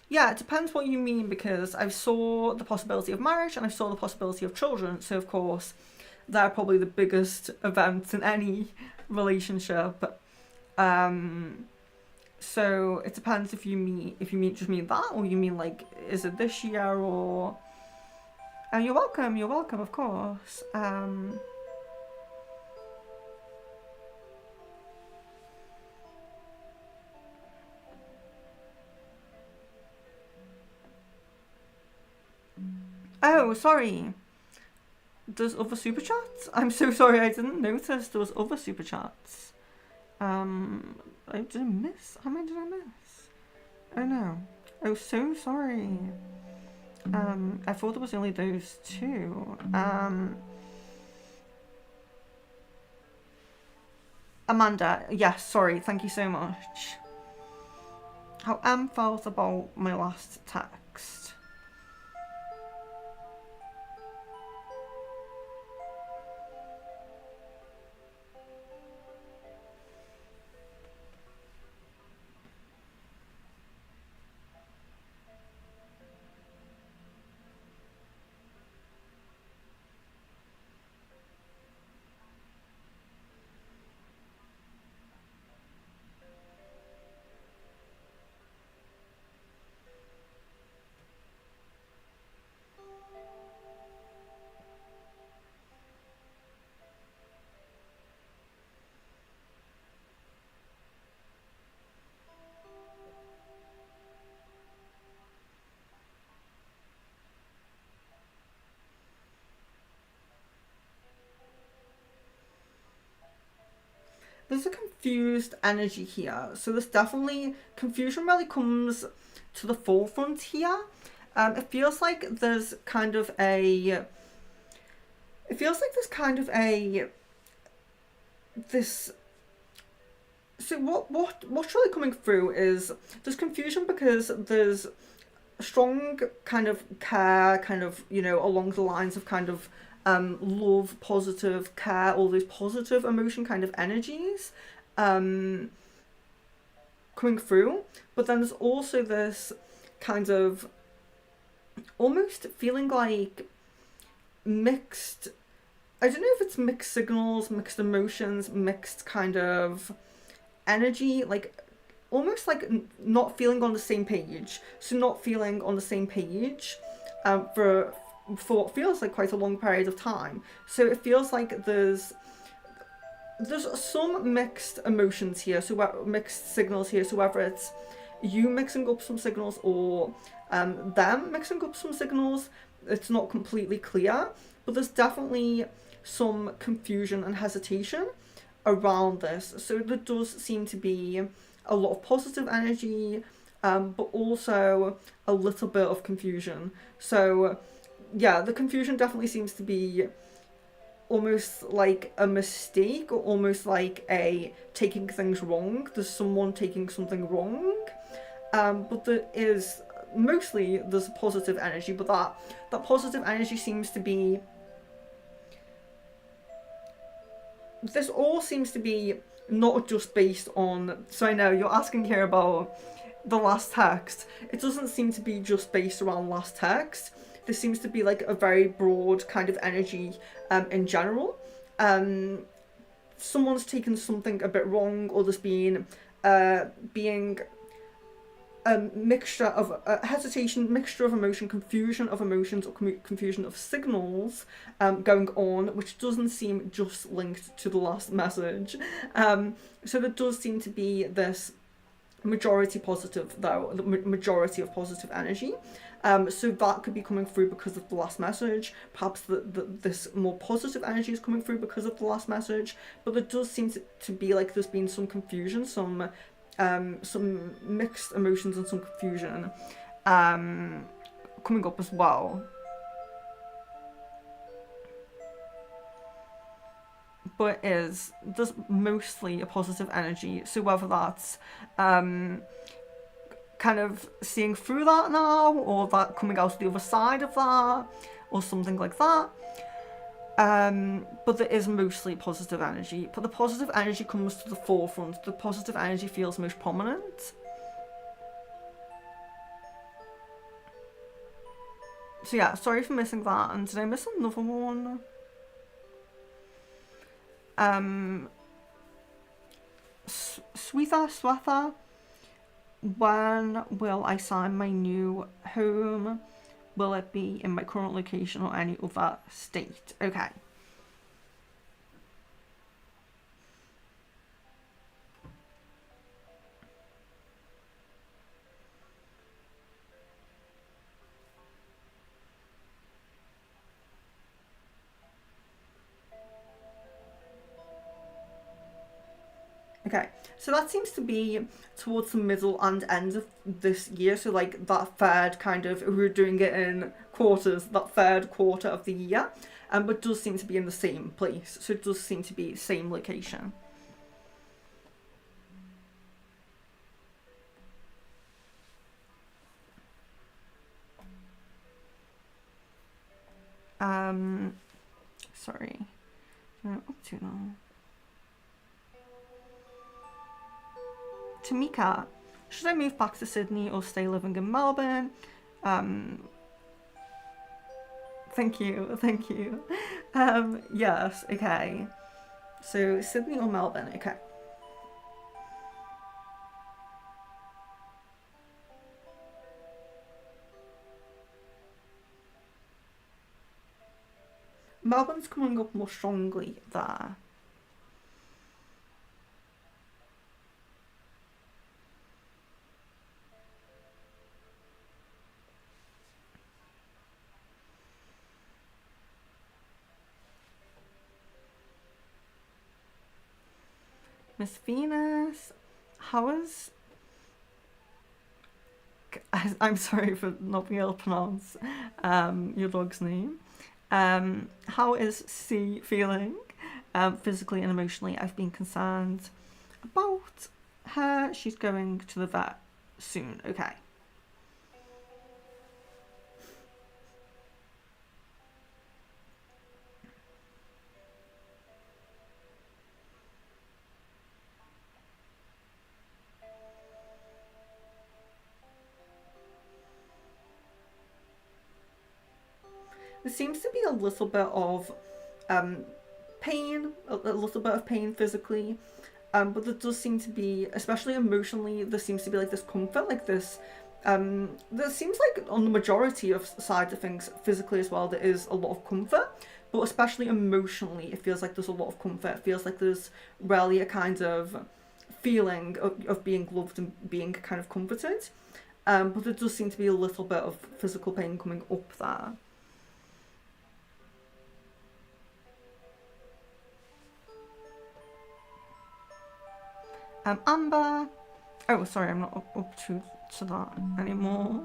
yeah, it depends what you mean, because I saw the possibility of marriage and I saw the possibility of children. So, of course, they're probably the biggest events in any relationship. So it depends if you just mean that, or you mean like, is it this year, or? You're welcome, of course. Oh, sorry. There's other super chats? I'm so sorry, I didn't notice there was other super chats. I didn't miss. How many did I miss? Oh no. Oh, so sorry. I thought there was only those two. Amanda, yes, sorry, thank you so much. How felt about my last text? confused energy here. So there's definitely confusion really comes to the forefront here. It feels like there's kind of a. It feels like there's kind of a. This. So what's really coming through is there's confusion because there's strong kind of care, kind of, you know, along the lines of kind of love, positive care, all those positive emotion kind of energies coming through. But then there's also this kind of almost feeling like mixed, I don't know if it's mixed signals, mixed emotions, mixed kind of energy, like almost like not feeling on the same page. So not feeling on the same page for what feels like quite a long period of time. So it feels like there's some mixed emotions here, so mixed signals here. So whether it's you mixing up some signals or them mixing up some signals, it's not completely clear. But there's definitely some confusion and hesitation around this. So there does seem to be a lot of positive energy, but also a little bit of confusion. So yeah, the confusion definitely seems to be almost like a mistake, or almost like a taking things wrong. There's someone taking something wrong, but there is mostly there's a positive energy, but that positive energy seems to be. This all seems to be not just based on. So I know you're asking here about the last text. It doesn't seem to be just based around last text. There seems to be like a very broad kind of energy in general. Someone's taken something a bit wrong, or there's been being a mixture of hesitation, mixture of emotion, confusion of emotions, or confusion of signals going on, which doesn't seem just linked to the last message. So there does seem to be this majority positive, though, the majority of positive energy. So that could be coming through because of the last message. Perhaps this more positive energy is coming through because of the last message. But there does seem to be like there's been some confusion, some mixed emotions and some confusion coming up as well. But there's mostly a positive energy. So whether that's kind of seeing through that now, or that coming out the other side of that, or something like that. But there is mostly positive energy. But the positive energy comes to the forefront. The positive energy feels most prominent. So yeah, sorry for missing that. And did I miss another one? Swetha, when will I sign my new home? Will it be in my current location or any other state? Okay. Okay, so that seems to be towards the middle and end of this year. So like that third kind of, we're doing it in quarters, that third quarter of the year. But it does seem to be in the same place. So it does seem to be same location. Sorry. Up to now. Tamika, should I move back to Sydney or stay living in Melbourne? Thank you. Yes, okay. So Sydney or Melbourne, okay. Melbourne's coming up more strongly there. Miss Venus, how is... I'm sorry for not being able to pronounce your dog's name. How is C feeling? Physically and emotionally, I've been concerned about her. She's going to the vet soon. Okay. There seems to be a little bit of pain, a little bit of pain physically, but there does seem to be, especially emotionally, there seems to be like this comfort, like this. There seems like on the majority of sides of things, physically as well, there is a lot of comfort, but especially emotionally, it feels like there's a lot of comfort. It feels like there's really a kind of feeling of being loved and being kind of comforted. But there does seem to be a little bit of physical pain coming up there. Amber. Oh, sorry, I'm not up to that anymore.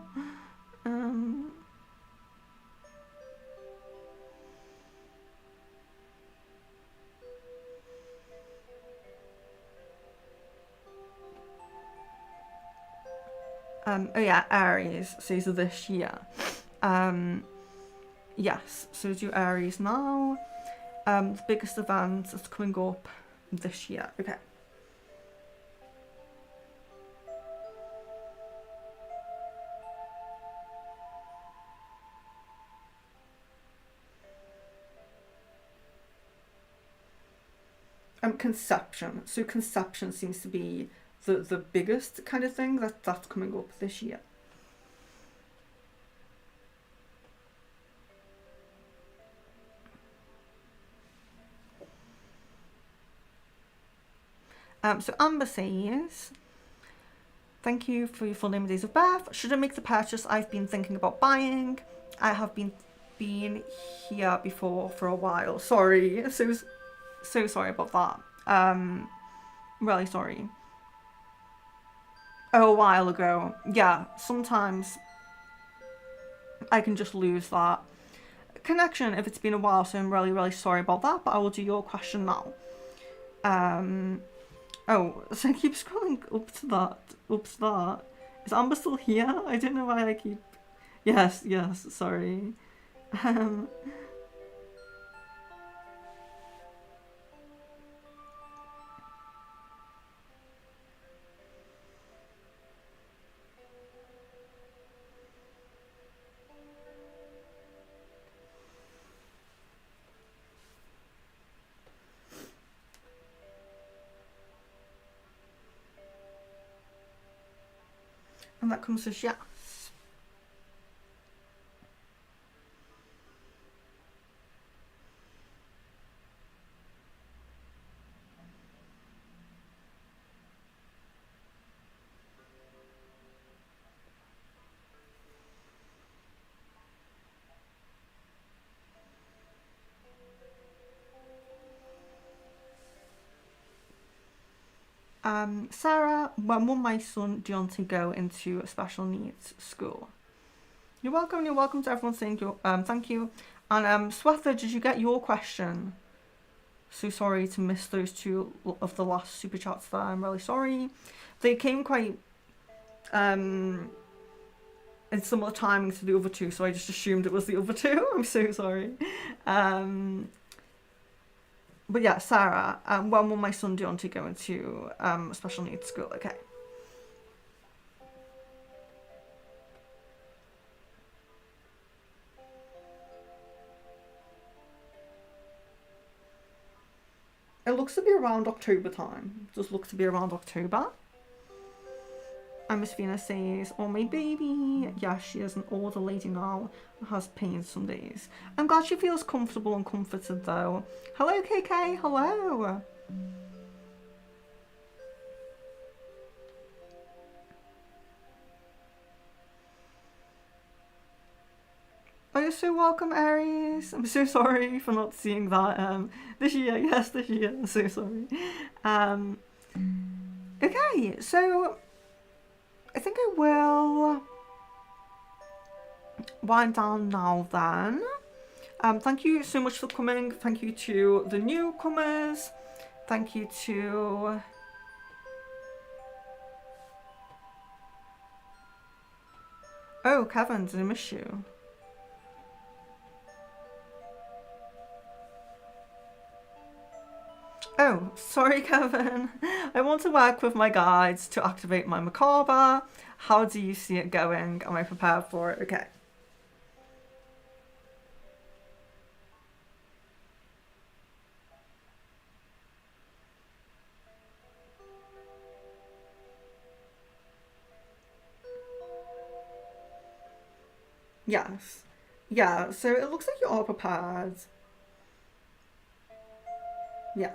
Oh yeah, Aries. So these are this year. Yes, so do Aries now. The biggest event that's coming up this year. Okay. Conception. So conception seems to be the biggest kind of thing that's coming up this year. So Amber says, thank you for your full name and days of birth. Should I make the purchase I've been thinking about buying? I have been here before for a while. Sorry, so sorry about that. Really sorry. Oh, a while ago. Yeah, sometimes I can just lose that connection if it's been a while, so I'm really, really sorry about that, but I will do your question now. Oh, so I keep scrolling up to that. Is Amber still here? I don't know why I keep... Yes, sorry. And that comes as yes. Sarah, when will my son Deontay go into a special needs school? You're welcome to everyone saying thank you. And Swetha, did you get your question? So sorry to miss those two of the last super chats there. I'm really sorry. They came quite in similar timing to the other two, so I just assumed it was the other two. I'm so sorry. But yeah, Sarah, when will my son Deontay go into special needs school? Okay. It looks to be around October time. It does look to be around October. And Miss Venus says, oh, my baby. Yeah, she is an older lady now and has pain some days. I'm glad she feels comfortable and comforted though. Hello, KK. Hello. Oh, you're so welcome, Aries. I'm so sorry for not seeing that this year. Yes, this year. I'm so sorry. Okay, so I think I will wind down now then. Thank you so much for coming. Thank you to the newcomers. Thank you to... Oh, Kevin, did I miss you? Oh, sorry, Kevin. I want to work with my guides to activate my Macabre. How do you see it going? Am I prepared for it? Okay. Yes. Yeah, so it looks like you are prepared. Yes.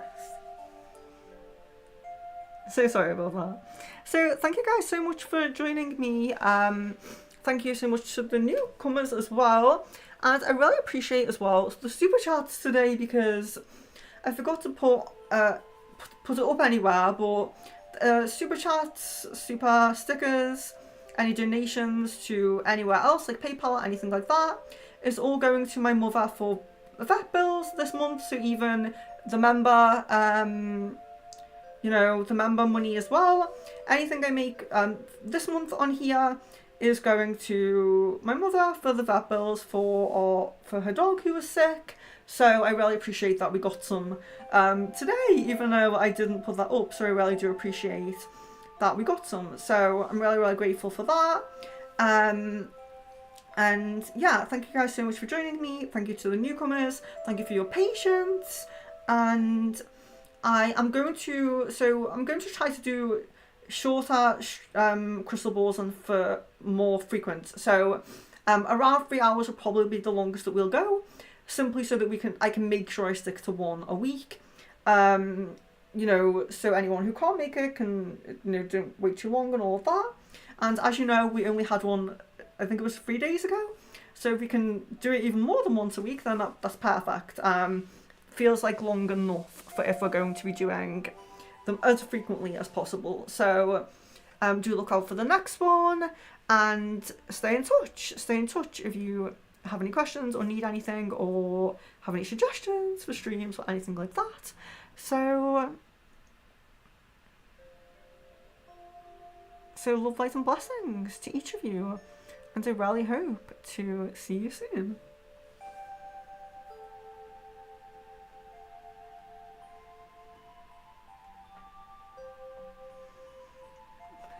So sorry about that. So thank you guys so much for joining me. Thank you so much to the newcomers as well. And I really appreciate as well the super chats today, because I forgot to put it up anywhere, but super chats, super stickers, any donations to anywhere else like PayPal, anything like that, is all going to my mother for vet bills this month. So even the member, the member money as well. Anything I make this month on here is going to my mother for the vet bills for her dog who was sick. So I really appreciate that we got some today, even though I didn't put that up. So I really do appreciate that we got some. So I'm really, really grateful for that. And yeah, thank you guys so much for joining me. Thank you to the newcomers. Thank you for your patience. And I'm going to try to do shorter crystal balls and for more frequent. So around 3 hours will probably be the longest that we'll go, simply so that I can make sure I stick to one a week. So anyone who can't make it can, don't wait too long and all of that. And as you know, we only had one, I think it was 3 days ago. So if we can do it even more than once a week, then that's perfect. Feels like long enough for if we're going to be doing them as frequently as possible. So do look out for the next one, and stay in touch if you have any questions or need anything or have any suggestions for streams or anything like that. So love, light and blessings to each of you, and I really hope to see you soon.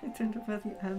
I don't know where the end